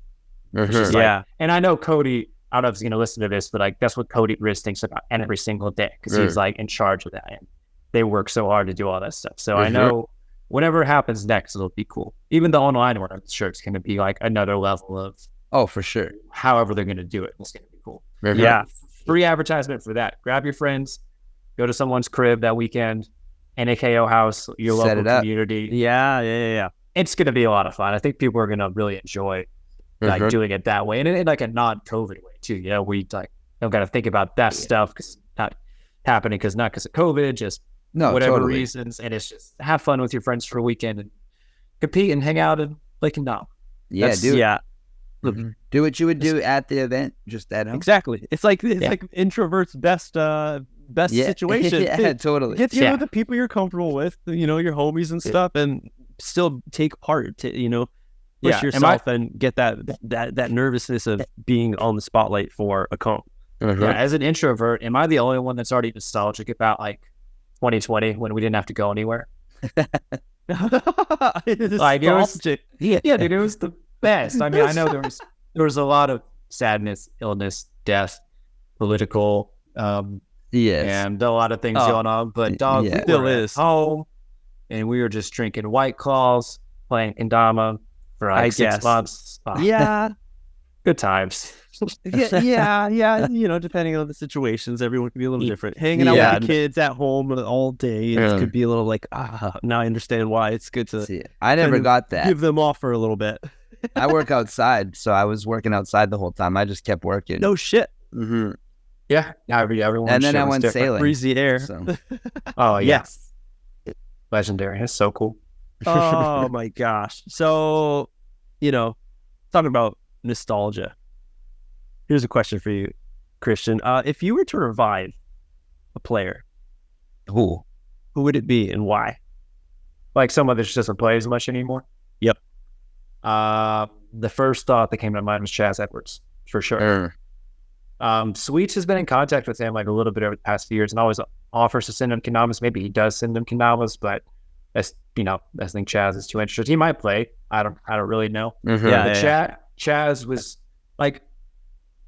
Yeah. And I know Cody, I don't know if he's going to listen to this, but like that's what Cody Riz thinks about every single day because he's like in charge of that. And they work so hard to do all that stuff. So I know whatever happens next, it'll be cool. Even the online one, I'm sure it's going to be like another level of, oh, for sure. However they're going to do it, it's going to be cool. Yeah. Free advertisement for that. Grab your friends, go to someone's crib that weekend, NAKO house, your local community. Yeah. It's going to be a lot of fun. I think people are going to really enjoy like doing it that way, and in like a non-COVID way too. You know, we like don't got to think about that stuff because it's not happening because of COVID, just whatever reasons, and it's just have fun with your friends for a weekend and compete and hang out and play kendama. Yeah, Mm-hmm. Do what you would do at the event, just at home. Exactly. It's like introvert's best situation. Yeah, totally. Get to know the people you're comfortable with, you know, your homies and stuff, and still take part to, you know, push yourself and get that nervousness of being on the spotlight for a comp. Yeah, as an introvert, am I the only one that's already nostalgic about like 2020 when we didn't have to go anywhere? Like it was, dude, it was the best. I mean, I know there was a lot of sadness, illness, death, political, and a lot of things going on. But dog, we still is home, and we were just drinking White Claws, playing kendama for like 6 months. Yeah, good times. yeah. You know, depending on the situations, everyone can be a little different. Hanging out with the kids at home all day, it could be a little like, now I understand why it's good to. I never got that. Give them off for a little bit. I work outside, so I was working outside the whole time. I just kept working. No shit. Yeah, everyone. And then I went sailing. Breezy air. So. Oh yes, legendary. That's so cool. Oh my gosh. So, you know, talking about nostalgia. Here's a question for you, Christian. If you were to revive a player, who would it be and why? Like someone that just doesn't play as much anymore? Yep. The first thought that came to mind was Chaz Edwards, for sure. Sweets has been in contact with him like a little bit over the past few years and always offers to send him kendamas. Maybe he does send him kendamas, but as you know, I think Chaz is too interested. He might play. I don't really know. Chaz was like,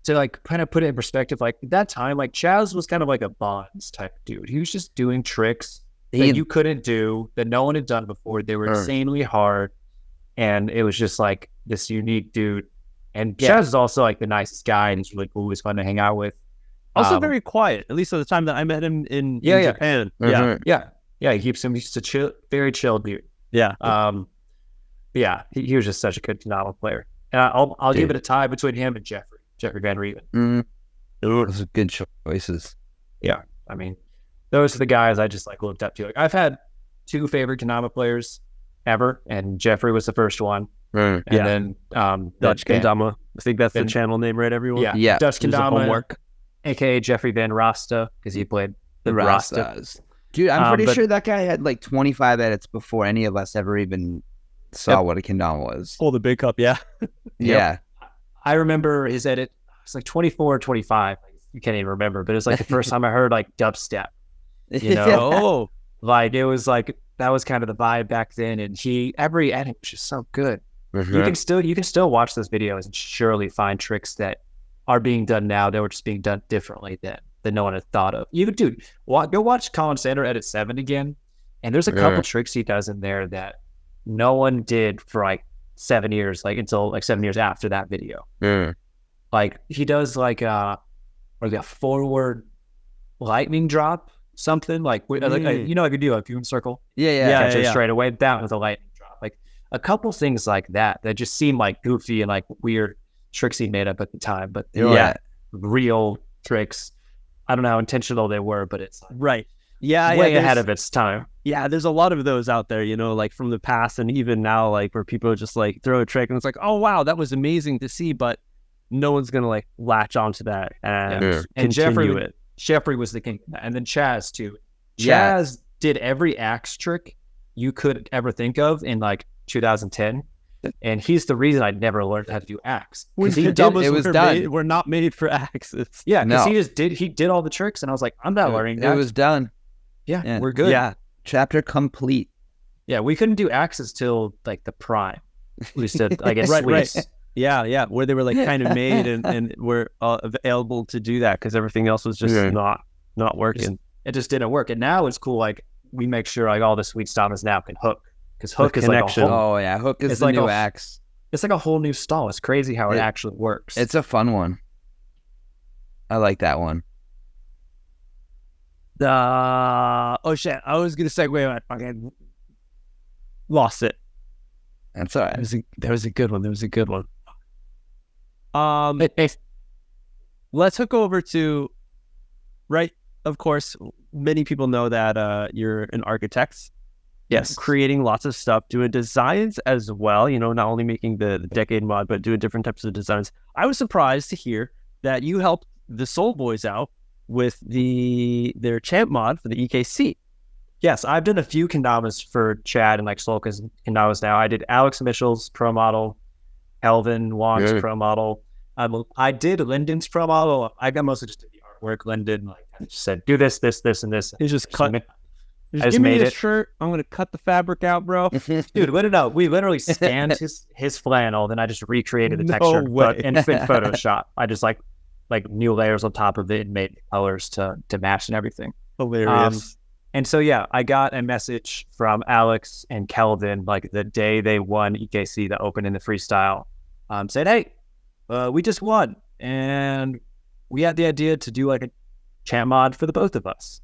to like kind of put it in perspective, like at that time, like Chaz was kind of like a Bonds type dude. He was just doing tricks that you couldn't do, that no one had done before. They were insanely hard. And it was just like this unique dude. And Chaz is also like the nicest guy, and he's really cool. He's fun to hang out with. Also very quiet, at least at the time that I met him in Japan. Yeah, he keeps him. He's a very chill dude. Yeah. He was just such a good kendama player. I'll give it a tie between him and Jeffrey Van Rieven. Those are good choices. Yeah, I mean, those are the guys I just like looked up to. Like, I've had 2 favorite kendama players ever, and Jeffrey was the first one. And then Dutch kendama. I think that's the channel name, right? Everyone. Yeah. Dutch kendama, aka Jeffrey Van Rasta, because he played the Rasta. Dude, I'm pretty sure that guy had like 25 edits before any of us ever even saw what a kendama was. Oh, the big cup, yeah. Yeah. I remember his edit. It's like 24 or 25. You can't even remember, but it was like the first time I heard like dubstep. You know, like it was like that was kind of the vibe back then. And every edit was just so good. You can still watch those videos and surely find tricks that are being done now that were just being done differently that no one had thought of. Dude, go watch Colin Sander edit 7 again, and there's a couple tricks he does in there that no one did for like 7 years, like until like 7 years after that video. Like he does like a forward lightning drop, something like you know, like you do a fume circle. Catch it straight away down with a lightning drop. Like a couple things like that just seem like goofy and like weird tricks he made up at the time, but they were like real tricks. I don't know how intentional they were, but it's like way ahead of its time. Yeah, there's a lot of those out there, you know, like from the past and even now, like where people just like throw a trick and it's like, oh wow, that was amazing to see, but no one's gonna like latch onto that and continue it. Jeffrey was the king of that, and then Chaz too. Chaz did every axe trick you could ever think of in like 2010. And he's the reason I never learned how to do axe. We're not made for axes. Yeah, because he did all the tricks, and I was like, I'm not learning that. It was done. Yeah, we're good. Yeah, chapter complete. Yeah, we couldn't do axes till like the prime. We said, I guess, right. Yeah, where they were like kind of made and were available to do that because everything else was just not working. It just didn't work. And now it's cool. Like we make sure like all the sweet stamas now can hook. Because hook is connection. Like hook is the like new axe. It's like a whole new stall. It's crazy how it actually works. It's a fun one. I like that one. Oh shit! I was gonna segue, I fucking lost it. That's all right. There was a good one. Let's hook over to Of course, many people know that you're an architect. Yes. Creating lots of stuff, doing designs as well, you know, not only making the decade mod, but doing different types of designs. I was surprised to hear that you helped the Soul Boys out with their champ mod for the EKC. Yes, I've done a few kendamas for Chad and like Solka's kendamas now. I did Alex Mitchell's pro model, Elvin Wong's pro model. I did Lyndon's pro model. I got mostly just did the artwork. Lyndon like I just said, do this, and this. He just cut. Give me this shirt. I'm gonna cut the fabric out, bro. Dude, we literally scanned his flannel, then I just recreated the texture in Photoshop. I just like new layers on top of it and made colors to match and everything. Hilarious. And so I got a message from Alex and Kelvin like the day they won EKC, the Open in the freestyle. Said, hey, we just won, and we had the idea to do like a champ mod for the both of us.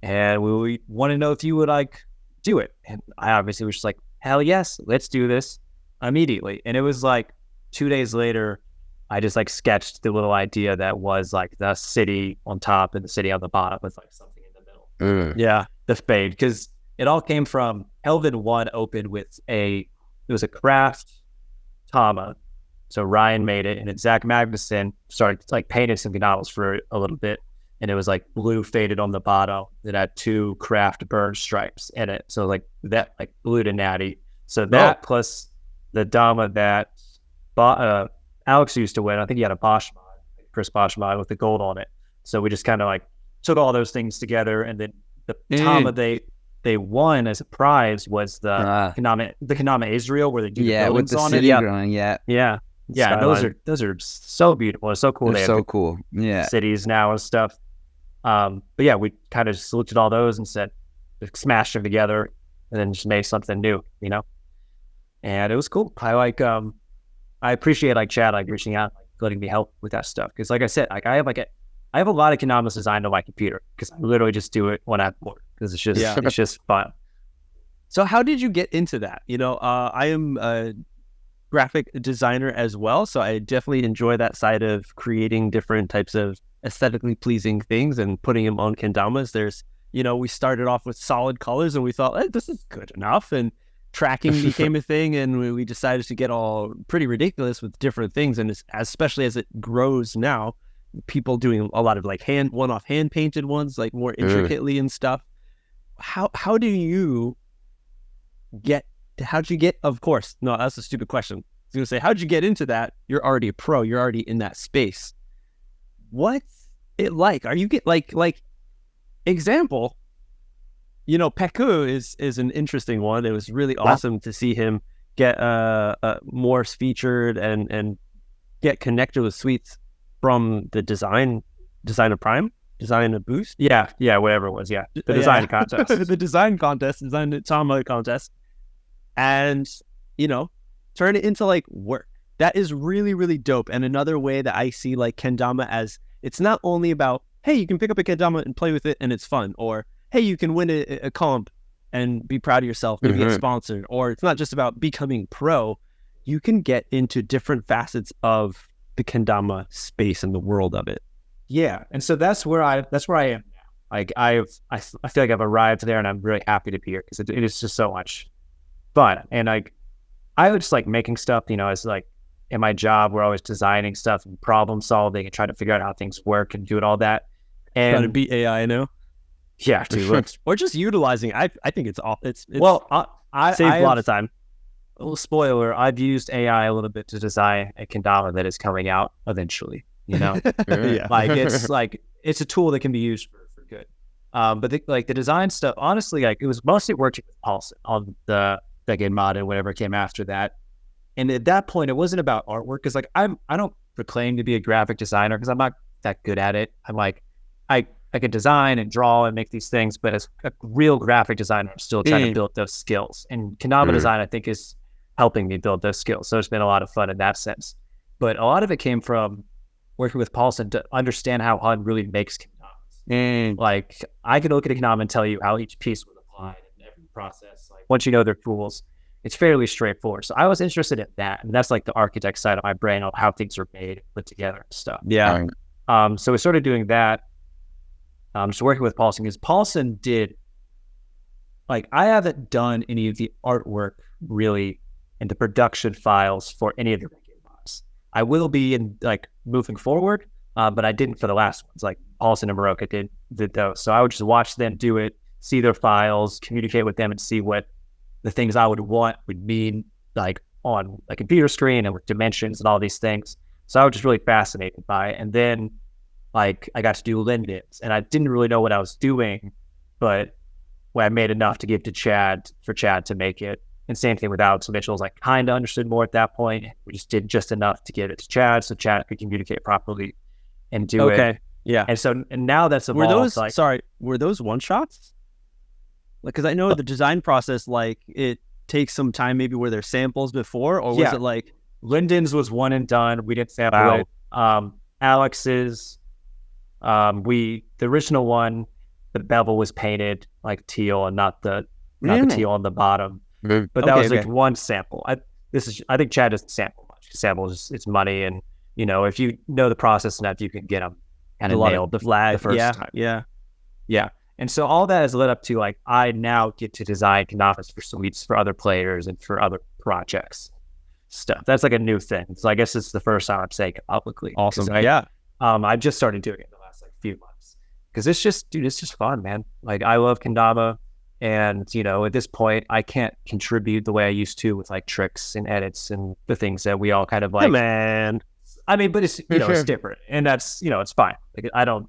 And we want to know if you would like do it. And I obviously was just like, hell yes, let's do this immediately. And it was like 2 days later, I just like sketched the little idea that was like the city on top and the city on the bottom with like something in the middle. Yeah, the fade, because it all came from Elvin 1 opened with it was a craft Dama. So Ryan made it, and then Zach Magnuson started like painting some novels for a little bit. And it was like blue faded on the bottom that had 2 craft burn stripes in it. So like that, like blue to natty. So that plus the Dama that Alex used to win. I think he had a Bosch mod, Chris Bosch mod with the gold on it. So we just kind of like took all those things together. And then the Dama they won as a prize was the Kendama Israel, where they do the buildings with the on city it. growing, Yeah. Those are so beautiful. It's so cool. They're so cool. Yeah. Cities now and stuff. But yeah, we kind of just looked at all those and said, smashed them together and then just made something new, you know? And it was cool. I appreciate like Chad, like reaching out, like letting me help with that stuff. Cause like I said, like I have a lot of kendamas designed on my computer because I literally just do it when I'm bored because it's just fun. So how did you get into that? You know, I am graphic designer as well, so I definitely enjoy that side of creating different types of aesthetically pleasing things and putting them on kendamas. There's, we started off with solid colors and we thought, this is good enough, and tracking became a thing, and we decided to get all pretty ridiculous with different things. And especially as it grows now, people doing a lot of like one-off hand painted ones, like more intricately and stuff. How'd you get, of course, no, that's a stupid question. I was going to say, how'd you get into that? You're already a pro. You're already in that space. What's it like? Are you like example, Peku is an interesting one. It was really awesome to see him get more featured and get connected with suites from the design of Prime, design of Boost. Yeah, whatever it was. Yeah, the design contest, the design Dama contest, and turn it into like work. That is really, really dope. And another way that I see like kendama as, it's not only about, hey, you can pick up a kendama and play with it and it's fun, or hey, you can win a comp and be proud of yourself, maybe get sponsored, or it's not just about becoming pro. You can get into different facets of the kendama space and the world of it. Yeah, and so that's where I am now. Like I feel like I've arrived there, and I'm really happy to be here because it is just so much fun. And like I was just like making stuff, as like in my job, we're always designing stuff and problem solving and trying to figure out how things work and doing all that. And trying to beat AI, Yeah, dude. Or just utilizing it. I think it's all. It's well, I saved a lot of time. A little spoiler: I've used AI a little bit to design a kendama that is coming out eventually. Yeah. Like it's a tool that can be used for good. But the design stuff, honestly, like it was mostly working with Paulson on the Decade Mod and whatever came after that. And at that point, it wasn't about artwork because like I don't proclaim to be a graphic designer because I'm not that good at it. I'm like I can design and draw and make these things, but as a real graphic designer, I'm still trying to build those skills. And kendama design, I think, is helping me build those skills. So it's been a lot of fun in that sense. But a lot of it came from working with Paulson to understand how HUD really makes kendamas. Like I can look at a kendama and tell you how each piece was applied in every process. Like once you know their tools, it's fairly straightforward. So I was interested in that. And that's like the architect side of my brain of how things are made, put together and stuff. Yeah. So we started doing that. Just working with Paulson, because Paulson did, like, I haven't done any of the artwork really in the production files for any of the regular mods. I will be in like moving forward, but I didn't for the last ones. Like Paulson and Maroka did those. So I would just watch them do it, see their files, communicate with them, and see what the things I would want would mean, like on a computer screen and with dimensions and all these things. So I was just really fascinated by it. And then like I got to do Lindens, and I didn't really know what I was doing, but when I made enough to give to Chad for Chad to make it. And same thing with Alex Mitchell's, like kind of understood more at that point. We just did just enough to give it to Chad so Chad could communicate properly and do it. Okay. Yeah. And now that's evolved. Were those one shots? Like, cause I know the design process, like it takes some time, maybe were there samples before, or was it like Linden's was one and done. We didn't sample it. Alex's, the original one, the bevel was painted like teal and not the teal on the bottom. But that was like one sample. I think Chad doesn't sample much. Sample it's money, and if you know the process enough, you can get them kind of nailed the first time. Yeah. And so all that has led up to like I now get to design kendamas for suites for other players and for other projects stuff. That's like a new thing. So I guess it's the first time I'm saying it publicly. Awesome. I just started doing it in the last like few months because it's just fun, man. Like I love kendama, and at this point I can't contribute the way I used to with like tricks and edits and the things that we all kind of like. Hey, man. I mean, but it's it's different, and that's it's fine. Like I don't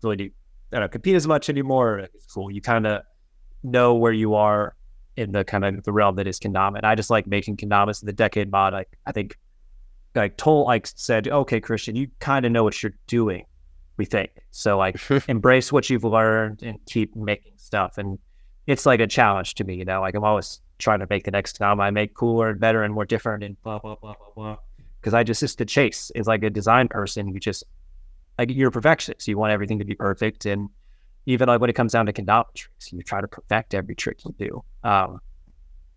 compete as much anymore. It's cool. You kind of know where you are in the kind of the realm that is kendama, and I just like making kendamas in the Decade Mod. Like I think said, okay, Christian, you kind of know what you're doing. We think so. Like embrace what you've learned and keep making stuff. And it's like a challenge to me. Like I'm always trying to make the next kendama I make cooler and better and more different and blah blah blah blah blah. Because it's the chase. It's like a design person. You just like you're a perfectionist. You want everything to be perfect, and even like when it comes down to kendama tricks, you try to perfect every trick you do.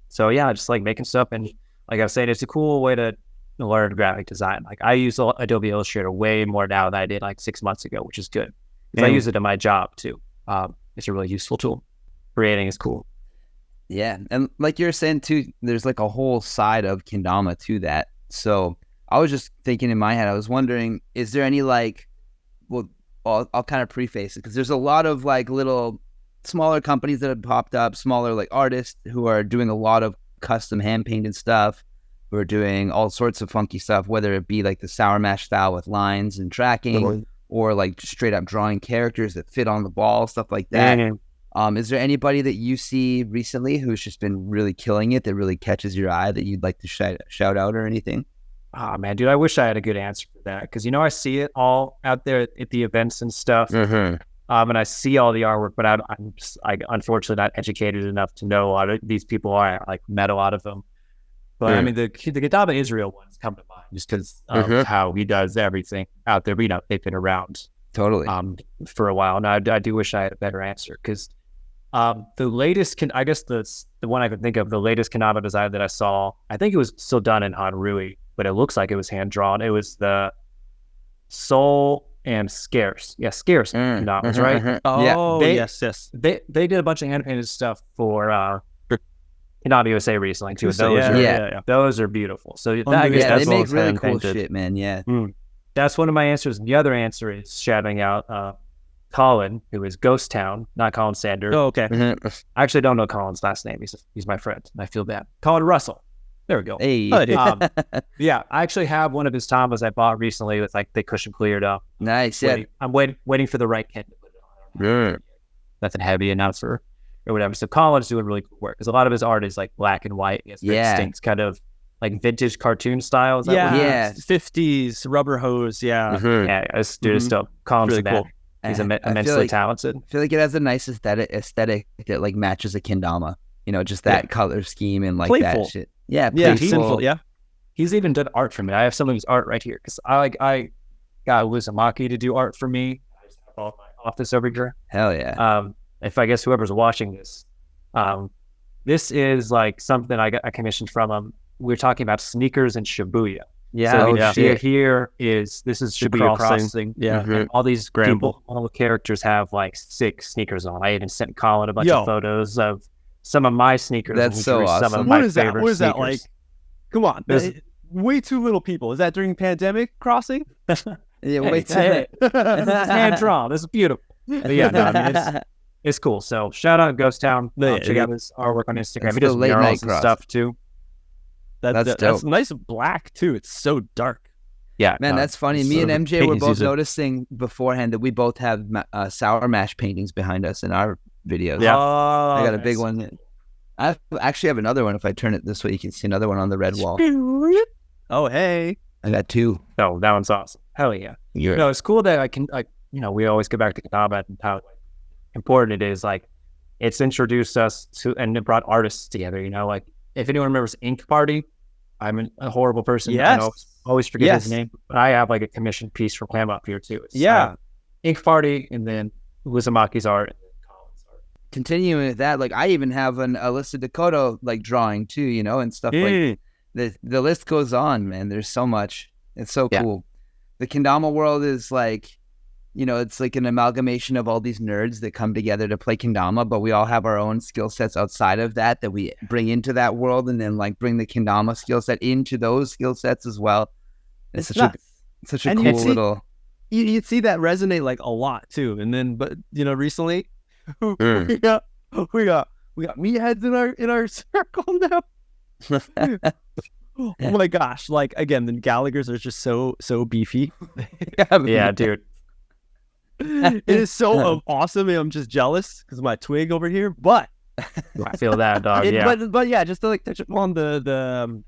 So yeah, just like making stuff, and like I was saying, it's a cool way to learn graphic design. Like I use Adobe Illustrator way more now than I did like 6 months ago, which is good. Because I use it in my job too. It's a really useful tool. Creating is cool. Yeah. And like you're saying too, there's like a whole side of kendama to that. So I was just thinking in my head, I was wondering, is there any like, well, I'll kind of preface it because there's a lot of like little smaller companies that have popped up, smaller like artists who are doing a lot of custom hand painted stuff, who are doing all sorts of funky stuff, whether it be like the Sour Mash style with lines and tracking, or like straight up drawing characters that fit on the ball, stuff like that. Is there anybody that you see recently who's just been really killing it that really catches your eye that you'd like to shout out or anything? Oh man, dude, I wish I had a good answer for that because I see it all out there at the events and stuff, and I see all the artwork, but I'm just, unfortunately not educated enough to know a lot of these people. I like met a lot of them, but I mean the Kendama Israel ones come to mind just because of how he does everything out there. But they've been around totally for a while now. I do wish I had a better answer because the latest the one I could think of, the latest kendama design that I saw, I think it was still done in Hanrui, but it looks like it was hand drawn. It was the Soul and Scarce. Yeah, Scarce kendamas, right? Oh, yes. They did a bunch of hand painted stuff for Kendama USA recently too. Those are beautiful. So they make really cool shit, man. Yeah. That's one of my answers. And the other answer is shouting out Colin, who is Ghost Town, not Colin Sander. Oh, okay. I actually don't know Colin's last name. He's my friend. And I feel bad. Colin Russell. There we go. Hey. Yeah, I actually have one of his tamas I bought recently with like the cushion cleared up. Nice. Yeah. I'm waiting for the right kid to put it on. Nothing heavy enough or whatever. So Colin's doing really cool work because a lot of his art is like black and white. It's distinct, kind of like vintage cartoon style. Is that 50s rubber hose. Yeah. Yeah. This dude is still Colin's really cool. He's immensely talented. I feel like it has a nice aesthetic that like matches a kendama. Just that color scheme and like playful. That shit. Yeah, playful. He's even done art for me. I have some of his art right here because I got Uzumaki to do art for me. I just have all my office over here. Hell yeah. If I guess whoever's watching this, this is like something I commissioned from him. We're talking about sneakers in Shibuya. Yeah. So here is Shibuya Crossing. Yeah. And all these people, all the characters have like 6 sneakers on. I even sent Colin a bunch of photos of some of my sneakers. That's so awesome. Some of my favorite What is that sneakers. like? Come on. Way too little people. Is that during pandemic crossing? Yeah, way too. This is hand drawn. This is beautiful. But yeah, no, I mean, it's cool. So shout out Ghost Town. Check out his artwork on Instagram. He does murals and stuff too. That's nice black too. It's so dark. Yeah, man, that's funny. Me and MJ were both noticing beforehand that we both have Sour Mash paintings behind us in our videos. Yeah, I got a big one. I actually have another one. If I turn it this way, you can see another one on the red wall. Oh, hey. I got 2. Oh, that one's awesome. Hell yeah. No, it's cool that I can, like, we always go back to kendama and how important it is. Like, it's introduced us to, and it brought artists together, like, if anyone remembers Ink Party, I'm a horrible person. Yes. I always forget his name, but I have like a commissioned piece from him up here too. It's, Ink Party, and then Uzumaki's art, and then Colin's art. Continuing with that, like I even have an Alyssa Dakota like drawing too, and stuff like the list goes on, man. There's so much. It's so cool. The kendama world is like, it's like an amalgamation of all these nerds that come together to play kendama, but we all have our own skill sets outside of that we bring into that world, and then like bring the kendama skill set into those skill sets as well. It's such a cool little. You'd see that resonate like a lot too, and then recently we got meatheads in our circle now. Oh my gosh! Like again, the Gallaghers are just so beefy. Yeah, dude. It is so awesome, and I'm just jealous because of my twig over here. But I feel that, dog. But yeah, just to like touch upon the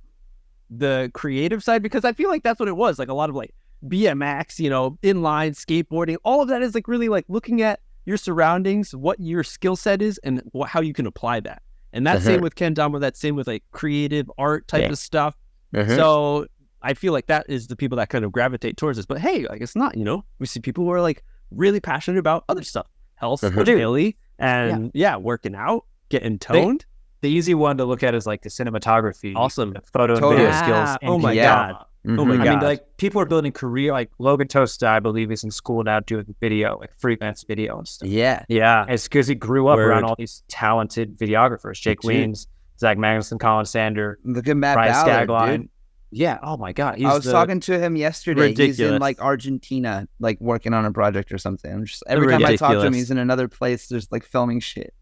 creative side, because I feel like that's what it was. Like a lot of like BMX, inline skateboarding, all of that is like really like looking at your surroundings, what your skill set is, and how you can apply that. And that's same with kendama. That's same with like creative art type of stuff. So I feel like that is the people that kind of gravitate towards this. But hey, like it's not. We see people who are like really passionate about other stuff, health, daily, and working out, getting toned. The easy one to look at is like the cinematography, awesome the photo and video skills. Oh my god, Oh my god! I mean, like people are building career. Like Logan Toasta, I believe, is in school now doing video, like freelance video and stuff. Yeah. It's because he grew up around all these talented videographers: Jake Weens, Zach Magnuson, Colin Sander, look at Matt Ryan Ballard, Skagline. dude. Yeah. Oh my god. I was talking to him yesterday. Ridiculous. He's in like Argentina, like working on a project or something. I'm just every time I talk to him, he's in another place. There's like filming shit.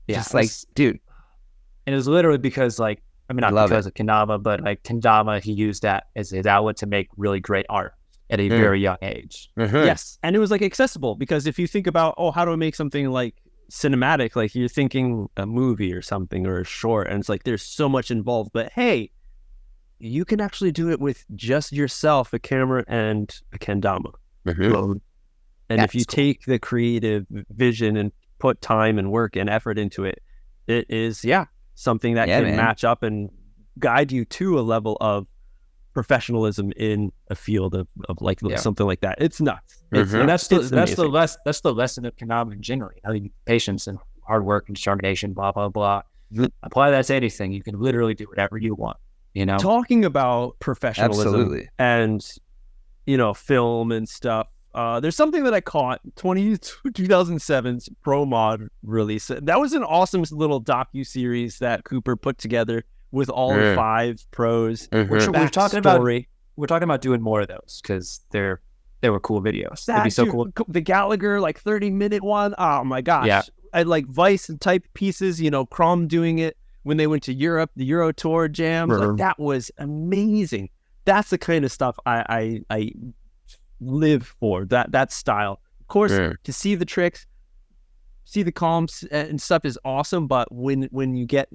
Just like, dude. And it was literally because like. I mean, not because of kendama, but like kendama, he used that as his outlet to make really great art at a very young age. Yes, and it was like accessible because if you think about, how do I make something like cinematic? Like you're thinking a movie or something or a short, and it's like there's so much involved. But hey, you can actually do it with just yourself, a camera, and a kendama. And if you take the creative vision and put time and work and effort into it, it is something that can match up and guide you to a level of professionalism in a field of like something like that. It's nuts. And that's the lesson of kendama in general. Patience and hard work and determination, blah blah blah. Apply that to anything. You can literally do whatever you want. Talking about professionalism and film and stuff. There's something that I caught 2007's Pro Mod release. That was an awesome little docu-series that Cooper put together with all the 5 pros. We're talking about doing more of those because they were cool videos. It'd be so cool. The Gallagher 30-minute one. Oh my gosh. Yeah. I like Vice type pieces, Crom doing it when they went to Europe, the Euro Tour jams. Like, that was amazing. That's the kind of stuff I live for, that style. Of course, to see the tricks, see the comps and stuff is awesome, but when you get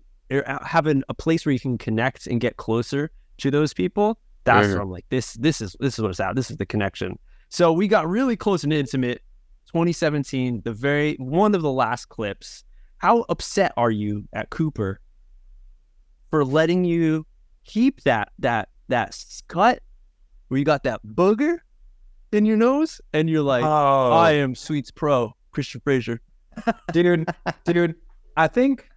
having a place where you can connect and get closer to those people, that's where I'm like, this is what it's at. This is the connection. So we got really close and intimate 2017, one of the last clips. How upset are you at Cooper for letting you keep that scut where you got that booger in your nose, and you're like, I am Sweets Pro, Christian Fraser. Dude, I think,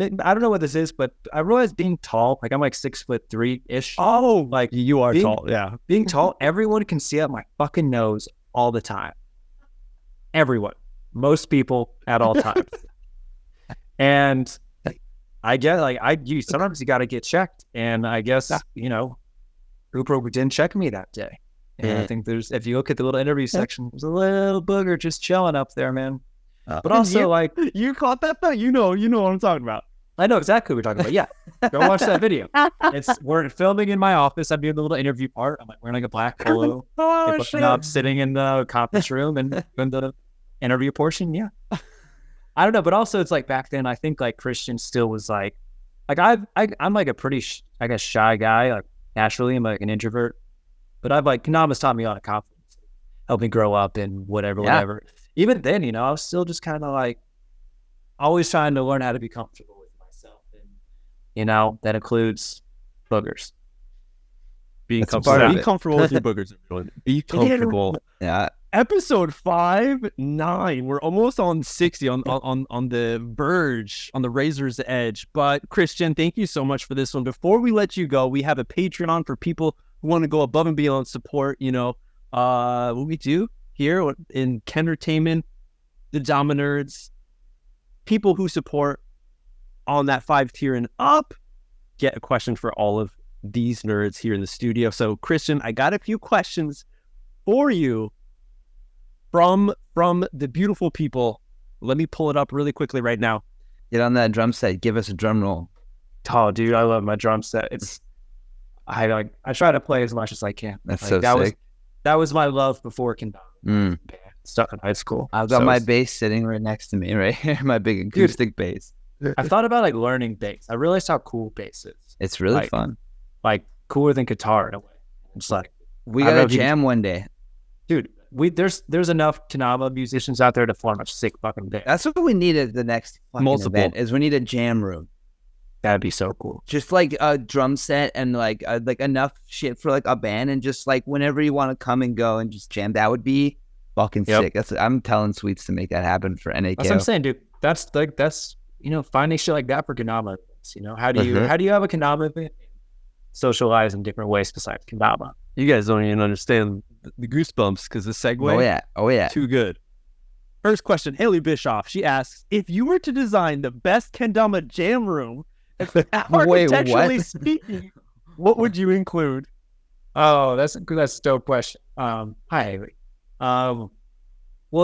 I don't know what this is, but I realized being tall, like I'm like 6'3" Oh, like you are tall, yeah. Being tall, everyone can see out my fucking nose all the time. Everyone. Most people at all times. And I get sometimes you got to get checked. And I guess, Cooper didn't check me that day. And I think if you look at the little interview section, there's a little booger just chilling up there, man. But also, you caught that though. You know what I'm talking about. I know exactly what we're talking about. Yeah, go watch that video. We're filming in my office. I'm doing the little interview part. I'm like wearing like a black polo. I'm sitting in the conference room and doing the interview portion. Yeah, I don't know, but also it's like back then. I think like Christian still was like I'm like a pretty shy guy. Like naturally, I'm like an introvert. But I've kendama's taught me a lot of confidence, helped me grow up and whatever. Even then, I was still just kind of like always trying to learn how to be comfortable with myself. And, that includes boogers. Be comfortable with your boogers, everyone. Be comfortable. Yeah. Episode 59. We're almost on 60 on the verge, on the razor's edge. But Christian, thank you so much for this one. Before we let you go, we have a Patreon for people want to go above and beyond support, what we do here in Kendertainment, the Damanerds, people who support on that 5-tier and up get a question for all of these nerds here in the studio. So Christian, I got a few questions for you from the beautiful people. Let me pull it up really quickly right now. Get on that drum set. Give us a drum roll. Oh, dude, I love my drum set. I try to play as much as I can. That's so sick. That was my love before kendama stuff in high school. I've got my bass sitting right next to me, right here. My big acoustic bass. I thought about learning bass. I realized how cool bass is. It's really fun. Cooler than guitar in a way. It's we gotta jam one day, dude. There's enough kendama musicians out there to form a sick fucking band. That's what we need at the next event. Is we need a jam room. That'd be so cool. Just a drum set and enough shit for a band, and just whenever you want to come and go and just jam, that would be fucking sick. I'm telling Sweets to make that happen for NAK. That's what I'm saying, dude. That's finding shit like that for kendama events. How do you have a kendama event? socialize in different ways besides kendama. You guys don't even understand the goosebumps because the segue. Oh yeah. Too good. First question, Haley Bischoff. She asks, if you were to design the best kendama jam room, architecturally speaking, what would you include? Oh, that's a dope question. Hi, Haley. Well,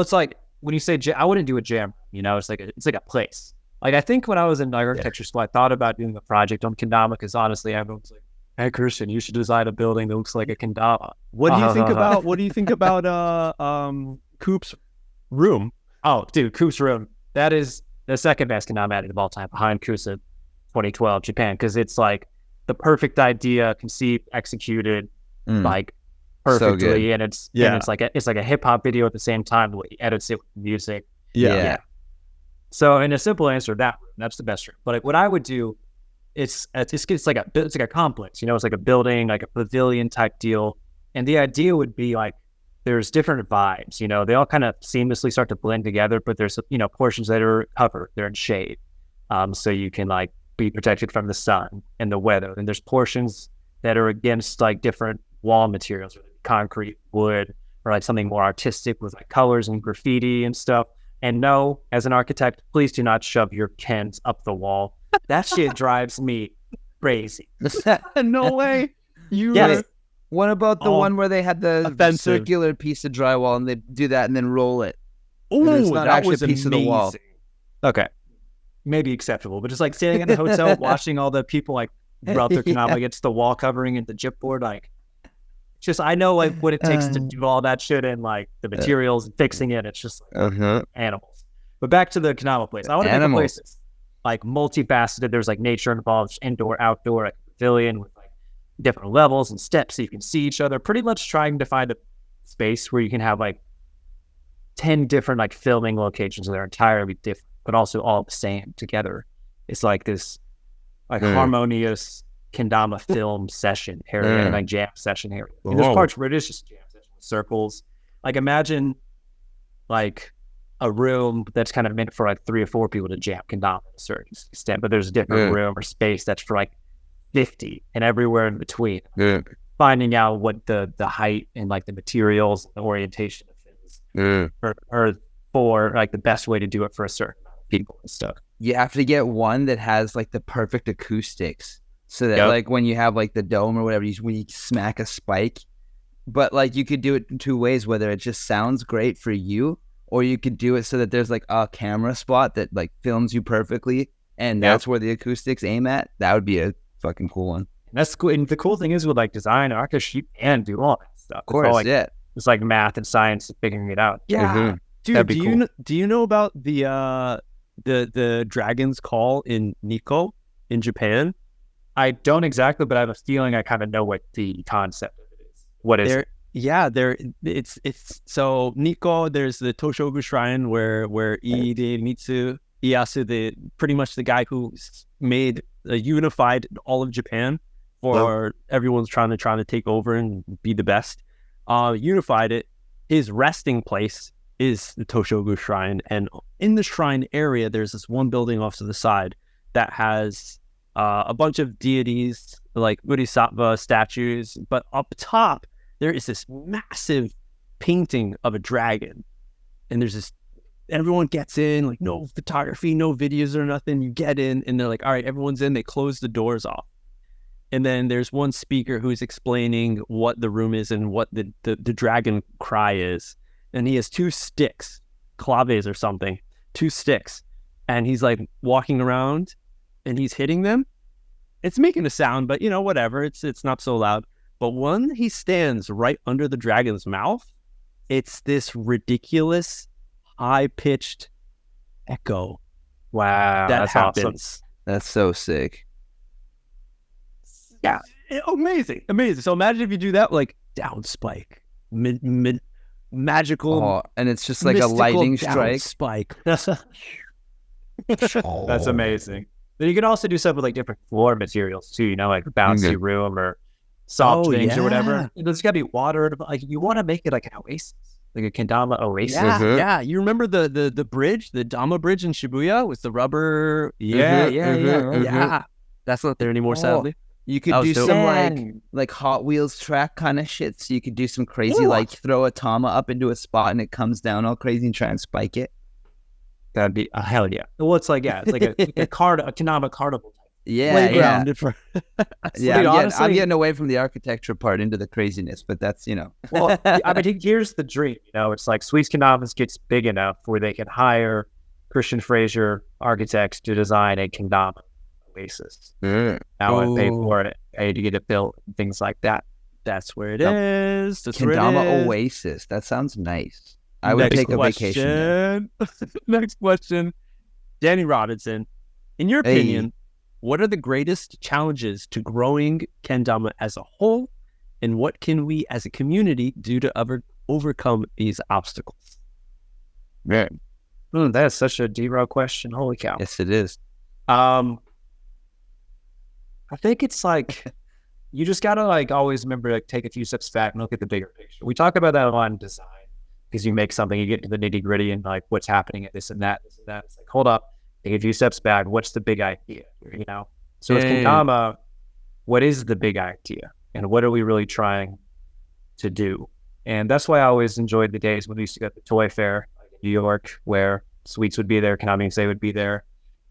it's like when you say I wouldn't do a jam. It's like a place. Like I think when I was in architecture school, I thought about doing a project on kendama because honestly, everyone's like, "Hey, Christian, you should design a building that looks like a kendama." What do you think about? What do you think about Coop's room? Oh, dude, Coop's room. That is the second best kendama edit of all time, behind Kusa 2012 Japan, because it's like the perfect idea, conceived, executed, like perfectly, so and it's like a hip hop video at the same time. The way he edits it with music. Yeah. So, in a simple answer, that's the best room. But like, what I would do, it's like a complex. It's like a building, like a pavilion type deal. And the idea would be like there's different vibes. They all kind of seamlessly start to blend together. But there's portions that are covered, they're in shade, so you can like be protected from the sun and the weather. And there's portions that are against like different wall materials, or concrete, wood, or like something more artistic with like colors and graffiti and stuff. And no, as an architect, please do not shove your Kens up the wall. That shit drives me crazy. No way. Yes. What about the one where they had the circular piece of drywall and they do that and then roll it? Oh, that was a piece of the wall. Okay. Maybe acceptable, but just like standing in the hotel watching all the people like rub their kendama against the wall covering and the gypboard, like just I know like what it takes to do all that shit and like the materials and fixing it. It's just like animals. But back to the kendama place. I want to make a place that's like multifaceted. There's like nature involved, indoor, outdoor, like a pavilion with like different levels and steps so you can see each other. Pretty much trying to find a space where you can have like 10 different like filming locations that are entirely different, but also all the same together. It's like this like harmonious kendama film session area and like jam session area. And there's parts where it is just jam session with circles. Like imagine like a room that's kind of meant for like 3 or 4 people to jam kendama to a certain extent, but there's a different room or space that's for like 50 and everywhere in between. Finding out what the height and like the materials, the orientation of things are for like the best way to do it for a certain amount of people and stuff. You have to get one that has like the perfect acoustics. So that like when you have like the dome or whatever, when you smack a spike, but like you could do it in 2 ways, whether it just sounds great for you, or you could do it so that there's like a camera spot that like films you perfectly, and that's where the acoustics aim at. That would be a fucking cool one. That's cool. And the cool thing is with like design, architecture, you can do all that stuff. Of course, it's like math and science and figuring it out. Yeah, dude. Do you know about the Dragon's Call in Nikko in Japan? I don't exactly, but I have a feeling I kind of know what the concept of it is. What is it? Yeah, it's so Nikko, there's the Toshogu Shrine where Ieyasu, pretty much the guy who made unified all of Japan for everyone's trying to take over and be the best. Unified it. His resting place is the Toshogu Shrine, and in the shrine area, there's this one building off to the side that has a bunch of deities like Bodhisattva statues, but up top there is this massive painting of a dragon, and there's this. Everyone gets in, like no photography, no videos or nothing. You get in, and they're like, "All right, everyone's in." They close the doors off, and then there's one speaker who's explaining what the room is and what the dragon cry is, and he has 2 sticks, claves or something, 2 sticks, and he's like walking around. And he's hitting them. It's making a sound, but whatever. It's not so loud. But when he stands right under the dragon's mouth, it's this ridiculous, high-pitched echo. Wow, that happens. Awesome. That's so sick. Yeah, amazing. So imagine if you do that, like down spike, magical, and it's just like a lightning strike spike. That's amazing. But you can also do stuff with like different floor materials too, like a bouncy room or soft things or whatever. There's got to be water. Like you want to make it like an oasis, like a kendama oasis. Yeah. You remember the bridge, the Dama bridge in Shibuya with the rubber? Yeah. That's not there anymore, sadly. You could do some like Hot Wheels track kind of shit. So you could do some crazy like throw a Tama up into a spot and it comes down all crazy and try and spike it. That'd be hell yeah. Well, it's like a kendama carnival. Yeah. For... I'm getting away from the architecture part into the craziness, but that's Well, I mean, here's the dream. It's like Sweets Kendamas gets big enough where they can hire Christian Fraser architects to design a kendama oasis. And pay for it, pay to get it built, things like that. That's where it is. That's kendama oasis. That sounds nice. I would take a vacation there. Next question. Danny Robinson, in your opinion, what are the greatest challenges to growing kendama as a whole, and what can we as a community do to overcome these obstacles? Man, that's such a D-Row question. Holy cow. Yes, it is. I think it's like you just gotta like always remember to take a few steps back and look at the bigger picture. We talk about that a lot in design because you make something, you get into the nitty gritty and like what's happening at this and that. It's like, hold up, take a few steps back. What's the big idea? So with kendama, what is the big idea, and what are we really trying to do? And that's why I always enjoyed the days when we used to go to the toy fair like in New York, where Sweets would be there, Kendama Say would be there,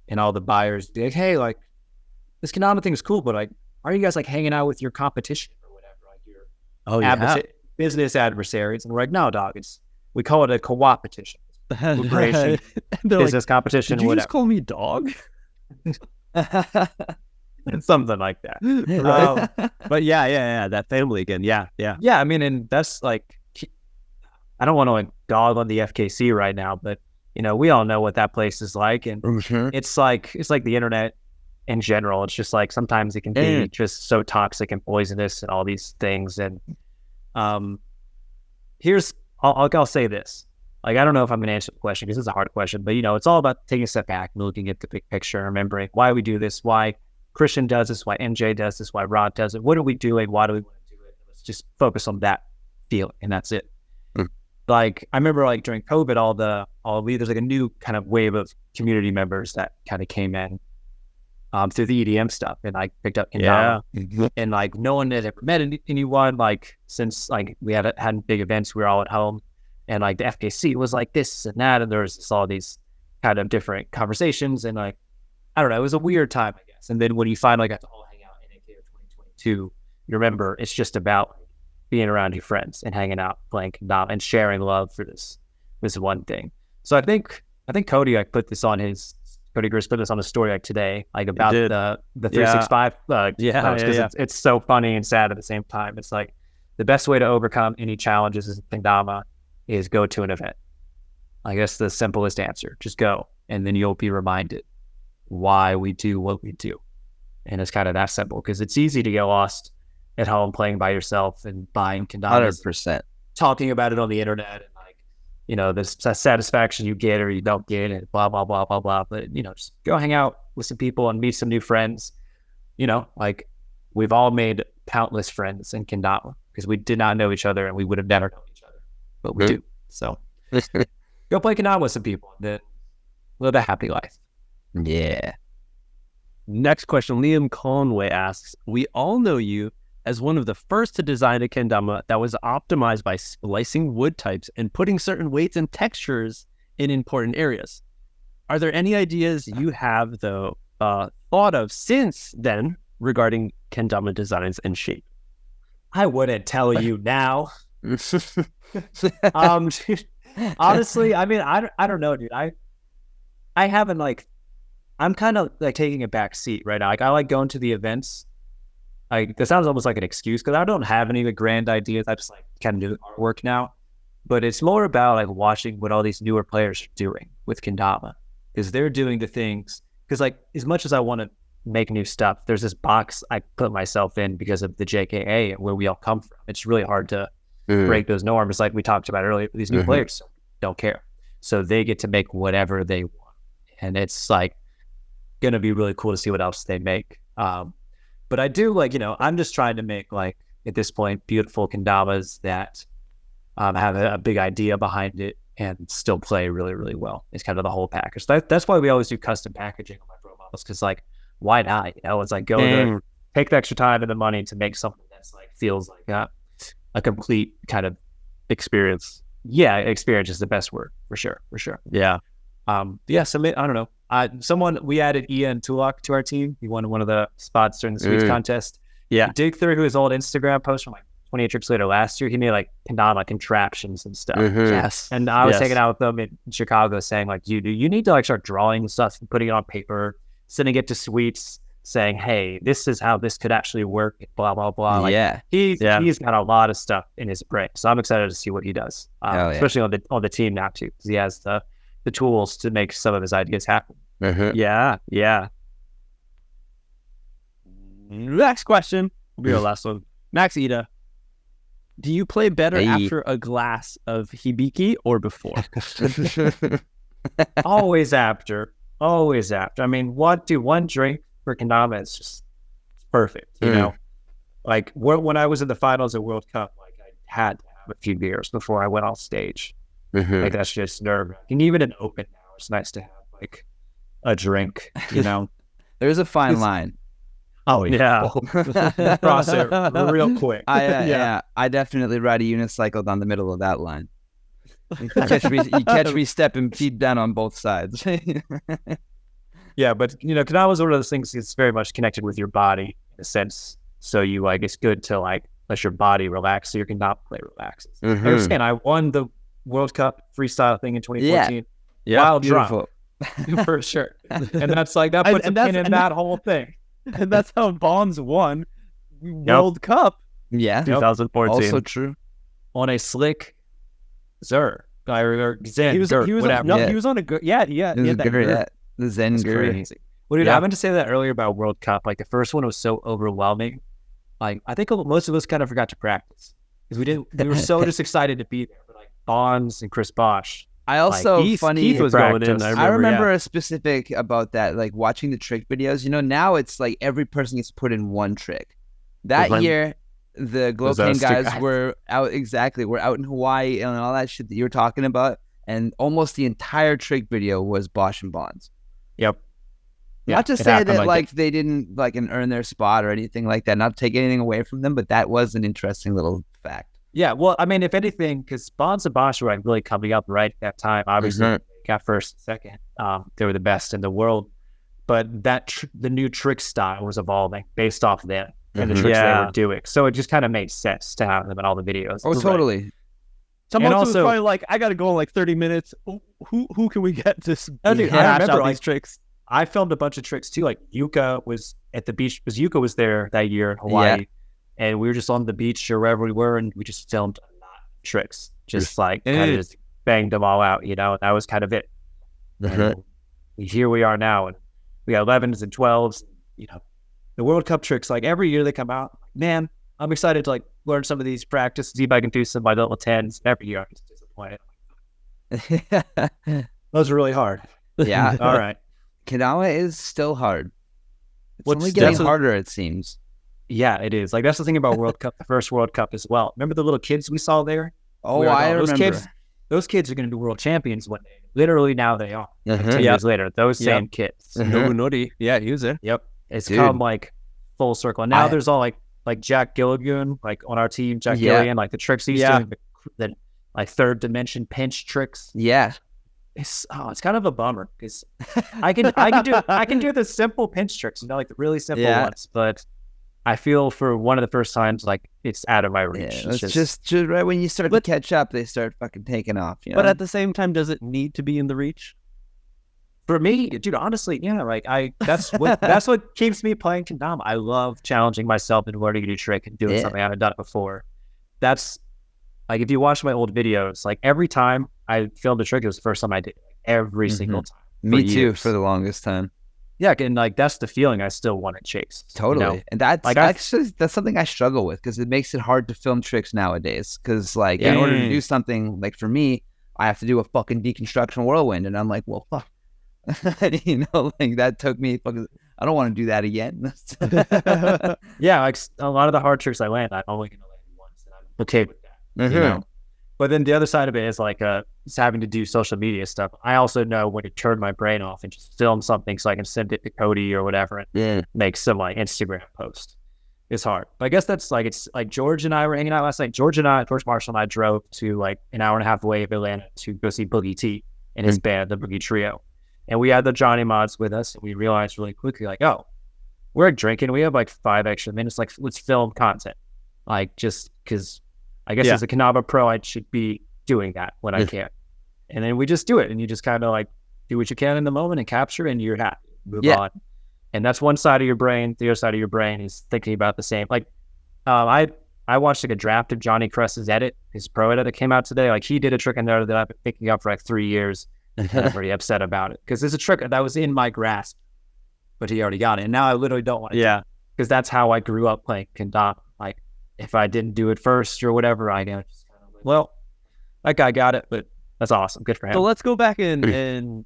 and all the buyers would be like, hey, like this kendama thing is cool, but like, are you guys like hanging out with your competition or whatever, like your business adversaries? And we're like, no, dog, we call it a co-opetition, business competition. Did you whatever. Just call me dog? Something like that. But yeah, that family again. Yeah. I mean, and that's like, I don't want to like dog on the FKC right now, but we all know what that place is like, and it's like the internet in general. It's just like sometimes it can be just so toxic and poisonous and all these things. And I'll say this. Like, I don't know if I'm going to answer the question because it's a hard question, but it's all about taking a step back and looking at the big picture and remembering why we do this, why Christian does this, why MJ does this, why Rod does it. What are we doing? Why do we want to do it? Let's just focus on that feeling, and that's it. Like, I remember like during COVID, there's like a new kind of wave of community members that kind of came in through the EDM stuff, and I picked up kendama. And like no one had ever met anyone like since like we had big events. We were all at home. And like the FKC was like this and that, and there was all these kind of different conversations, and like, I don't know, it was a weird time, I guess. And then when you finally got to all hang out in AK 2022, you remember it's just about being around your friends and hanging out, playing kendama, and sharing love for this one thing. So I think Cody like Cody Gris put this on a story like today, like about the 365. It's so funny and sad at the same time. It's like the best way to overcome any challenges is kendama is go to an event. I guess the simplest answer, just go. And then you'll be reminded why we do what we do. And it's kind of that simple, because it's easy to get lost at home playing by yourself and buying kendamas. 100%. Talking about it on the internet and like, the satisfaction you get or you don't get and blah, blah, blah, blah, blah. But, just go hang out with some people and meet some new friends. Like we've all made countless friends in kendama because we did not know each other and we would have never known each other. But we do. So go play kendama with some people and then live a happy life. Yeah. Next question. Liam Conway asks, we all know you as one of the first to design a kendama that was optimized by splicing wood types and putting certain weights and textures in important areas. Are there any ideas you have, though, thought of since then regarding kendama designs and shape? I wouldn't tell you now. Honestly, I mean, I don't know, dude. I haven't like, I'm kind of like taking a back seat right now. Like, I like going to the events. Like, that sounds almost like an excuse because I don't have any grand ideas. I just like kind of do artwork now. But it's more about like watching what all these newer players are doing with kendama, because they're doing the things. Because like, as much as I want to make new stuff, there's this box I put myself in because of the JKA and where we all come from. It's really hard to break those norms, like we talked about earlier. These new players don't care, so they get to make whatever they want, and it's like gonna be really cool to see what else they make. But I do like, I'm just trying to make like at this point beautiful kendamas that have a big idea behind it and still play really, really well. It's kind of the whole package. That's why we always do custom packaging on my pro models, because like, why not? It's like go to take the extra time and the money to make something that's like feels like a complete kind of experience. Yeah, experience is the best word for sure. Yeah. So I don't know. We added Ian Tulak to our team. He won one of the spots during the sweets contest. Yeah. Dig through his old Instagram post from like 28 tricks later last year. He made like kendama contraptions and stuff. Yes. And I was hanging out with them in Chicago saying like, you need to like start drawing stuff and putting it on paper, sending it to sweets, saying, hey, this is how this could actually work, blah, blah, blah. Like, he's got a lot of stuff in his brain. So I'm excited to see what he does, especially on the team now too, because he has the tools to make some of his ideas happen. Yeah. Next question will be our last one. Max Ida, do you play better after a glass of hibiki or before? Always after. I mean, one drink for kendama is just perfect, you know? Like, when I was in the finals at World Cup, like, I had to have a few beers before I went off stage. Like, that's just nerve-wracking. Even in open now, it's nice to have, like, a drink, you know? There's a fine line. Oh, yeah. Cross it real quick. I definitely ride a unicycle down the middle of that line. You catch me stepping feet down on both sides. Yeah, but, you know, kendama is one of those things that's very much connected with your body in a sense. So you, like, it's good to, like, let your body relax so your kendama play relaxes. I understand. I won the World Cup freestyle thing in 2014. Yeah, wild beautiful. Drop. For sure. And that's like, that puts a pin in that whole thing. And that's how Bonds won World Cup. Yeah. 2014. Also true. On a slick Zer. Or Zen, he was whatever. He was on a good, he had that the Zen Gur. Well, dude, I meant to say that earlier about World Cup. Like, the first one was so overwhelming. Like, I think most of us kind of forgot to practice because we were so just excited to be there. But like Bonds and Chris Bosch. I also Keith was going in. I remember a specific about that, like watching the trick videos. You know, now it's like every person gets put in one trick. That year, the Glowcane guys were out. Exactly, we're out in Hawaii and all that shit that you were talking about, and almost the entire trick video was Bosch and Bonds. Yep. Not to say that like they didn't like earn their spot or anything like that. Not to take anything away from them, but that was an interesting little fact. Yeah, well, I mean, if anything, because Bonds and Bosch were like really coming up right at that time. Obviously, got first, second. They were the best in the world. But the new trick style was evolving based off them and the tricks they were doing. So it just kind of made sense to have them in all the videos. Oh, totally. Someone was probably like, I got to go in like 30 minutes. Who can we get to hash out these tricks? I filmed a bunch of tricks too. Like Yuka was at the beach because Yuka was there that year in Hawaii. And we were just on the beach or wherever we were, and we just filmed a lot of tricks. Just like kind of just banged them all out, you know. And that was kind of it. Here we are now, and we got 11s and 12s. You know, the World Cup tricks. Like every year they come out. Man, I'm excited to like learn some of these practice, see if I can do some by level 10s. Every year I'm just disappointed. Those are really hard. Yeah. All right. Kendama is still hard. It's only getting harder, it seems. Yeah, it is. Like, that's the thing about World Cup, the first World Cup as well. Remember the little kids we saw there? Oh, I remember. Those kids are going to be world champions one day. Literally, now they are. 10 years later, those same kids. Nobunori. Yeah, he was there. Yep. It's come, like, full circle. And now there's all, like Jack Gilligan, like, on our team, Jack Gilligan, like, the tricks he's doing, the like, third dimension pinch tricks. Yeah. It's kind of a bummer because I can do the simple pinch tricks, you know, like the really simple ones, but I feel for one of the first times like it's out of my reach. Yeah, it's just right when you start to catch up, they start fucking taking off. You know? But at the same time, does it need to be in the reach? For me, dude, honestly, yeah, like that's what keeps me playing kendama. I love challenging myself and learning a new trick and doing something I haven't done before. That's like if you watch my old videos, like every time I filmed a trick, it was the first time I did it. Every single time. Me too, for the longest time. Yeah, and like that's the feeling I still want to chase. Totally. You know? And that's like actually that's something I struggle with because it makes it hard to film tricks nowadays. Because like in order to do something, like for me, I have to do a fucking deconstruction whirlwind, and I'm like, well, fuck. You know, like that took me fucking. I don't want to do that again. Yeah, like a lot of the hard tricks I land, I'm only gonna land once, and I'm okay with that. You know. But then the other side of it is like it's having to do social media stuff. I also know when to turn my brain off and just film something so I can send it to Cody or whatever and make some like Instagram post. is hard. But I guess that's like, it's like George and I were hanging out last night. George Marshall and I drove to like an hour and a half away of Atlanta to go see Boogie T and his band, the Boogie Trio. And we had the Johnny Mods with us, and we realized really quickly, like, oh, we're drinking. We have like 5 extra minutes. Like, let's film content. Like, just because I guess as a Kendama pro, I should be doing that when I can. And then we just do it. And you just kind of like do what you can in the moment and capture, and you're happy. Move on. And that's one side of your brain. The other side of your brain is thinking about the same. Like, I watched like a draft of Johnny Cress's edit, his pro edit that came out today. Like, he did a trick in there that I've been picking up for like 3 years. And I'm pretty upset about it because there's a trick that was in my grasp, but he already got it. And now I literally don't want to. Because that's how I grew up playing kendama. Like, if I didn't do it first or whatever, I know. Well, that guy got it, but that's awesome. Good for him. So let's go back and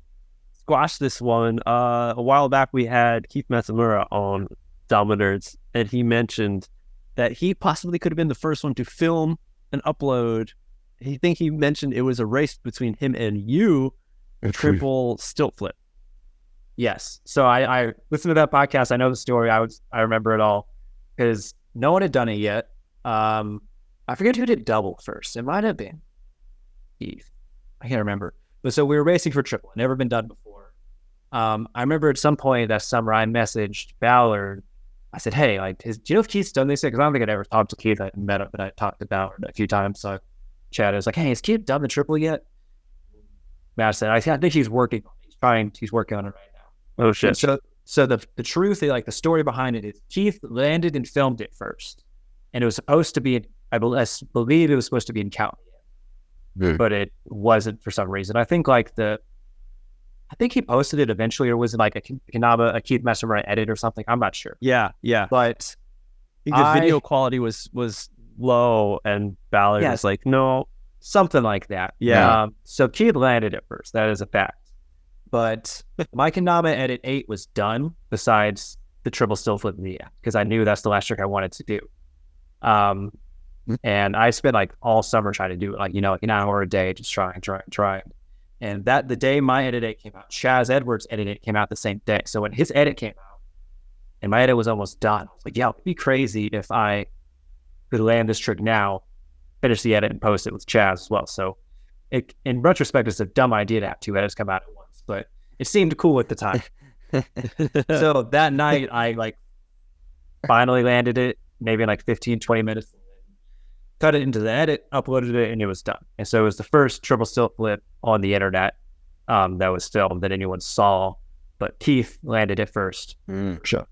squash this one. A while back, we had Keith Matsumura on Damanerds, and he mentioned that he possibly could have been the first one to film and upload. He mentioned it was a race between him and you. Triple stilt flip. Yes. So I listened to that podcast. I know the story. I remember it all because no one had done it yet. I forget who did double first. It might have been Keith. I can't remember. But so we were racing for triple. Never been done before. I remember at some point that summer I messaged Ballard. I said, hey, like, do you know if Keith's done this yet? Because I don't think I'd ever talked to Keith. I met him, but I talked to Ballard a few times. So I chatted. I was like, hey, has Keith done the triple yet? Matt said, I think he's working on it. He's working on it right now. Oh, shit. So the truth, like the story behind it is Keith landed and filmed it first. And it was supposed to be, I believe it was supposed to be in County. But it wasn't for some reason. I think he posted it eventually, or was it like a Keith Matsumura edit or something? I'm not sure. Yeah. But I think the video quality was low, and Ballard was like, no. Something like that. Yeah. So Keith landed it first. That is a fact. But my kendama edit 8 was done besides the triple still flip Mia, because I knew that's the last trick I wanted to do. And I spent like all summer trying to do it, like, like an hour a day, just trying. And the day my edit 8 came out, Chaz Edwards' edit 8 came out the same day. So when his edit came out and my edit was almost done, I was like, it'd be crazy if I could land this trick now, finish the edit and post it with Chaz as well. So in retrospect, it's a dumb idea to have 2 edits come out at once, but it seemed cool at the time. So that night I like finally landed it, maybe in like 15, 20 minutes, and then cut it into the edit, uploaded it, and it was done. And so it was the first triple stilt flip on the internet that was filmed that anyone saw, but Keith landed it first. Sure.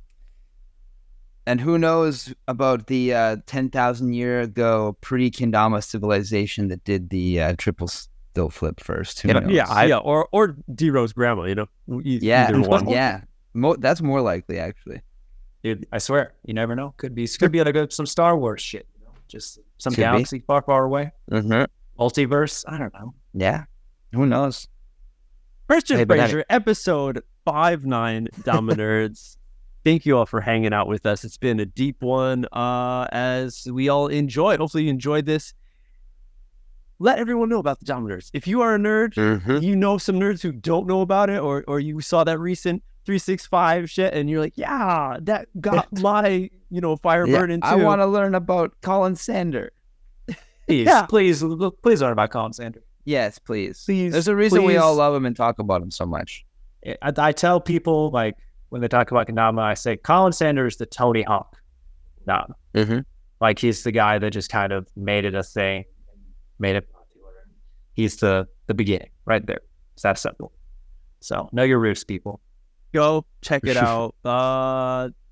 And who knows about the 10,000 year ago pre-kendama civilization that did the triple stilt flip first? Who knows? Or D-Rose grandma, either one. Yeah, that's more likely, actually. Dude, I swear, you never know. Could be like some Star Wars shit, just some galaxy far, far away. Multiverse, I don't know. Yeah, who knows? Christian Fraser, episode 59, Damanerds. Thank you all for hanging out with us. It's been a deep one, as we all enjoyed. Hopefully you enjoyed this. Let everyone know about the Damanerds. If you are a nerd, you know some nerds who don't know about it, or you saw that recent 365 shit, and you're like, yeah, that got my, fire burning too. I want to learn about Colin Sander. Please learn about Colin Sander. Yes, please. There's a reason we all love him and talk about him so much. I tell people, like, when they talk about kendama, I say Colin Sander is the Tony Hawk. Like, he's the guy that just kind of made it a thing, made it popular. He's the beginning right there. It's that simple. So know your roots, people. Go check it out.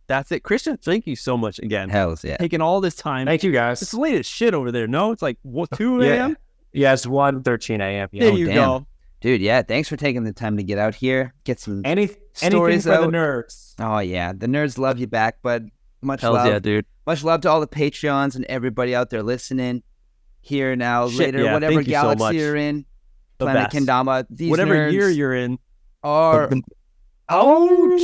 That's it. Christian, thank you so much again. Hells yeah. Taking all this time. Thank you, guys. It's late as shit over there. No, it's like 2 a.m.? Yeah, it's 1:13 a.m. There you go. Dude, yeah, thanks for taking the time to get out here, get some anything stories for the nerds. Oh, yeah, the nerds love you back, bud. Much Hells love. Yeah, dude. Much love to all the Patreons and everybody out there listening here now, later, whatever galaxy you're in, Planet Kendama. Whatever year you're in. Are out.